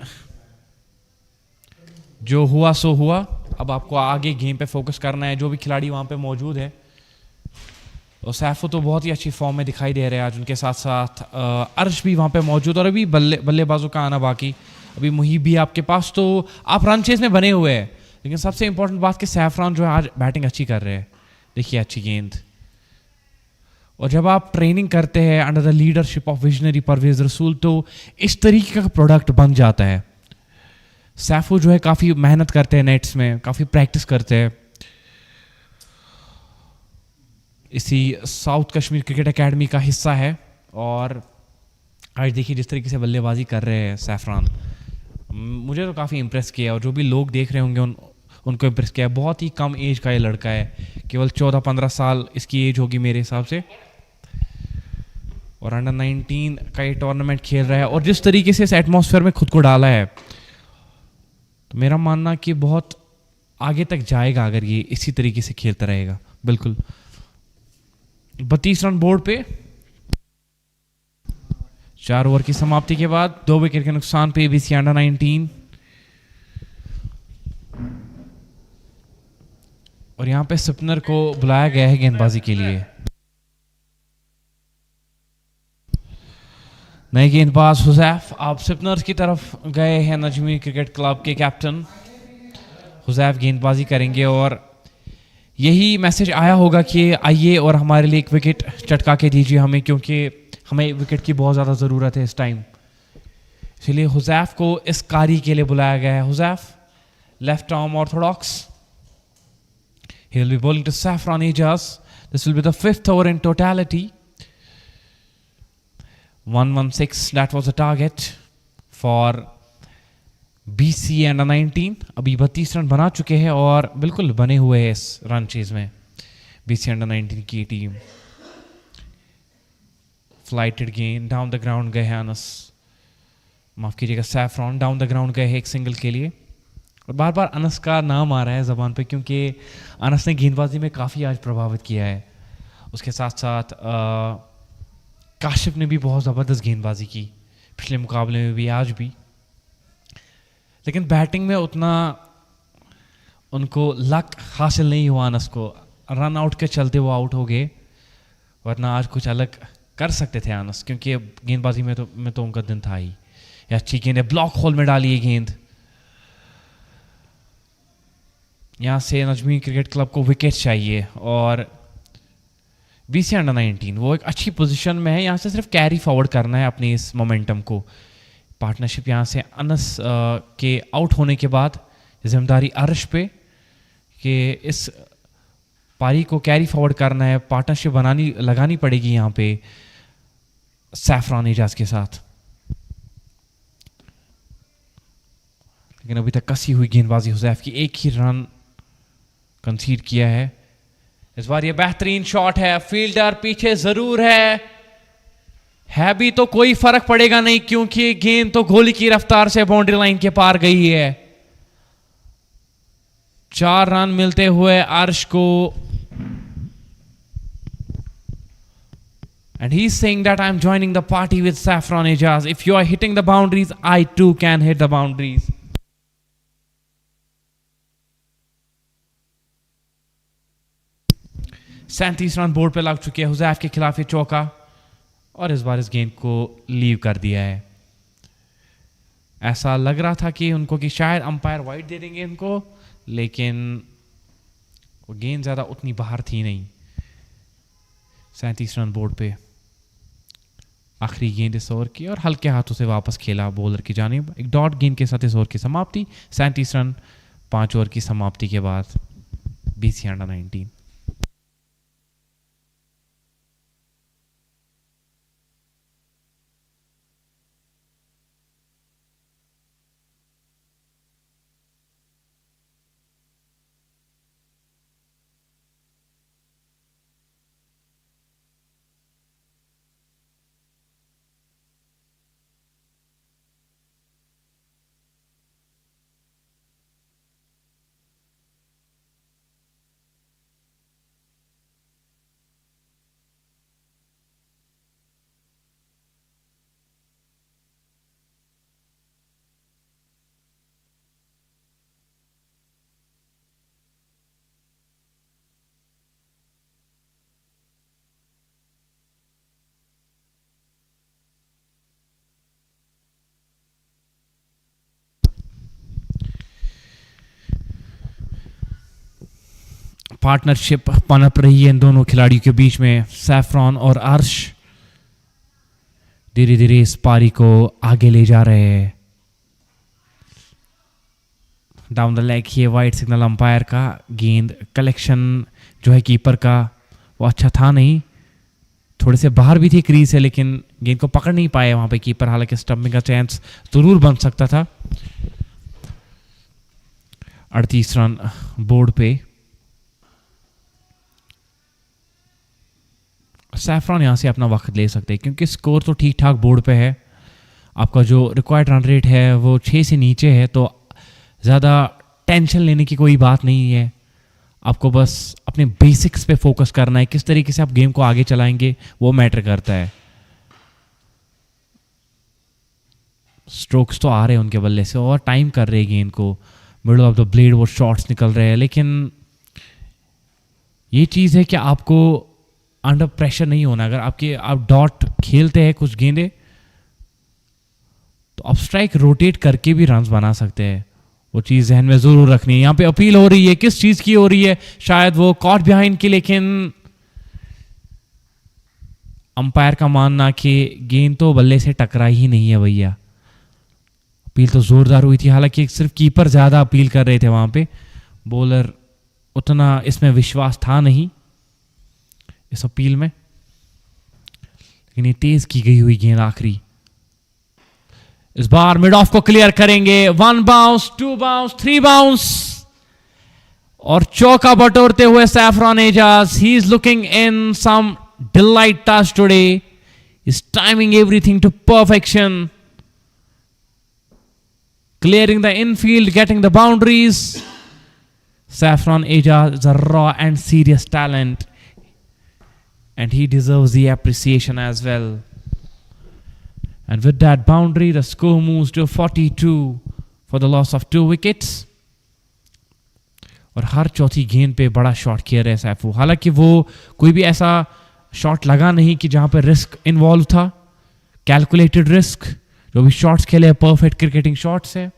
जो हुआ सो हुआ। अब आपको आगे गेम पे फोकस करना है। जो भी खिलाड़ी वहाँ पे मौजूद है, और सैफो तो बहुत ही अच्छी फॉर्म में दिखाई दे रहे हैं आज, उनके साथ साथ अर्श भी वहाँ पे मौजूद, और अभी बल्लेबाजों का आना बाकी। अभी मुहीब भी आपके पास, तो आप रन चेस में बने हुए हैं, लेकिन सबसे इंपॉर्टेंट बात कि सैफरान जो है आज बैटिंग अच्छी कर रहे हैं। देखिए अच्छी गेंद, और जब आप ट्रेनिंग करते हैं under the leadership of visionary Parvez Rasool, तो इस तरीके का प्रोडक्ट बन जाता है। सैफो जो है काफ़ी मेहनत करते हैं नेट्स में, काफ़ी प्रैक्टिस करते हैं। इसी साउथ कश्मीर क्रिकेट एकेडमी का हिस्सा है, और आज देखिए जिस तरीके से बल्लेबाजी कर रहे हैं सैफरान, मुझे तो काफ़ी इम्प्रेस किया, और जो भी लोग देख रहे होंगे उनको इम्प्रेस किया। बहुत ही कम एज का ये लड़का है, केवल 14-15 साल इसकी एज होगी मेरे हिसाब से, और अंडर 19 का ये टूर्नामेंट खेल रहा है, और जिस तरीके से इस एटमॉस्फेयर में खुद को डाला है, तो मेरा मानना कि बहुत आगे तक जाएगा अगर ये इसी तरीके से खेलता रहेगा। बिल्कुल 32 रन बोर्ड पे 4 ओवर की समाप्ति के बाद 2 विकेट के नुकसान पे बीसी अंडर 19, और यहां पे स्पिनर को बुलाया गया है गेंदबाजी के लिए। नए गेंदबाज हुजैफ, आप स्पिनर्स की तरफ गए हैं। नजमीन क्रिकेट क्लब के कैप्टन हुजैफ गेंदबाजी करेंगे, और यही मैसेज आया होगा कि आइए और हमारे लिए एक विकेट चटका के दीजिए हमें, क्योंकि हमें विकेट की बहुत ज़्यादा ज़रूरत है इस टाइम। इसलिए हुजैफ को इस कार्य के लिए बुलाया गया है। Huzaif left arm Orthodox, he will be bowling to Saffron Ejaz. This will be the 5th over in totality. 116, that was the target for BCA under 19। अभी 32 रन बना चुके हैं, और बिल्कुल बने हुए हैं इस रन चेज में BCA अंडर 19 की टीम। फ्लाइटेड गेंद डाउन द ग्राउंड गए हैं अनस, माफ कीजिएगा सैफरॉन डाउन द ग्राउंड गए हैं एक सिंगल के लिए। और बार बार अनस का नाम आ रहा है ज़बान पे, क्योंकि अनस ने गेंदबाजी में काफ़ी आज प्रभावित किया है। उसके साथ साथ काशिफ ने भी बहुत ज़बरदस्त गेंदबाजी की पिछले मुकाबले में भी, आज भी, लेकिन बैटिंग में उतना उनको लक हासिल नहीं हुआ। अनस को रन आउट के चलते वो आउट हो गए, वरना आज कुछ अलग कर सकते थे अनस, क्योंकि गेंदबाजी में तो उनका दिन था ही। अच्छी गेंद है, ब्लॉक होल में डाली है गेंद। यहाँ से नजमीन क्रिकेट क्लब को विकेट चाहिए, और बीसी अंडर 19 वो एक अच्छी पोजीशन में है। यहाँ से सिर्फ कैरी फॉरवर्ड करना है अपनी इस मोमेंटम को। पार्टनरशिप यहाँ से अनस के आउट होने के बाद जिम्मेदारी अर्श पे कि इस पारी को कैरी फॉरवर्ड करना है। पार्टनरशिप लगानी पड़ेगी यहाँ पे सैफरान एजाज के साथ, लेकिन अभी तक कसी हुई गेंदबाजी हुजैफ की, एक ही रन कंसीड किया है। इस बार ये बेहतरीन शॉट है, फील्डर पीछे जरूर है भी तो कोई फर्क पड़ेगा नहीं, क्योंकि गेंद तो गोली की रफ्तार से बाउंड्री लाइन के पार गई है। 4 रन मिलते हुए अर्श को, and he's saying that I'm joining the party with Saffron Ejaz. If you are hitting the boundaries, I too can hit the boundaries. सैंतीस रन बोर्ड पे लग चुके हैं हुजैफ के खिलाफ ये चौका, और इस बार इस गेंद को लीव कर दिया है। ऐसा लग रहा था कि उनको कि शायद अंपायर वाइड दे देंगे इनको, लेकिन वो गेंद ज़्यादा उतनी बाहर थी नहीं। 37 रन बोर्ड पे आखिरी गेंद इस ओवर की, और हल्के हाथों से वापस खेला बॉलर की जानिब। एक डॉट गेंद के साथ इस ओवर की समाप्ति। 37 रन 5 ओवर की समाप्ति के बाद बीसी अंडर 19। पार्टनरशिप पनप रही है इन दोनों खिलाड़ियों के बीच में, सैफरॉन और अर्श धीरे धीरे इस पारी को आगे ले जा रहे हैं। डाउन द लेग ये वाइड सिग्नल अंपायर का। गेंद कलेक्शन जो है कीपर का वो अच्छा था नहीं, थोड़े से बाहर भी थी क्रीज से, लेकिन गेंद को पकड़ नहीं पाए वहां पे कीपर। हालांकि स्टंपिंग का चांस जरूर बन सकता था। 38 रन बोर्ड पे। सैफरॉन यहां से अपना वक्त ले सकते हैं क्योंकि स्कोर तो ठीक ठाक बोर्ड पे है। आपका जो रिक्वायर्ड रन रेट है वो 6 से नीचे है, तो ज़्यादा टेंशन लेने की कोई बात नहीं है। आपको बस अपने बेसिक्स पे फोकस करना है, किस तरीके से आप गेम को आगे चलाएंगे वो मैटर करता है। स्ट्रोक्स तो आ रहे हैं उनके बल्ले से और टाइम कर रहे हैं गेंद को, मिडल ऑफ द ब्लेड वो शॉट्स निकल रहे हैं, लेकिन ये चीज़ है कि आपको अंडर प्रेशर नहीं होना। अगर आप डॉट खेलते हैं कुछ गेंदे तो आप स्ट्राइक रोटेट करके भी रन्स बना सकते हैं, वो चीज़ जहन में जरूर रखनी है। यहाँ पे अपील हो रही है, किस चीज़ की हो रही है? शायद वो कॉट बिहाइंड की, लेकिन अंपायर का मानना कि गेंद तो बल्ले से टकरा ही नहीं है भैया। अपील तो जोरदार हुई थी, हालांकि सिर्फ कीपर ज़्यादा अपील कर रहे थे वहाँ पे, बॉलर उतना इसमें विश्वास था नहीं इस अपील में, लेकिन ये तेज की गई हुई गेंद आखिरी। इस बार मिड ऑफ को क्लियर करेंगे। 1 बाउंस, 2 बाउंस, 3 बाउंस और चौका बटोरते हुए Saffron Ejaz. He is looking in some delight touch today, his timing everything to perfection, clearing the infield, getting the boundaries. Saffron Ejaz is a raw and serious talent, and he deserves the appreciation as well. And with that boundary, the score moves to 42 for the loss of 2 wickets. और हर चौथी गेंद पे बड़ा shot किया है सैफू। हालांकि वो कोई भी ऐसा शॉट लगा नहीं कि जहां पे रिस्क इन्वॉल्व था, कैलकुलेटेड रिस्क। जो भी शॉट्स खेले परफेक्ट क्रिकेटिंग शॉट्स है,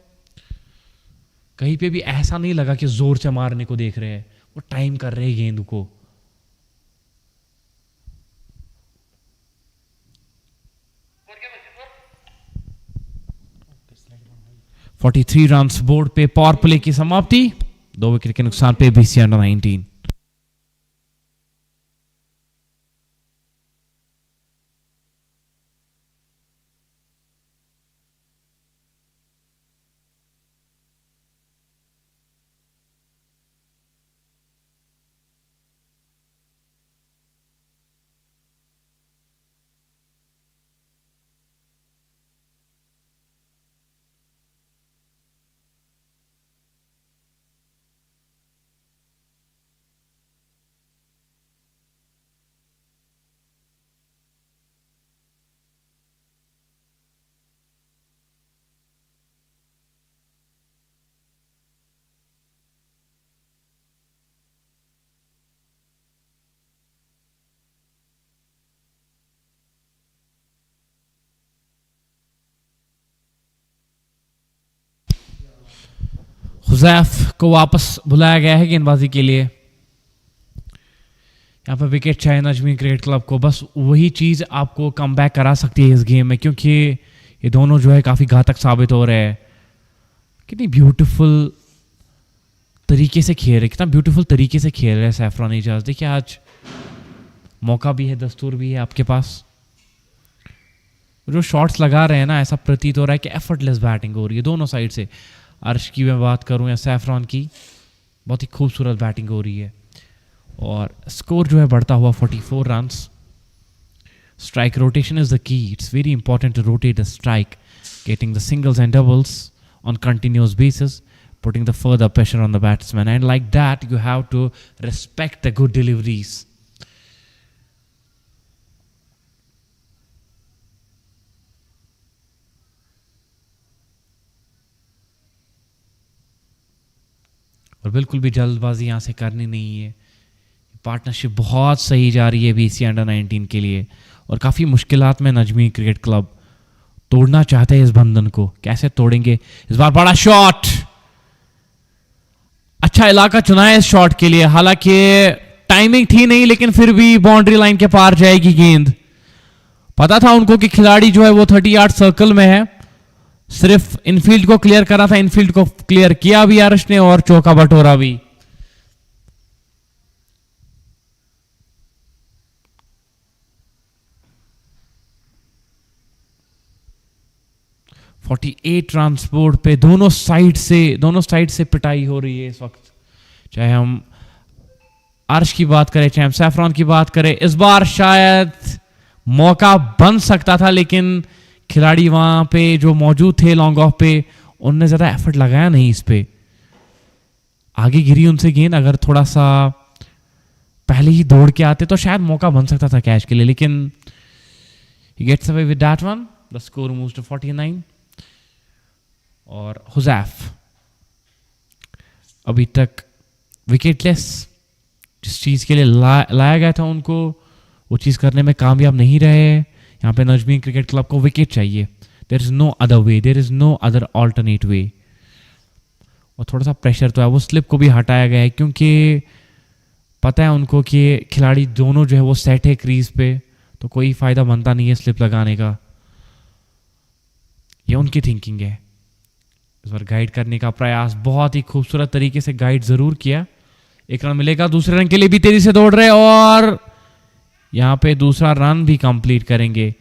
कहीं पे भी ऐसा नहीं लगा कि जोर से मारने को देख रहे हैं, वो टाइम कर रहे हैं गेंद को। (43 रन्स बोर्ड पे पावर प्ले की समाप्ति, 2 विकेट के नुकसान पे BCA अंडर-19। हुज़ैफ को वापस बुलाया गया है गेंदबाजी के लिए। यहाँ पर विकेट चाहिए नजमीन क्रिकेट क्लब को, बस वही चीज़ आपको कम बैक करा सकती है इस गेम में, क्योंकि ये दोनों जो है काफ़ी घातक साबित हो रहे हैं। कितनी ब्यूटीफुल तरीके से खेल रहे, कितना ब्यूटीफुल तरीके से खेल रहे हैं सैफरॉन एजाज। देखिए आज मौका भी है, दस्तूर भी है आपके पास। जो शॉट्स लगा रहे हैं ना, ऐसा प्रतीत हो रहा है कि एफर्टलेस बैटिंग हो रही है दोनों साइड से। अर्श की मैं बात करूं या सैफरॉन की, बहुत ही खूबसूरत बैटिंग हो रही है। और स्कोर जो है बढ़ता हुआ 44 runs. Strike rotation is the key, it's very important to rotate the strike, getting the singles and doubles on continuous basis, putting the further pressure on the batsman, and like that you have to respect the good deliveries. और बिल्कुल भी जल्दबाजी यहाँ से करनी नहीं है। Partnership बहुत सही जा रही है BCA अंडर-19 के लिए, और काफ़ी मुश्किलात में नजमीन क्रिकेट क्लब तोड़ना चाहते हैं इस बंधन को। कैसे तोड़ेंगे? इस बार बड़ा शॉट, अच्छा इलाका चुना है इस शॉट के लिए, हालांकि टाइमिंग थी नहीं, लेकिन फिर भी बाउंड्री लाइन के पार जाएगी गेंद। पता था उनको कि खिलाड़ी जो है वो 30 यार्ड सर्कल में है, सिर्फ इनफील्ड को क्लियर करा था, इनफील्ड को क्लियर किया भी आरश ने और चौका बटोरा भी। फोर्टी 48 रन बोर्ड पे, दोनों साइड से पिटाई हो रही है इस वक्त। चाहे हम अर्श की बात करें, चाहे हम सैफरॉन की बात करें, इस बार शायद मौका बन सकता था, लेकिन खिलाड़ी वहां पे जो मौजूद थे लॉन्ग ऑफ पे, उनने ज्यादा एफर्ट लगाया नहीं इस पे। आगे गिरी उनसे गेंद, अगर थोड़ा सा पहले ही दौड़ के आते तो शायद मौका बन सकता था कैच के लिए, लेकिन he gets away with that one. The score moves to 49. और हुजैफ अभी तक विकेटलेस, जिस चीज के लिए लाया गया था उनको, वो चीज करने में कामयाब नहीं रहे। यहाँ पे नजमीन क्रिकेट क्लब को विकेट चाहिए। There is no other way, there is no other alternate way. और थोड़ा सा प्रेशर तो है, वो स्लिप को भी हटाया गया है क्योंकि पता है उनको कि खिलाड़ी दोनों जो है वो सेट है क्रीज पे, तो कोई फायदा बनता नहीं है स्लिप लगाने का। ये उनकी थिंकिंग है। इस बार गाइड करने का प्रयास, बहुत ही खूबसूरत तरीके से गाइड जरूर किया। एक रन मिलेगा, दूसरे रन के लिए भी तेजी से दौड़ रहे और यहां पे दूसरा रन भी कंप्लीट करेंगे।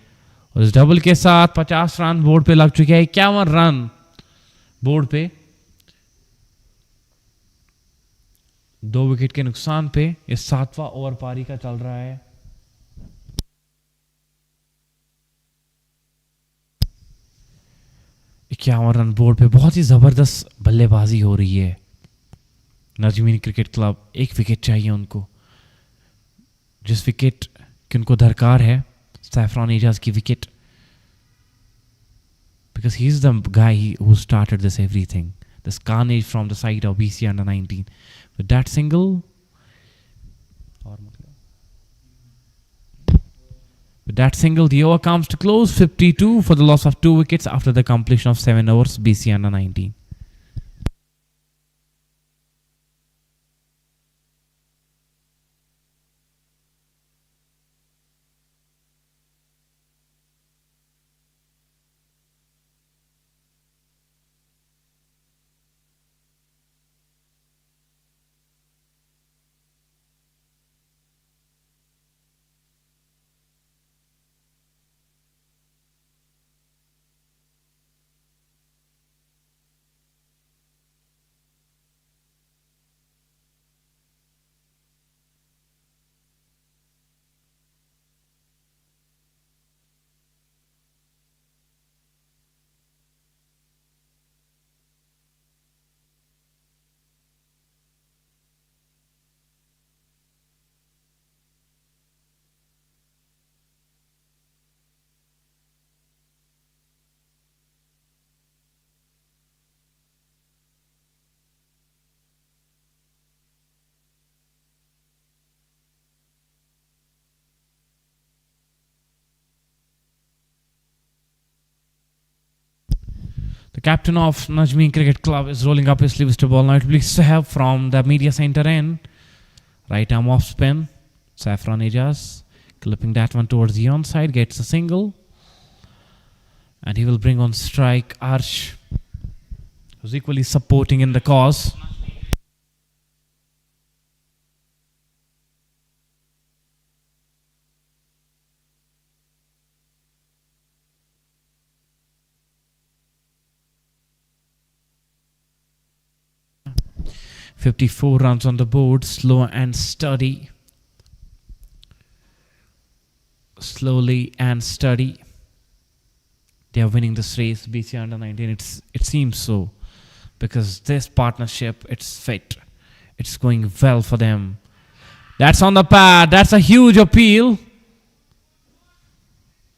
और इस डबल के साथ 50 रन बोर्ड पे लग चुके हैं, 51 रन बोर्ड पे, 2 विकेट के नुकसान पे। ये 7वां ओवर पारी का चल रहा है। इक्यावन रन बोर्ड पे, बहुत ही जबरदस्त बल्लेबाजी हो रही है। नजमीन क्रिकेट क्लब, एक विकेट चाहिए उनको, जिस विकेट की उनको दरकार है, सैफरॉन एजाज की wicket, because he is the guy who started this everything, this carnage from the side of BCA under-19 with that single. With that single, the over comes to close. 52 for the loss of 2 wickets after the completion of 7 overs. BCA under-19. The captain of Najmeen Cricket Club is rolling up his sleeves to ball. Now it will be Sahab from the media center end. Right arm off spin. Saffron Ejaz clipping that one towards the onside. Gets a single. And he will bring on strike Arsh, who's equally supporting in the cause. "54 runs on the board, slow and steady. Slowly and steady. They are winning this race, BCA under-19. It seems so, because this partnership, it's fit. It's going well for them. That's on the pad. That's a huge appeal.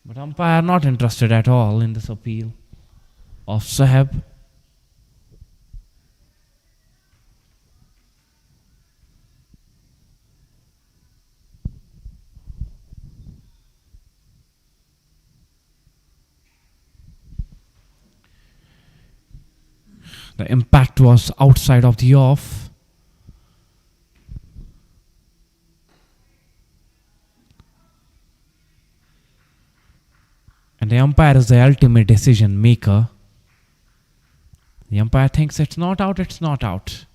But umpire not interested at all in this appeal of Sahab. The impact was outside of the off. umpire is the ultimate decision maker. The umpire thinks it's not out, it's not out.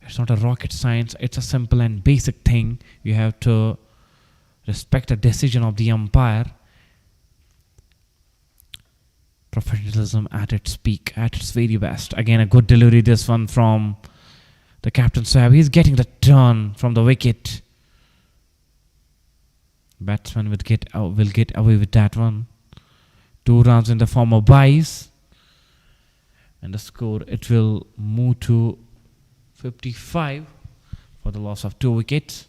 It's not a rocket science, it's a simple and basic thing. You have to respect the decision of the umpire. Professionalism at its peak, at its very best. Again, a good delivery, this one from the captain Sohaib. He's getting the turn from the wicket. Batsman will get away with that one. 2 runs in the form of byes. And the score, it will move to 55 for the loss of 2 wickets.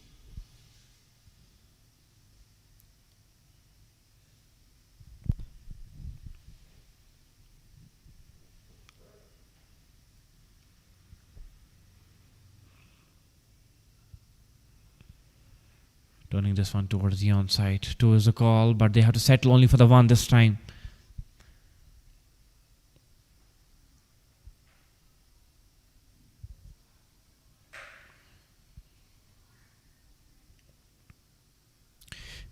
Turning this one towards the onside. 2 is the call, but they have to settle only for the 1 this time.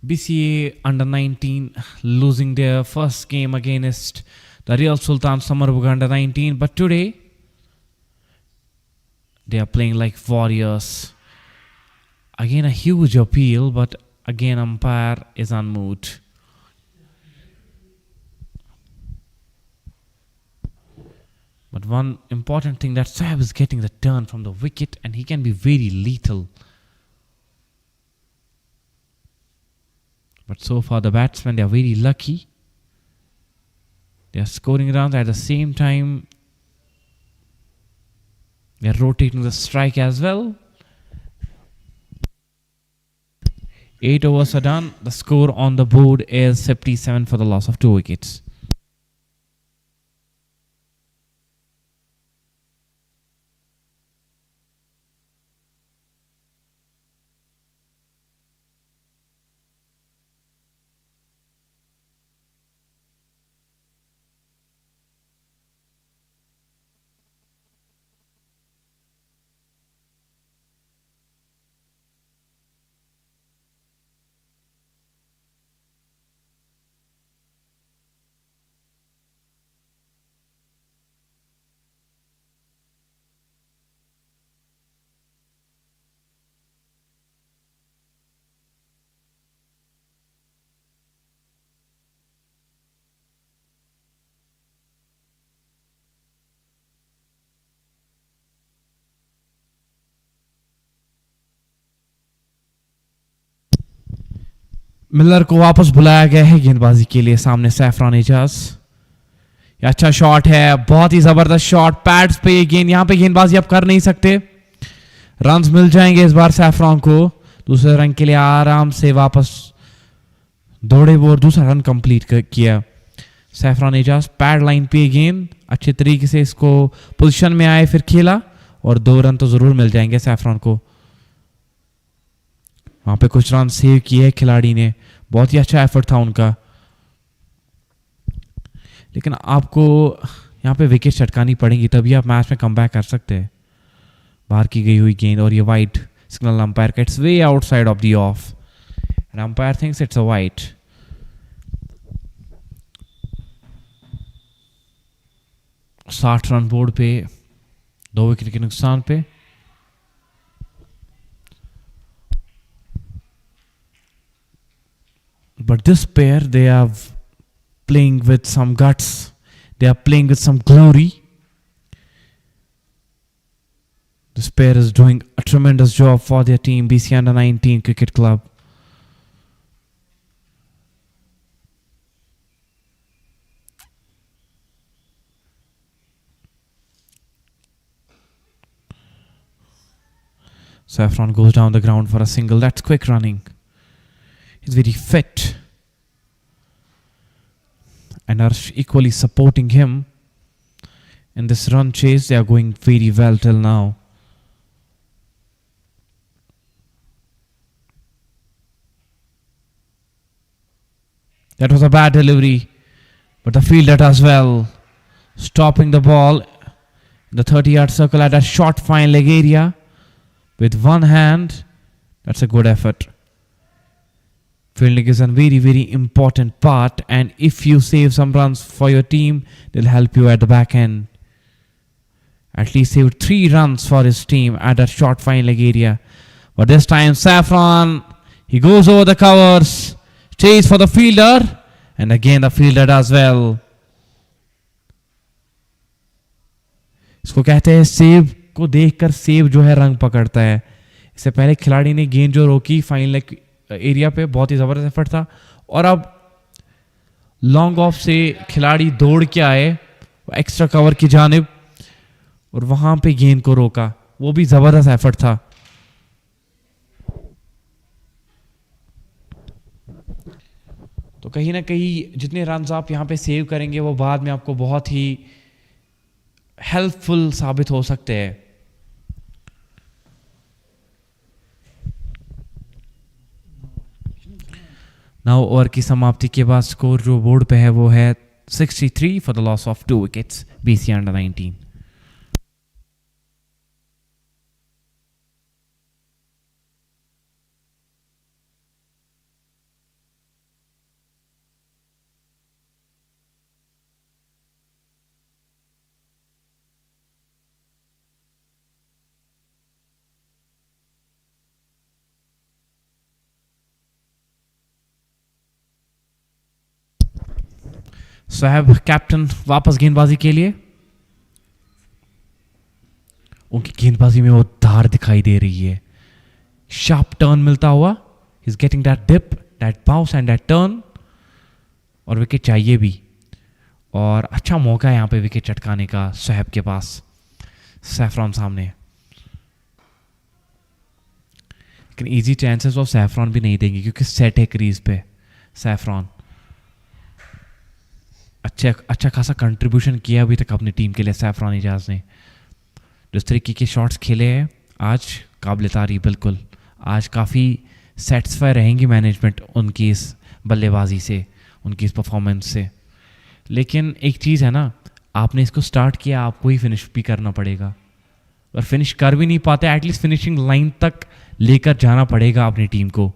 BCA under 19 losing their first game against the Real Sultan Summerbugh under 19, but today they are playing like warriors. Again, a huge appeal, but again, umpire is unmoved. But one important thing, that Sohaib is getting the turn from the wicket and he can be very lethal. But so far, the batsmen, they are very lucky. They are scoring runs at the same time. They are rotating the strike as well. 8 overs are done. The score on the board is 57 for the loss of 2 wickets. Miller को वापस बुलाया गया है गेंदबाजी के लिए. सामने saffron Ejaz. अच्छा शॉट है, बहुत ही जबरदस्त शॉट. पैड्स पे ये गेंद, यहां पे गेंदबाजी आप कर नहीं सकते. रन्स मिल जाएंगे इस बार सैफरान को. दूसरे रन के लिए आराम से वापस दौड़े वो और दूसरा रन कंप्लीट किया सैफरान एजाज. पैड लाइन पे गेंद अच्छे तरीके से इसको पोजीशन में आए, फिर खेला और 2 रन तो जरूर मिल जाएंगे सैफरान को. वहां पे कुछ रन सेव किए खिलाड़ी ने, बहुत ही अच्छा एफर्ट था उनका. लेकिन आपको यहाँ पे विकेट चटकानी पड़ेगी तभी आप मैच में कमबैक कर सकते हैं. बाहर की गई हुई गेंद और ये वाइड सिग्नल अंपायर का. It's way outside of the of and umpire thinks it's a wide. साठ रन बोर्ड पे 2 विकेट के नुकसान पे. But this pair, they are playing with some guts. They are playing with some glory. This pair is doing a tremendous job for their team, BCA Under 19 Cricket Club. Saffron goes down the ground for a single. That's quick running. He's very fit and are equally supporting him in this run chase. They are going very well till now. That was a bad delivery, but the fielder does well, stopping the ball in the 30-yard circle at a short fine leg area with one hand. That's a good effort. Fielding is a very, very important part, and if you save some runs for your team, they'll help you at the back end. At least saved 3 runs for his team at that short fine leg area. But this time, Saffron, he goes over the covers, chase for the fielder, and again the fielder does well. इसको कहते हैं save को देखकर save जो है रंग पकड़ता है. इससे पहले खिलाड़ी ने गेंद जो रोकी फाइन लेग एरिया पे, बहुत ही जबरदस्त एफर्ट था, और अब लॉन्ग ऑफ से खिलाड़ी दौड़ के आए एक्स्ट्रा कवर की जानिब और वहां पे गेंद को रोका. वो भी जबरदस्त एफर्ट था. तो कहीं ना कहीं जितने रन्स आप यहां पे सेव करेंगे वो बाद में आपको बहुत ही हेल्पफुल साबित हो सकते हैं. नाउ ओवर की समाप्ति के बाद स्कोर जो बोर्ड पे है वो है 63 for the loss of 2 wickets BCA under 19. साहब कैप्टन वापस गेंदबाजी के लिए. उनकी गेंदबाजी में वो धार दिखाई दे रही है, शार्प टर्न मिलता हुआ. He is getting that dip, that bounce and that turn, और विकेट चाहिए भी. और अच्छा मौका है यहां पे विकेट चटकाने का साहब के पास. सैफरॉन सामने, लेकिन इजी चांसेस ऑफ सैफरॉन भी नहीं देंगे क्योंकि सेट है क्रीज पे. सैफरॉन अच्छा खासा कंट्रीब्यूशन किया अभी तक अपनी टीम के लिए सैफरॉन एजाज ने. जिस तरीके के शॉट्स खेले हैं आज, काबिल तारीफ बिल्कुल. आज काफ़ी सेटिस्फाई रहेंगी मैनेजमेंट उनकी इस बल्लेबाजी से, उनकी इस परफॉर्मेंस से. लेकिन एक चीज़ है ना, आपने इसको स्टार्ट किया, आपको ही फिनिश भी करना पड़ेगा. और फिनिश कर भी नहीं पाते, एटलीस्ट फिनिशिंग लाइन तक लेकर जाना पड़ेगा अपनी टीम को.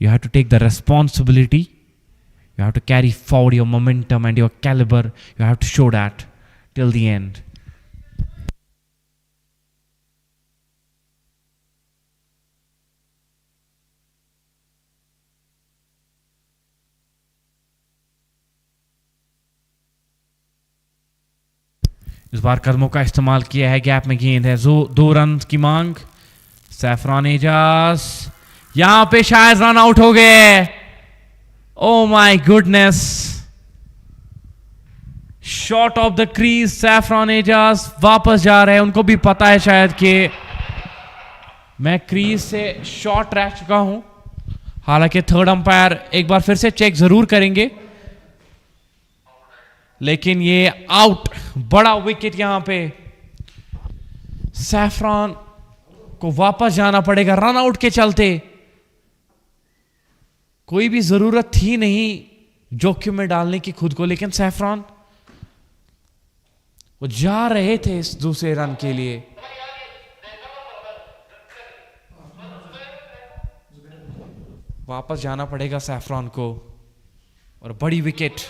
You have to take the responsibility. You have to carry forward your momentum and your caliber. You have to show that till the end. इस बार कदमों का इस्तेमाल किया है, गैप में गेंद है, 2 रन की मांग. सैफरॉन एजाज यहां पे शायद रन आउट हो गए. Oh my goodness. Short of the crease. Saffron Ejaz वापस जा रहे हैं. उनको भी पता है शायद कि मैं क्रीज से शॉट रह चुका हूं. हालांकि थर्ड अंपायर एक बार फिर से चेक जरूर करेंगे, लेकिन ये आउट. बड़ा विकेट यहां पे. सैफरॉन को वापस जाना पड़ेगा रन आउट के चलते. कोई भी जरूरत थी नहीं जोखिम में डालने की खुद को, लेकिन सैफरॉन वो जा रहे थे इस दूसरे रन के लिए. वापस जाना पड़ेगा सैफरॉन को, और बड़ी विकेट.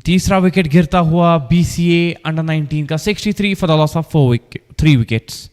तीसरा विकेट गिरता हुआ BCA अंडर 19 का 63 for the loss of 3 wickets.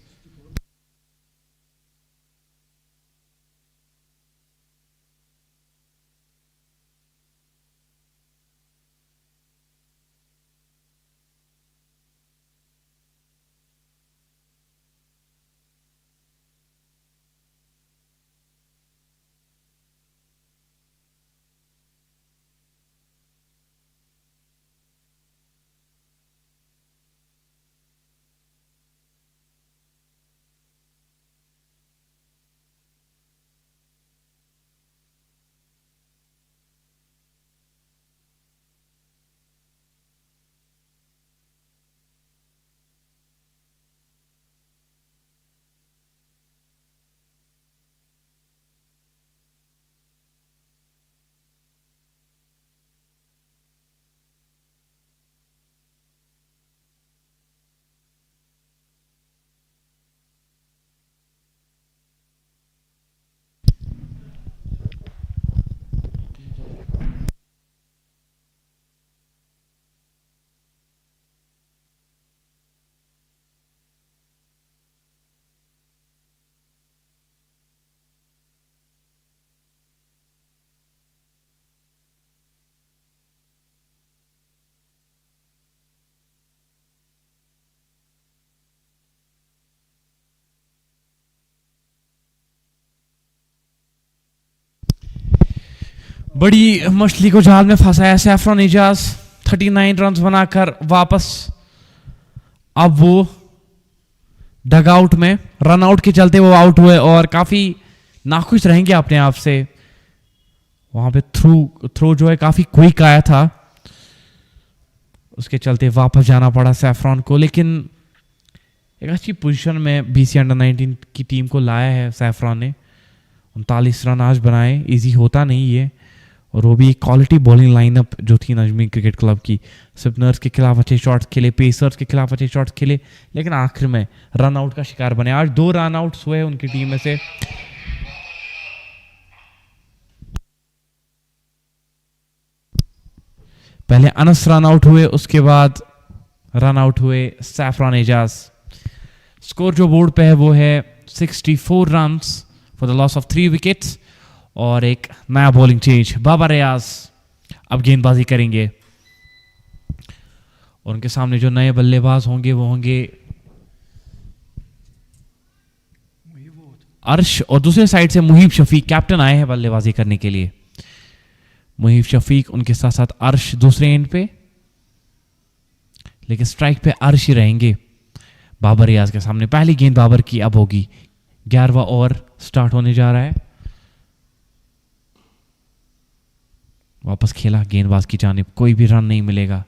बड़ी मछली को जाल में फंसाया सैफरन एजाज, 39 रन बनाकर वापस। अब वो डग आउट में, रन आउट के चलते वो आउट हुए और काफी नाखुश रहेंगे अपने आप से। वहां पे थ्रो जो है काफी क्विक आया था, उसके चलते वापस जाना पड़ा सैफरन को। लेकिन एक अच्छी पोजीशन में बीसी अंडर-19 की टीम को लाया है सैफरन ने। 39 रन आज बनाए, इजी होता नहीं ये, और वो भी एक क्वालिटी बॉलिंग लाइनअप जो थी नजमीन क्रिकेट क्लब की। स्पिनर्स के खिलाफ अच्छे शॉट्स खेले, पेसर्स के खिलाफ अच्छे शॉट्स खेले, लेकिन आखिर में रन आउट का शिकार बने। आज 2 रन आउट्स हुए उनकी टीम में से। पहले अनस रन आउट हुए, उसके बाद रन आउट हुए सैफरन एजाज। स्कोर जो बोर्ड पे है वो है 64 runs for the loss of 3 wickets और एक नया बॉलिंग चेंज। बाबर रियाज अब गेंदबाजी करेंगे और उनके सामने जो नए बल्लेबाज होंगे वो होंगे अर्श, और दूसरे साइड से मुहीब शफीक कैप्टन आए हैं बल्लेबाजी करने के लिए। मुहीब शफीक उनके साथ साथ अर्श दूसरे एंड पे, लेकिन स्ट्राइक पे अर्श ही रहेंगे बाबर रियाज के सामने। पहली गेंद बाबर की अब होगी। 11वां ओवर स्टार्ट होने जा रहा है। वापस खेला गेंदबाज की जानिब, कोई भी रन नहीं मिलेगा।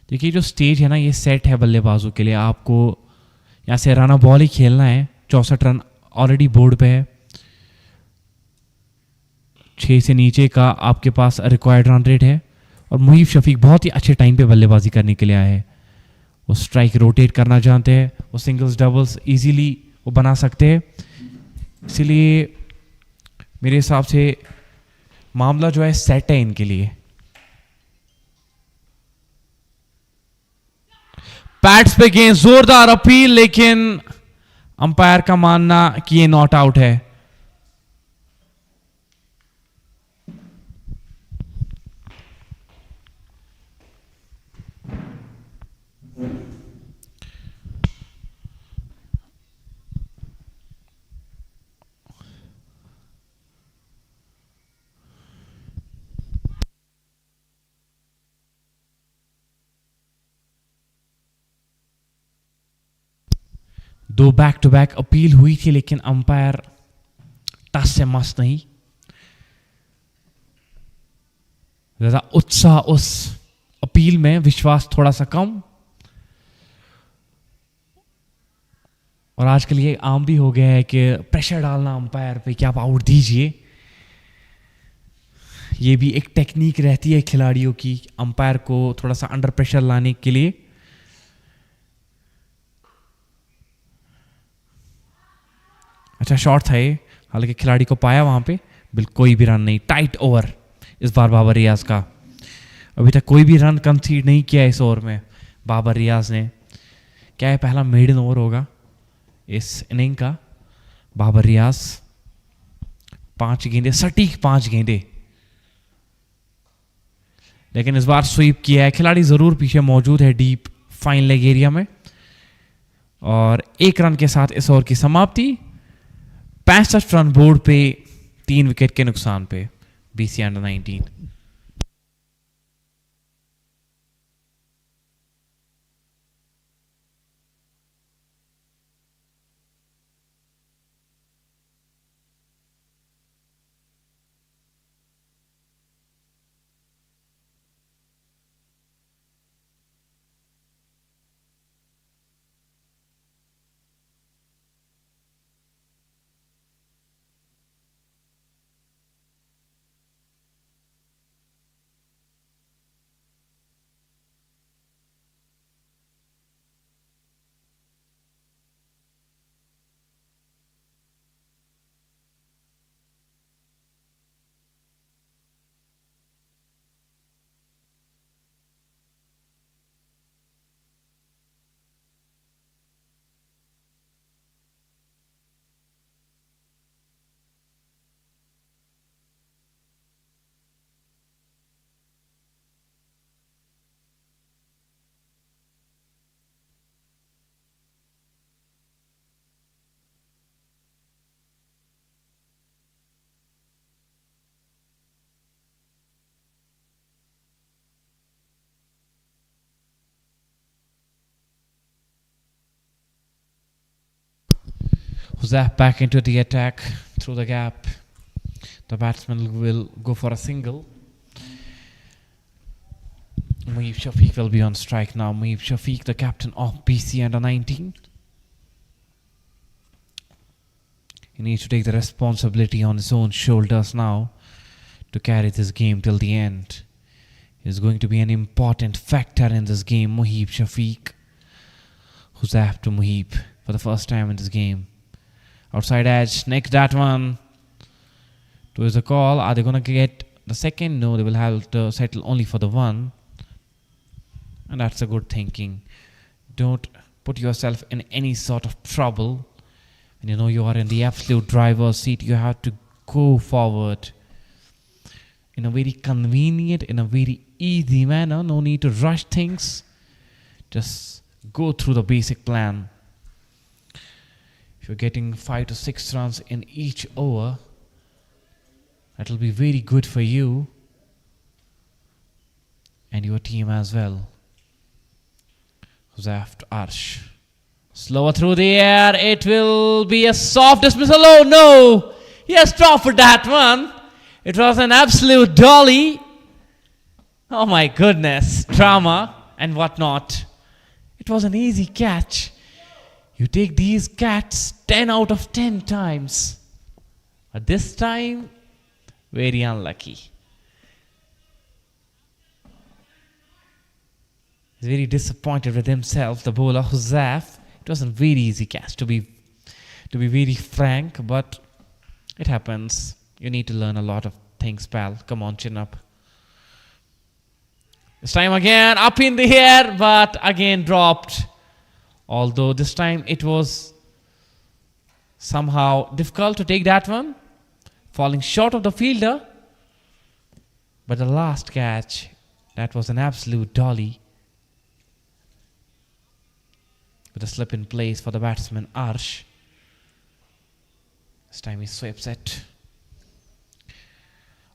देखिए जो स्टेज है ना, ये सेट है बल्लेबाजों के लिए। आपको यहां से रन बॉल ही खेलना है। 64 रन ऑलरेडी बोर्ड पे है। 6 से नीचे का आपके पास रिक्वायर्ड रन रेट है, और मुहीब शफीक बहुत ही अच्छे टाइम पे बल्लेबाजी करने के लिए आए हैं। वो स्ट्राइक रोटेट करना जानते हैं, वो सिंगल्स डबल्स इजीली वो बना सकते हैं। इसीलिए मेरे हिसाब से मामला जो है सेट है इनके लिए। पैड्स पे गेंद, जोरदार अपील, लेकिन अंपायर का मानना कि ये नॉट आउट है। दो बैक टू बैक अपील हुई थी, लेकिन अंपायर टस से मस्त नहीं। ज्यादा उत्साह उस अपील में, विश्वास थोड़ा सा कम। और आजकल ये आम भी हो गया है कि प्रेशर डालना अंपायर पे कि आप आउट दीजिए। ये भी एक टेक्निक रहती है खिलाड़ियों की, अंपायर को थोड़ा सा अंडर प्रेशर लाने के लिए। अच्छा शॉट था ये, हालांकि खिलाड़ी को पाया वहां पे। बिल्कुल कोई भी रन नहीं। टाइट ओवर इस बार बाबर रियाज का। अभी तक कोई भी रन कंसीड नहीं किया इस ओवर में बाबर रियाज ने। क्या है, पहला मेडन ओवर होगा इस इनिंग का। बाबर रियाज 5 गेंदे, सटीक 5 गेंदे, लेकिन इस बार स्वीप किया है। खिलाड़ी जरूर पीछे मौजूद है डीप फाइन लेग एरिया में, और 1 रन के साथ इस ओवर की समाप्ति। 65 रन बोर्ड पे, 3 विकेट के नुकसान पे BC under-19. Zap back into the attack through the gap. The batsman will go for a single. Mueeb Shafiq will be on strike now. Mueeb Shafiq, the captain of BCA under 19. He needs to take the responsibility on his own shoulders now to carry this game till the end. He is going to be an important factor in this game. Mueeb Shafiq, who's after Mueeb for the first time in this game. Outside edge, next that one. Towards the call. Are they going to get the second? No, they will have to settle only for the one. And that's a good thinking. Don't put yourself in any sort of trouble. When you know you are in the absolute driver's seat, you have to go forward in a very convenient, in a very easy manner. No need to rush things. Just go through the basic plan. If you're getting 5 to 6 runs in each over, that will be very good for you and your team as well. Who's after Arsh? Slower through the air. It will be a soft dismissal. Oh no! He has dropped for that one. It was an absolute dolly. Oh my goodness. Drama and whatnot. It was an easy catch. You take these cats 10 out of 10 times. But this time, very unlucky. He's very disappointed with himself, the bowler Huzaf. It wasn't a very easy catch, to be very frank, but it happens. You need to learn a lot of things, pal. Come on, chin up. This time again, up in the air, but again dropped. Although this time it was somehow difficult to take that one, falling short of the fielder. But the last catch, that was an absolute dolly. With a slip in place for the batsman Arsh. This time he sweeps it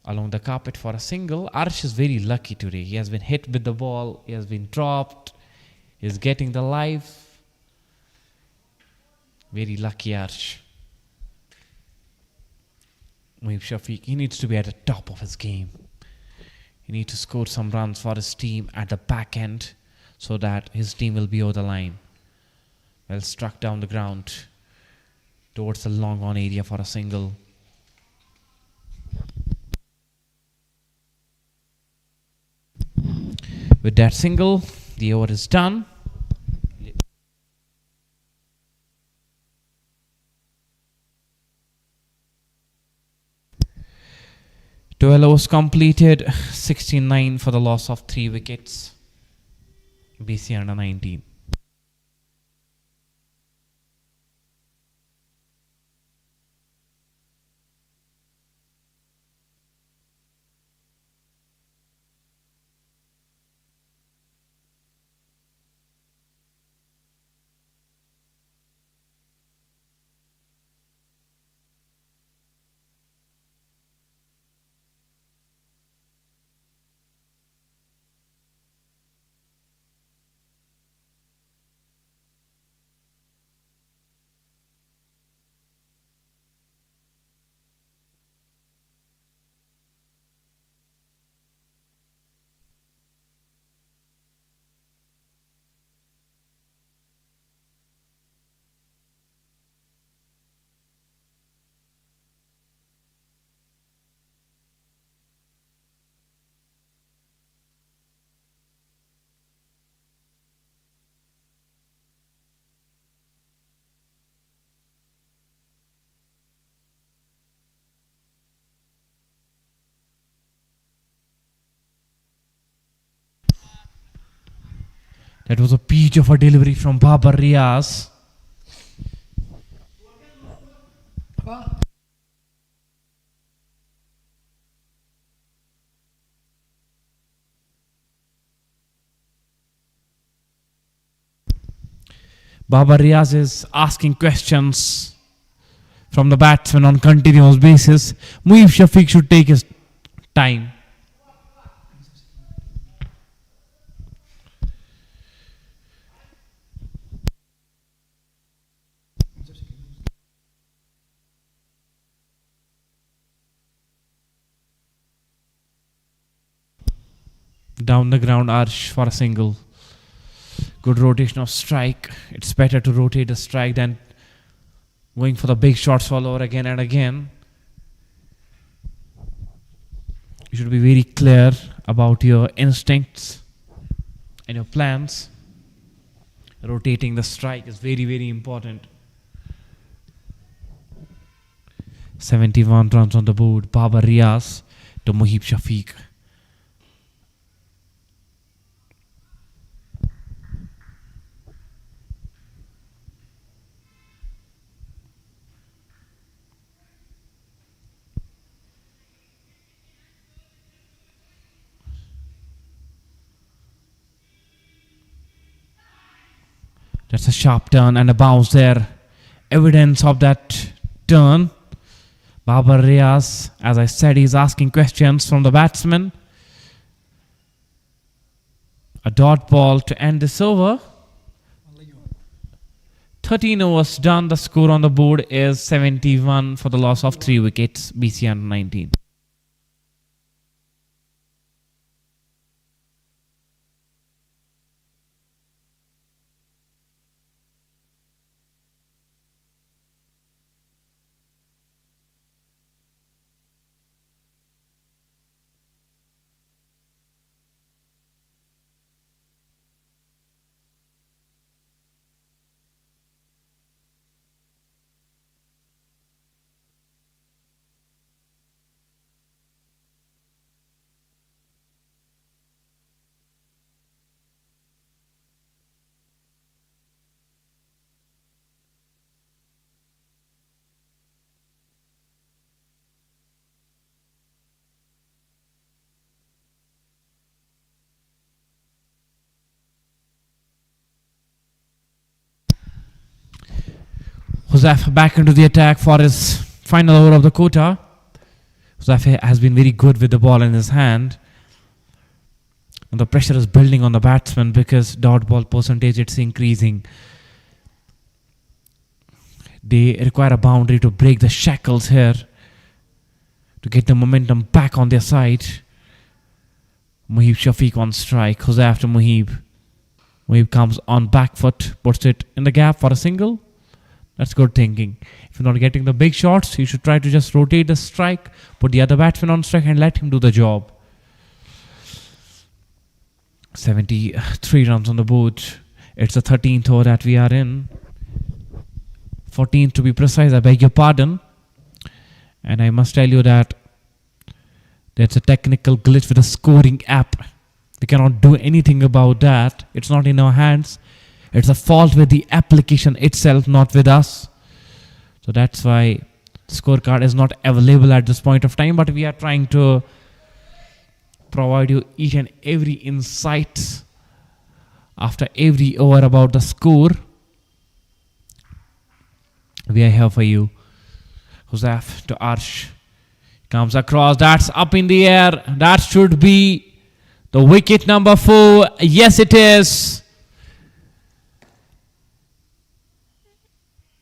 along the carpet for a single. Arsh is very lucky today. He has been hit with the ball. He has been dropped. He is getting the life. Very lucky Arsh. Mueeb Shafiq, he needs to be at the top of his game. He needs to score some runs for his team at the back end so that his team will be over the line. Well struck down the ground towards the long on area for a single. With that single, the over is done. 12 overs completed, 69 for the loss of 3 wickets. BCA under 19. That was a peach of a delivery from Babar Riaz. Babar Riaz is asking questions from the batsman on continuous basis. Mueeb Shafiq should take his time. Down the ground arch for a single. Good rotation of strike. It's better to rotate a strike than going for the big shots all over again and again. You should be very clear about your instincts and your plans. Rotating the strike is very, very important. 71 runs on the board. Babar Riaz to Muhib Shafiq. That's a sharp turn and a bounce there. Evidence of that turn. Babar Riaz, as I said, he's asking questions from the batsman. A dot ball to end this over. 13 overs done. The score on the board is 71 for the loss of 3 wickets. BCA under 19. Huzaifa back into the attack for his final over of the quota. Huzaifa has been very good with the ball in his hand. And the pressure is building on the batsman because dot ball percentage it's increasing. They require a boundary to break the shackles here, to get the momentum back on their side. Muhib Shafiq on strike. Huzaifa to Muhib. Muhib comes on back foot, puts it in the gap for a single. That's good thinking. If you're not getting the big shots, you should try to just rotate the strike, put the other batsman on strike and let him do the job. 73 runs on the board. It's the 13th over that we are in. 14th to be precise, I beg your pardon. And I must tell you that there's a technical glitch with the scoring app. We cannot do anything about that. It's not in our hands. It's a fault with the application itself, not with us. So that's why the scorecard is not available at this point of time. But we are trying to provide you each and every insight after every over about the score. We are here for you. Huzaifa to Arsh. Comes across. That's up in the air. That should be the wicket number 4. Yes, it is.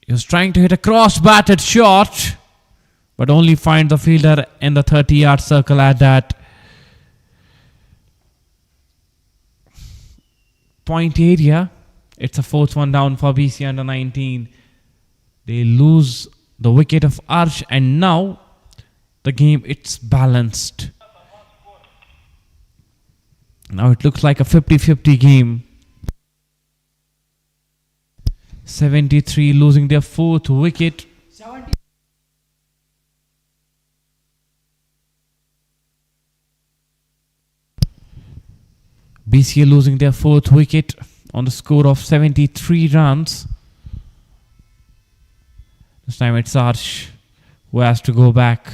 He was trying to hit a cross-batted shot, but only find the fielder in the 30-yard circle at that point area. It's a 4th one down for BCA under 19. They lose the wicket of Arsh, and now the game, it's balanced. Now it looks like a 50-50 game. 73 losing their 4th wicket. BCA losing their 4th wicket on the score of 73 runs. This time it's Arsh who has to go back.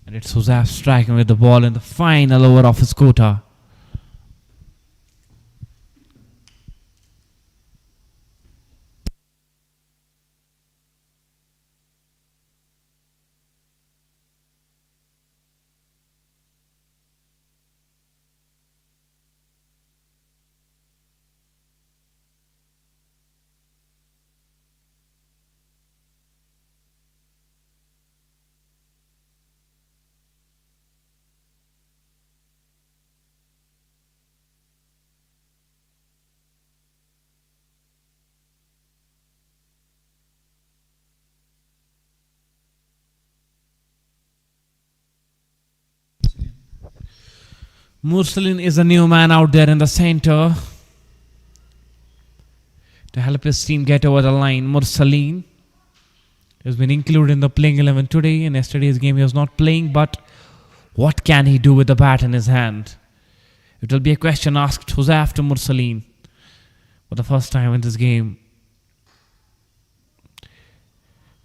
And it's Huzaifa striking with the ball in the final over of his quota. Mursaleen is a new man out there in the center to help his team get over the line. Mursaleen has been included in the playing 11 today. In yesterday's game he was not playing, but what can he do with the bat in his hand? It will be a question asked who's after Mursaleen for the first time in this game.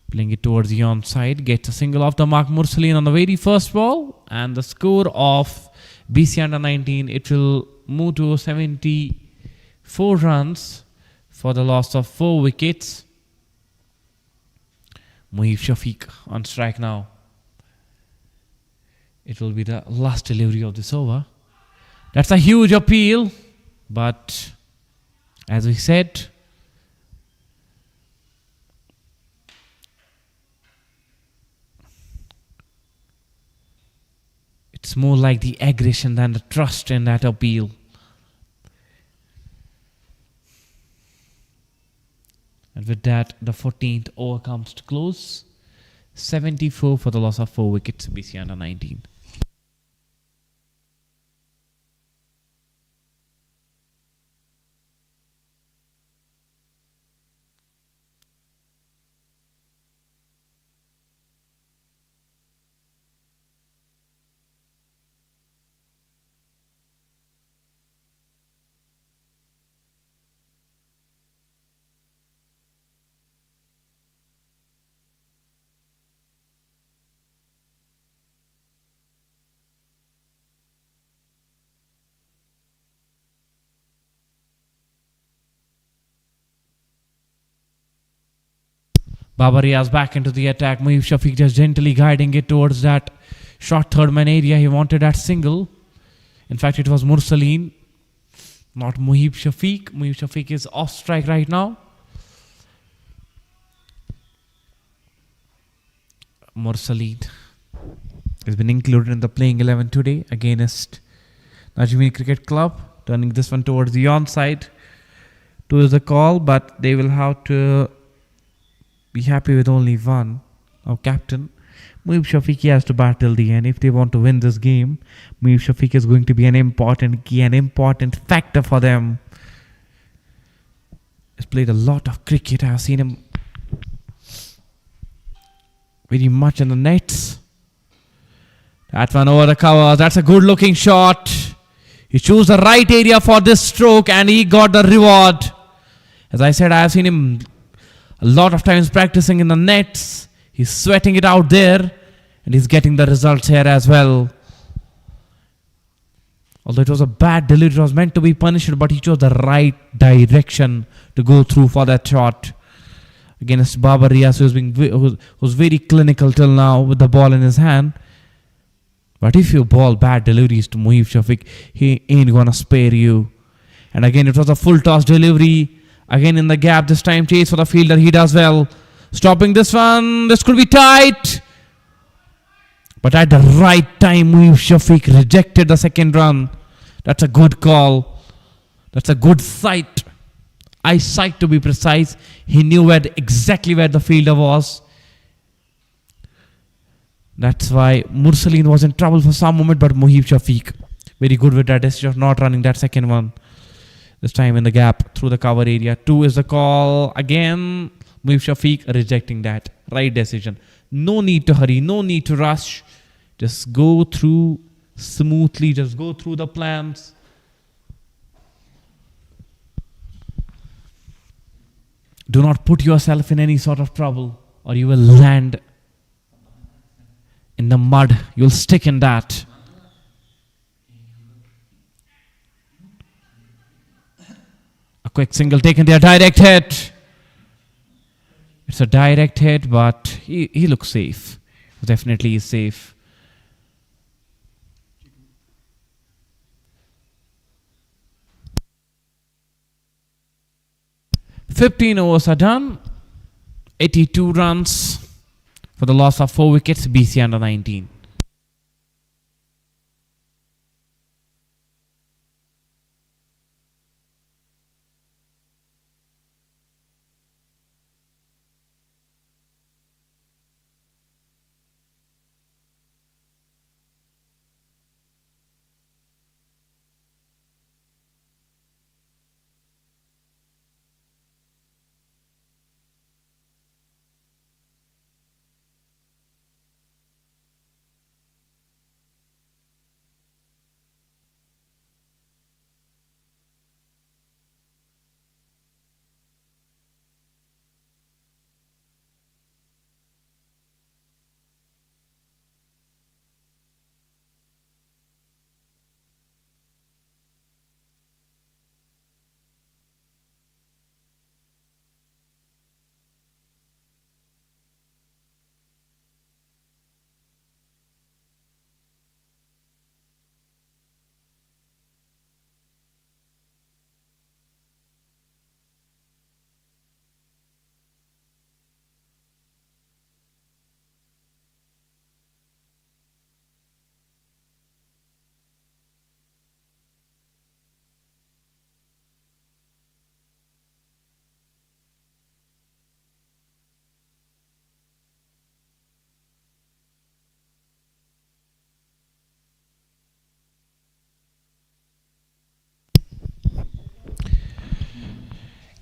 Playing it towards the onside, gets a single off the mark. Mursaleen on the very first ball, and the score of BCA under 19, it will move to 74 runs for the loss of 4 wickets. Muhib Shafiq on strike now. It will be the last delivery of this over. That's a huge appeal, but as we said, it's more like the aggression than the trust in that appeal. And with that, the 14th over comes to close. 74 for the loss of 4 wickets, BCA under 19. Babar Riaz back into the attack. Muhib Shafiq just gently guiding it towards that short third man area. He wanted that single. In fact, it was Mursaleen, not Muhib Shafiq. Muhib Shafiq is off strike right now. Mursaleen has been included in the playing 11 today against Najmeen Cricket Club. Turning this one towards the onside. 2 is the call, but they will have to be happy with only one. Our captain, Muhib Shafiq, has to bat till the end. If they want to win this game, Muhib Shafiq is going to be an important key, an important factor for them. He's played a lot of cricket. I have seen him very much in the nets. That one over the covers. That's a good looking shot. He chose the right area for this stroke and he got the reward. As I said, I have seen him a lot of times practicing in the nets. He's sweating it out there and he's getting the results here as well. Although it was a bad delivery, it was meant to be punished, but he chose the right direction to go through for that shot. Against Babar Riaz, who's very clinical till now with the ball in his hand. But if you ball bad deliveries to Muhib Shafiq, he ain't gonna spare you. And again, it was a full toss delivery. Again in the gap, this time chase for the fielder. He does well. Stopping this one. This could be tight. But at the right time, Muhib Shafiq rejected the second run. That's a good call. That's a good sight. Eyesight to be precise. He knew exactly where the fielder was. That's why Mursaleen was in trouble for some moment, but Muhib Shafiq very good with that decision of not running that second one. This time in the gap through the cover area. 2 is the call. Again, Muhib Shafiq rejecting that. Right decision. No need to hurry. No need to rush. Just go through smoothly. Just go through the plans. Do not put yourself in any sort of trouble or you will land in the mud. You'll stick in that. A quick single taken there. Direct hit. It's a direct hit, but he looks safe. Definitely is safe. "15 overs are done. 82 runs for the loss of 4 wickets, BCA under 19.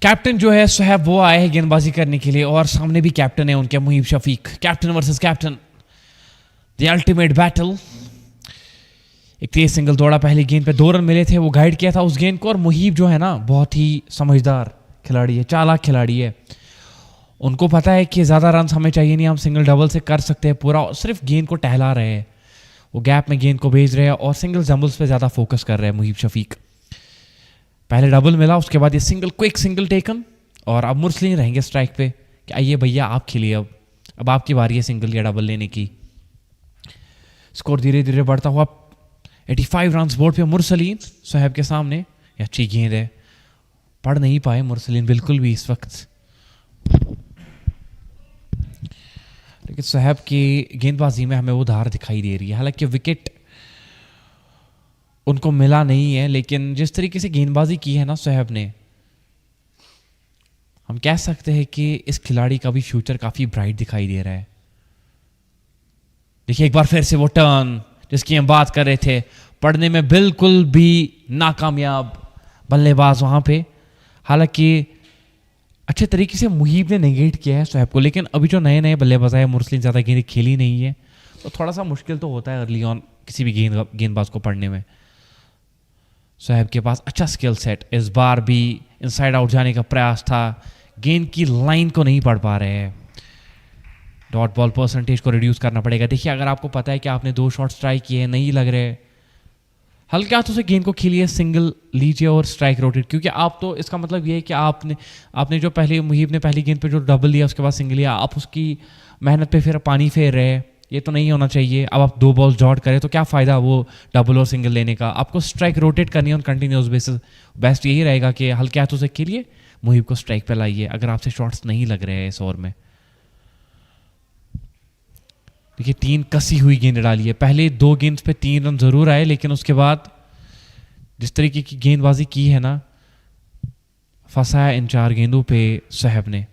Captain जो है सुहैब वो आए हैं गेंदबाजी करने के लिए और सामने भी कैप्टन है उनके Muhib Shafiq. Captain versus captain, the ultimate battle. एक तेज सिंगल दौड़ा पहली गेंद पे, 2 रन मिले थे, वो गाइड किया था उस गेंद को। और मुहीब जो है ना बहुत ही समझदार खिलाड़ी है, चालाक खिलाड़ी है। उनको पता है कि ज़्यादा रन हमें चाहिए नहीं, हम सिंगल डबल से कर सकते हैं पूरा। सिर्फ गेंद को टहला रहे हैं, वो गैप में गेंद को भेज रहे हैं और सिंगल जम्बल्स पे ज़्यादा फोकस कर रहे हैं मुहीब शफीक। पहले डबल मिला, उसके बाद ये सिंगल, क्विक सिंगल टेकन। और अब मुरसलीन रहेंगे स्ट्राइक पे कि आइए भैया आप खेलिए, अब आपकी बारी है सिंगल या डबल लेने की। स्कोर धीरे धीरे बढ़ता हुआ 85 रन बोर्ड पे मुरसलीन सुहैब के सामने। ये अच्छी गेंद है, पढ़ नहीं पाए मुरसलीन बिल्कुल भी इस वक्त, लेकिन सुहैब की गेंदबाजी में हमें वो धार दिखाई दे रही है। हालांकि विकेट उनको मिला नहीं है, लेकिन जिस तरीके से गेंदबाजी की है ना सुहैब ने, हम कह सकते हैं कि इस खिलाड़ी का भी फ्यूचर काफी ब्राइट दिखाई दे रहा है। देखिए एक बार फिर से वो टर्न जिसकी हम बात कर रहे थे, पढ़ने में बिल्कुल भी नाकामयाब बल्लेबाज वहां पे। हालांकि अच्छे तरीके से मुहीब ने नेगेट किया है सुहैब को, लेकिन अभी जो नए नए बल्लेबाज आए, मुरसलीन ज़्यादा गेंद खेली नहीं है, तो थोड़ा सा मुश्किल तो होता है अर्ली ऑन किसी भी गेंदबाज को पढ़ने में। सुहैब के पास अच्छा स्किल सेट, इस बार भी इनसाइड आउट जाने का प्रयास था, गेंद की लाइन को नहीं पढ़ पा रहे हैं। डॉट बॉल परसेंटेज को रिड्यूस करना पड़ेगा। देखिए अगर आपको पता है कि आपने 2 शॉट्स ट्राई किए, नहीं लग रहे, हल्के हाथों से गेंद को खेलिए, सिंगल लीजिए और स्ट्राइक रोटेट। क्योंकि आप तो, इसका मतलब ये है कि आपने जो पहले मुहीब ने पहली गेंद पे जो डबल लिया उसके बाद सिंगल लिया, आप उसकी मेहनत पे फिर पानी फेर रहे हैं, ये तो नहीं होना चाहिए। अब आप 2 बॉल्स डॉट करें तो क्या फ़ायदा वो डबल और सिंगल लेने का। आपको स्ट्राइक रोटेट करनी है ऑन कंटिन्यूस बेसिस। बेस्ट यही रहेगा कि हल्के हाथों से खेलिए, मुहीब को स्ट्राइक पे लाइए अगर आपसे शॉट्स नहीं लग रहे हैं इस ओवर में। देखिए 3 कसी हुई गेंद डाली है, पहले 2 गेंद पे 3 रन जरूर आए, लेकिन उसके बाद जिस तरीके की गेंदबाजी की है ना, फंसाया इन 4 गेंदों पे सुहैब ने।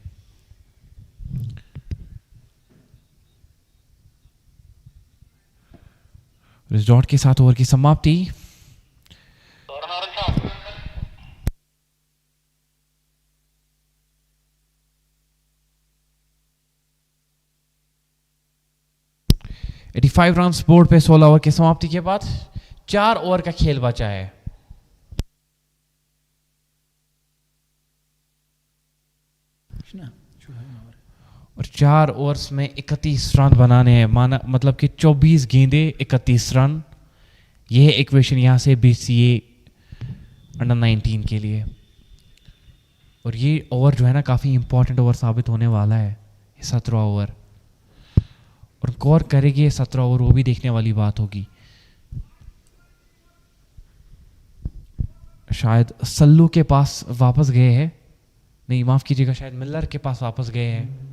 इस डॉट के साथ ओवर की समाप्ति। एटी 85 रन बोर्ड पे 16 ओवर की समाप्ति के बाद 4 ओवर का खेल बचा है। और 4 ओवर्स में 31 रन बनाने हैं, मतलब कि 24 गेंदे 31 रन। यह है इक्वेशन यहां से BCA अंडर 19 के लिए। और ये ओवर जो है ना काफी इंपॉर्टेंट ओवर साबित होने वाला है, 17 ओवर। और कौर करेगी ये 17 ओवर, वो भी देखने वाली बात होगी। शायद सल्लू के पास वापस गए हैं, नहीं माफ कीजिएगा, शायद मिल्लर के पास वापस गए हैं।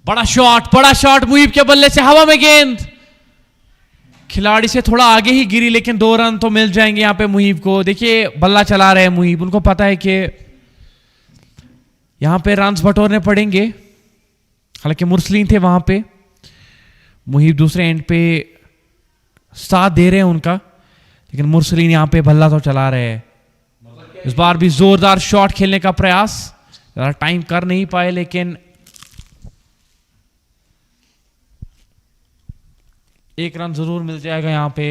बड़ा शॉट मुहीब के बल्ले से हवा में गेंद, खिलाड़ी से थोड़ा आगे ही गिरी, लेकिन 2 रन तो मिल जाएंगे यहां पे मुहीब को। देखिए बल्ला चला रहे हैं मुहीब, उनको पता है कि यहां पे रन्स बटोरने पड़ेंगे। हालांकि मुरसलीन थे वहां पे, मुहीब दूसरे एंड पे साथ दे रहे हैं उनका, लेकिन मुरसलीन यहां पे बल्ला तो चला रहे हैं। इस बार भी जोरदार शॉट खेलने का प्रयास, ज्यादा टाइम कर नहीं पाए, लेकिन 1 रन जरूर मिल जाएगा यहां पे।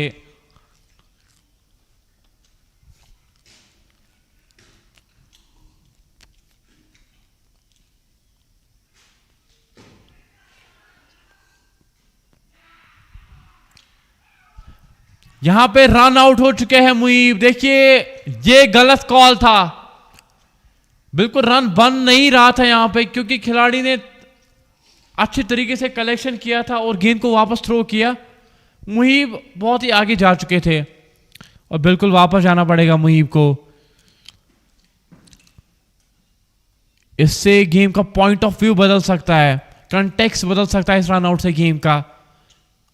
यहां पे रन आउट हो चुके हैं मुहीब। देखिए ये गलत कॉल था, बिल्कुल रन बन नहीं रहा था यहां पे, क्योंकि खिलाड़ी ने अच्छे तरीके से कलेक्शन किया था और गेंद को वापस थ्रो किया। मुहीब बहुत ही आगे जा चुके थे और बिल्कुल वापस जाना पड़ेगा मुहीब को। इससे गेम का पॉइंट ऑफ व्यू बदल सकता है, कंटेक्स्ट बदल सकता है इस रन आउट से गेम का।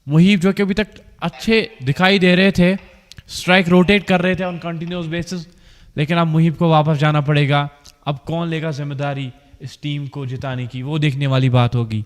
मुहीब जो कि अभी तक अच्छे दिखाई दे रहे थे, स्ट्राइक रोटेट कर रहे थे ऑन कंटिन्यूस बेसिस, लेकिन अब मुहीब को वापस जाना पड़ेगा। अब कौन लेगा जिम्मेदारी इस टीम को जिताने की, वो देखने वाली बात होगी।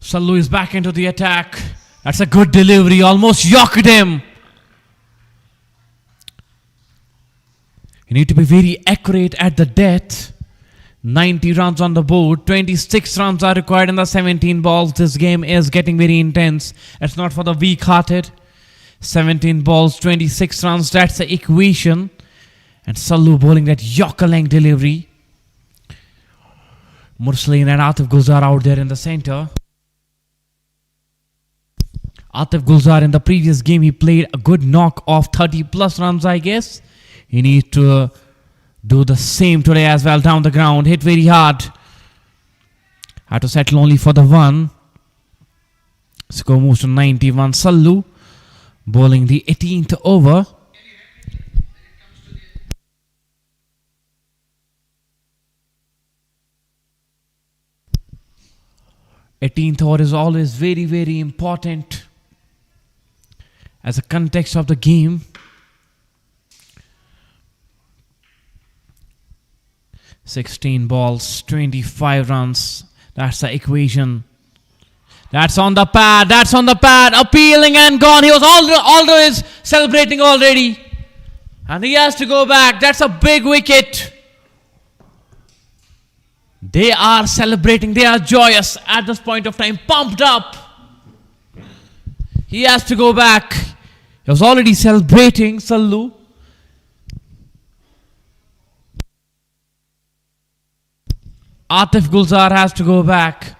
Sallu is back into the attack. That's a good delivery, almost yoked him. You need to be very accurate at the death. 90 runs on the board, 26 runs are required in the 17 balls. This game is getting very intense. It's not for the weak-hearted. 17 balls, 26 runs, that's the equation. And Sallu bowling that Yorker-length delivery. Mursaleen and Atif Gulzar out there in the center. Atif Gulzar in the previous game, he played a good knock of 30 plus runs, I guess. He needs to do the same today as well. Down the ground, hit very hard. Had to settle only for the one. Score moves to 91. Sallu bowling the 18th over. Eighteenth over is always very, very important as a context of the game. "16 balls, 25 runs. That's the equation. That's on the pad. That's on the pad. Appealing and gone. He was always celebrating already. And he has to go back. That's a big wicket. They are celebrating. They are joyous at this point of time. Pumped up. He has to go back. He was already celebrating, Sallu. Atif Gulzar has to go back.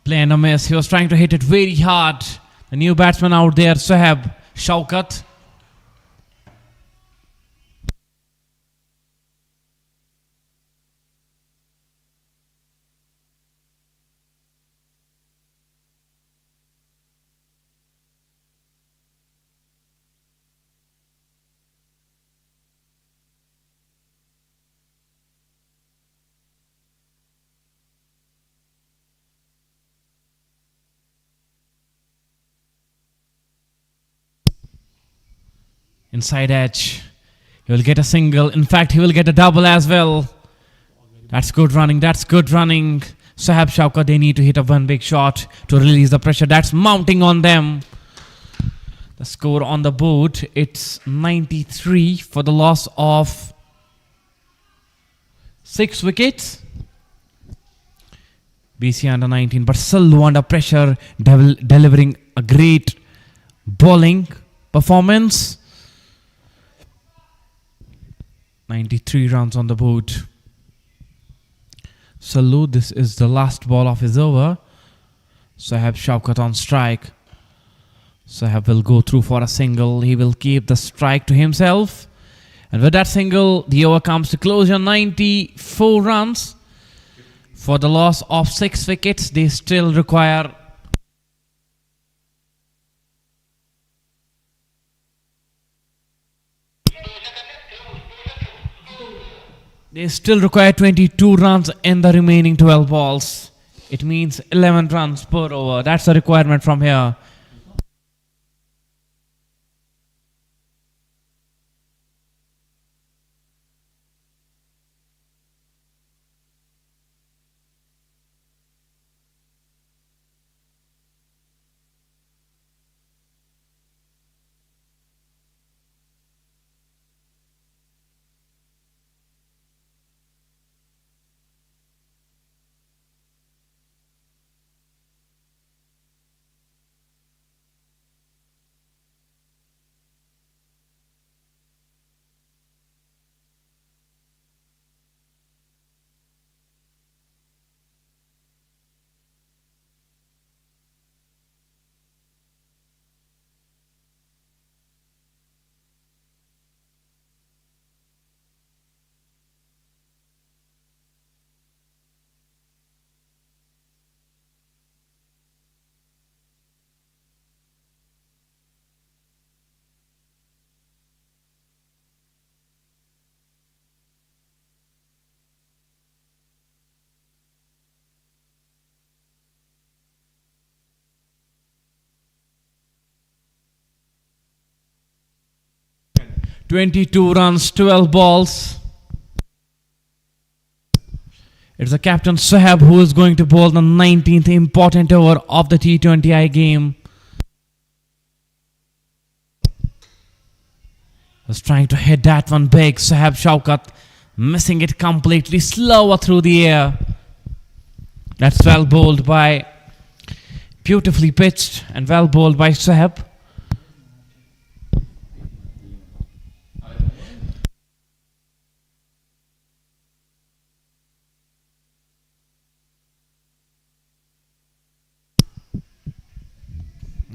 Playing a miss. He was trying to hit it very hard. The new batsman out there, Sohaib Shaukat. Inside edge. He will get a single. In fact, he will get a double as well. That's good running. That's good running. Sohaib Shaukat, they need to hit a one big shot to release the pressure that's mounting on them. The score on the board, it's 93 for the loss of 6 wickets. BCA under 19, but Sallu under pressure, delivering a great bowling performance. 93 runs on the board. Sallu, this is the last ball of his over. Sohaib Shaukat on strike. Sohaib will go through for a single. He will keep the strike to himself. And with that single, the over comes to closure. 94 runs. For the loss of 6 wickets, they still require They still require 22 runs in the remaining 12 balls. It means 11 runs per over. That's the requirement from here. 22 runs, 12 balls. It's the captain Sohaib who is going to bowl the 19th important over of the T20I game. Was trying to hit that one big. Sohaib Shaukat missing it completely, slower through the air. That's well bowled by, beautifully pitched and well bowled by Sohaib.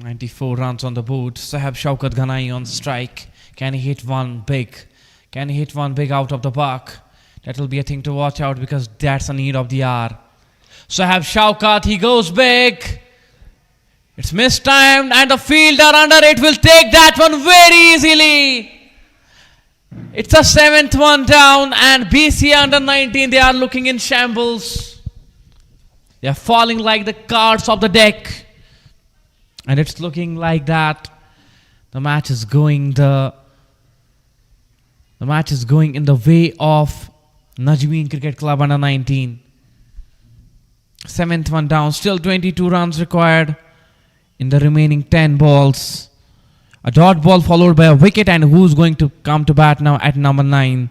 "94 runs on the board. Sohaib Shaukat Ghanai on strike. Can he hit one big? Can he hit one big out of the park? That will be a thing to watch out because that's a need of the hour. Sohaib Shaukat, he goes big. It's mistimed and the fielder under it will take that one very easily. It's a 7th one down and BCA under 19, they are looking in shambles. They are falling like the cards of the deck. And it's looking like that the match is going in the way of Najmeen Cricket Club under 19. 7th one down, still 22 runs required in the remaining 10 balls. A dot ball followed by a wicket, and who's going to come to bat now at number 9?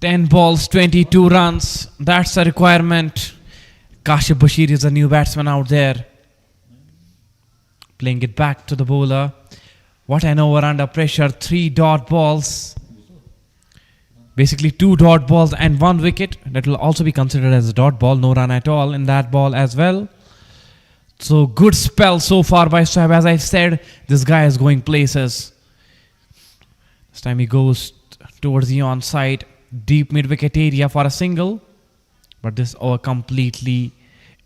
Ten balls, 22 runs. That's a requirement. Kashif Bashir is a new batsman out there. Playing it back to the bowler. What an over under pressure. 3 dot balls. Basically 2 dot balls and 1 wicket. That will also be considered as a dot ball. No run at all in that ball as well. So good spell so far by Sohaib. As I said, this guy is going places. This time he goes towards the onside. Deep mid-wicket area for a single. But this over completely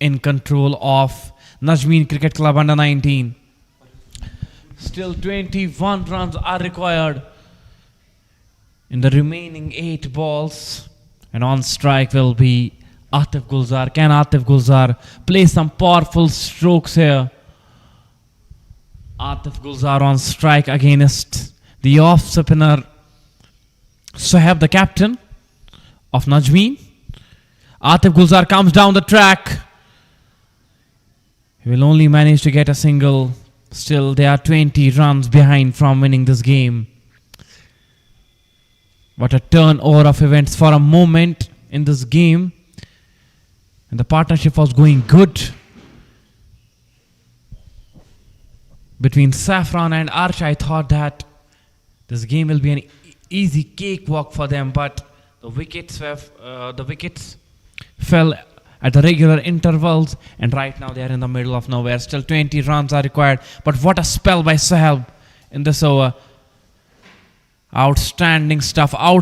in control of Najmeen Cricket Club under 19. Still 21 runs are required in the remaining 8 balls. And on strike will be Atif Gulzar. Can Atif Gulzar play some powerful strokes here? Atif Gulzar on strike against the off-spinner Sohaib, the captain of Najmeen. Atif Gulzar comes down the track. He will only manage to get a single. Still, they are 20 runs behind from winning this game. What a turnover of events for a moment in this game. And the partnership was going good between Saffron and Arch. I thought that this game will be an easy cakewalk for them, but the wickets fell at the regular intervals, and right now they are in the middle of nowhere. Still 20 runs are required, but what a spell by Sohaib in this over. Outstanding stuff from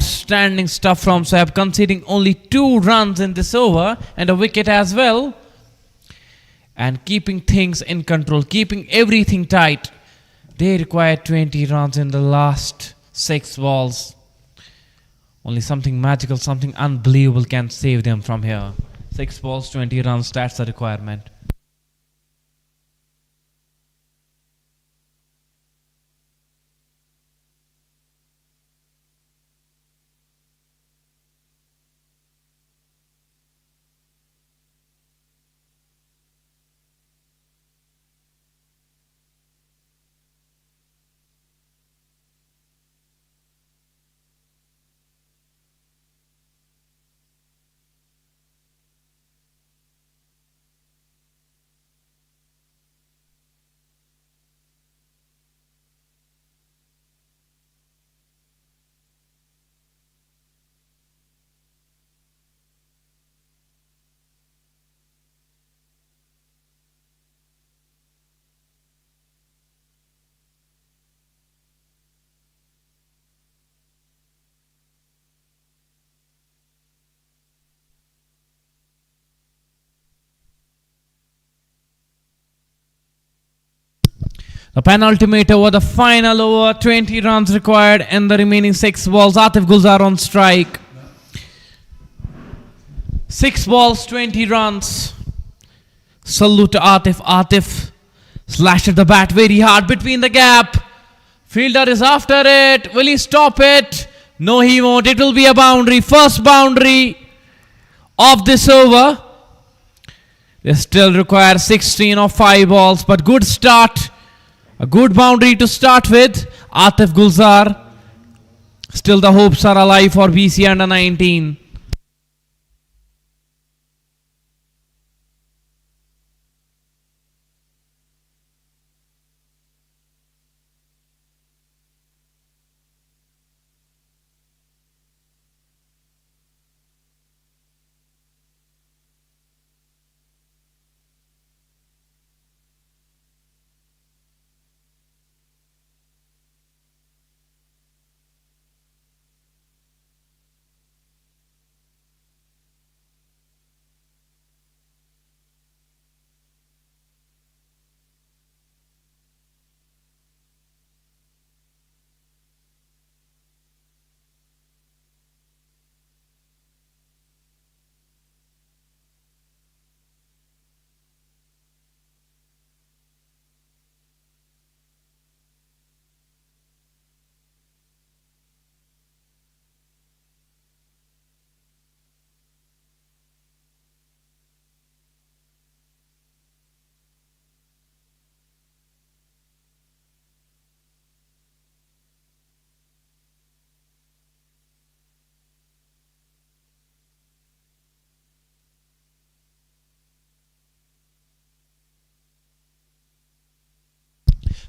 Sohaib, conceding only 2 runs in this over and a wicket as well, and keeping things in control, keeping everything tight. They required 20 runs in the last 6 balls. Only something magical, something unbelievable can save them from here. 6 balls, 20 runs, that's the requirement. The penultimate over, the final over, 20 runs required in the remaining 6 balls. Atif Gulzar on strike. 6 balls, 20 runs. Salute to Atif. Atif slashed the bat very hard between the gap. Fielder is after it. Will he stop it? No, he won't. It will be a boundary. First boundary of this over. They still require 16 or 5 balls, but good start. A good boundary to start with. Atif Gulzar. Still the hopes are alive for BCA under 19.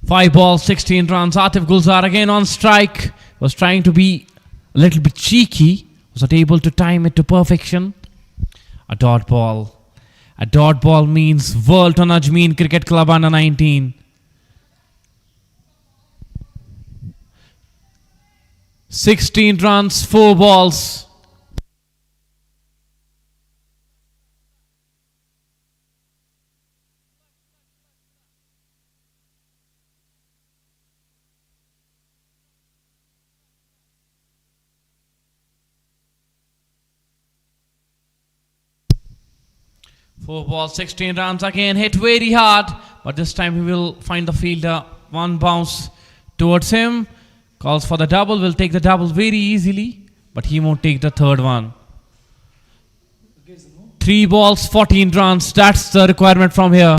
Five balls, 16 runs. Atif Gulzar again on strike. Was trying to be a little bit cheeky. Was not able to time it to perfection. A dot ball. A dot ball means world to Najmeen Cricket Club under 19. "16 runs, 4 balls. Four balls, 16 runs. Again hit very hard, but this time he will find the fielder. One bounce towards him. Calls for the double. Will take the double very easily, but he won't take the third one. 3 balls, 14 runs. That's the requirement from here.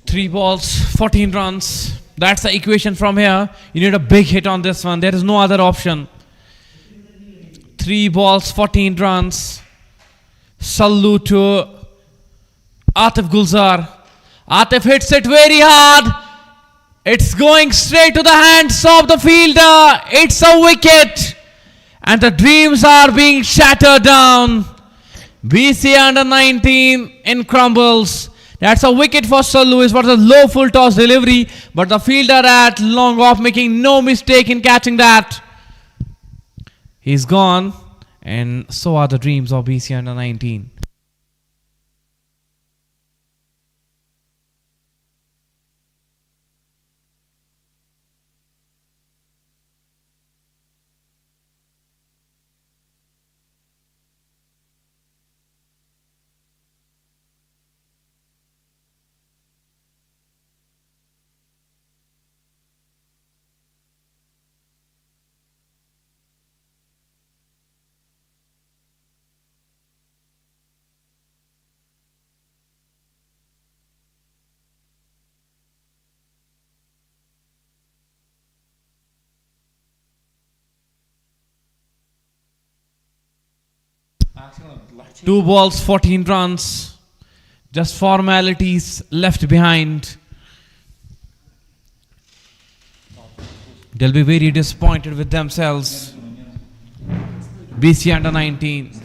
Three balls, 14 runs. That's the equation from here. You need a big hit on this one. There is no other option. 3 balls, 14 runs. Salute to Atif Gulzar. Atif hits it very hard. It's going straight to the hands of the fielder. It's a wicket. And the dreams are being shattered down. BCA under 19 in crumbles. That's a wicket for Sir Lewis. Was a low full toss delivery, but the fielder at long off making no mistake in catching that. He's gone, and so are the dreams of BCA under 19. Two balls, 14 runs. Just formalities left behind. They'll be very disappointed with themselves. BC under 19.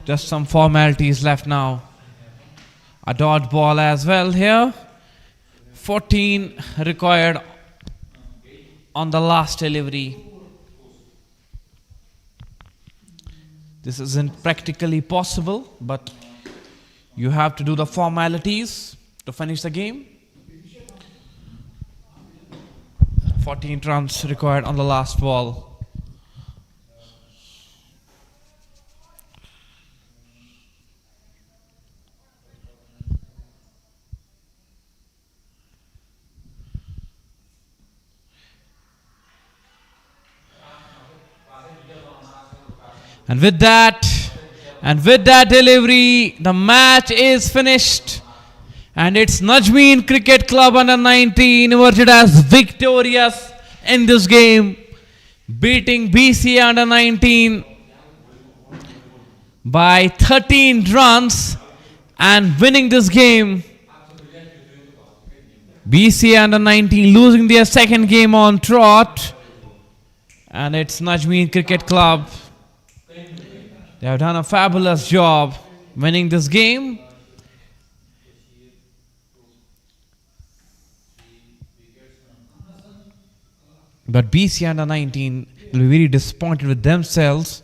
Just some formalities left now. A dot ball as well here. 14 required on the last delivery. This isn't practically possible, but you have to do the formalities to finish the game. 14 runs required on the last ball. And with that delivery, the match is finished. And it's Najmeen Cricket Club under 19 emerged as victorious in this game, beating BCA under 19 by 13 runs and winning this game. BCA under 19 losing their second game on trot. And it's Najmeen Cricket Club. They have done a fabulous job winning this game. But BC under 19 will be very disappointed with themselves.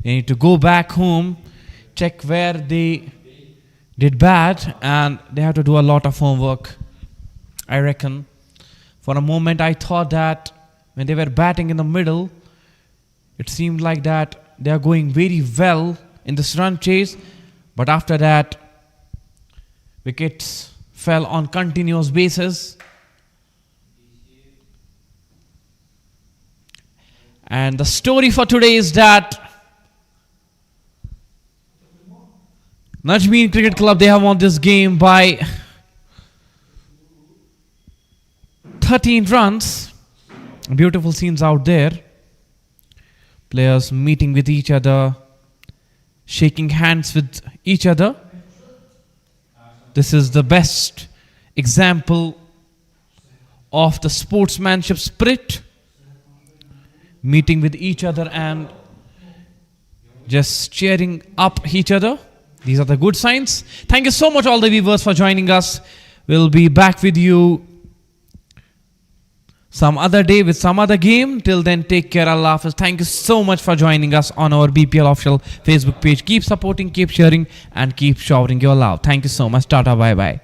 They need to go back home, check where they did bad, and they have to do a lot of homework, I reckon. For a moment I thought that when they were batting in the middle, it seemed like that they are going very well in this run chase, but after that wickets fell on continuous basis. And the story for today is that Najmeen Cricket Club, they have won this game by 13 runs. Beautiful scenes out there. Players meeting with each other, shaking hands with each other. This is the best example of the sportsmanship spirit. Meeting with each other and just cheering up each other. These are the good signs. Thank you so much all the viewers for joining us. We'll be back with you some other day with some other game. Till then, take care. Allah Hafiz. Thank you so much for joining us on our BPL official Facebook page. Keep supporting, keep sharing, and keep showering your love. Thank you so much. Tata, bye bye.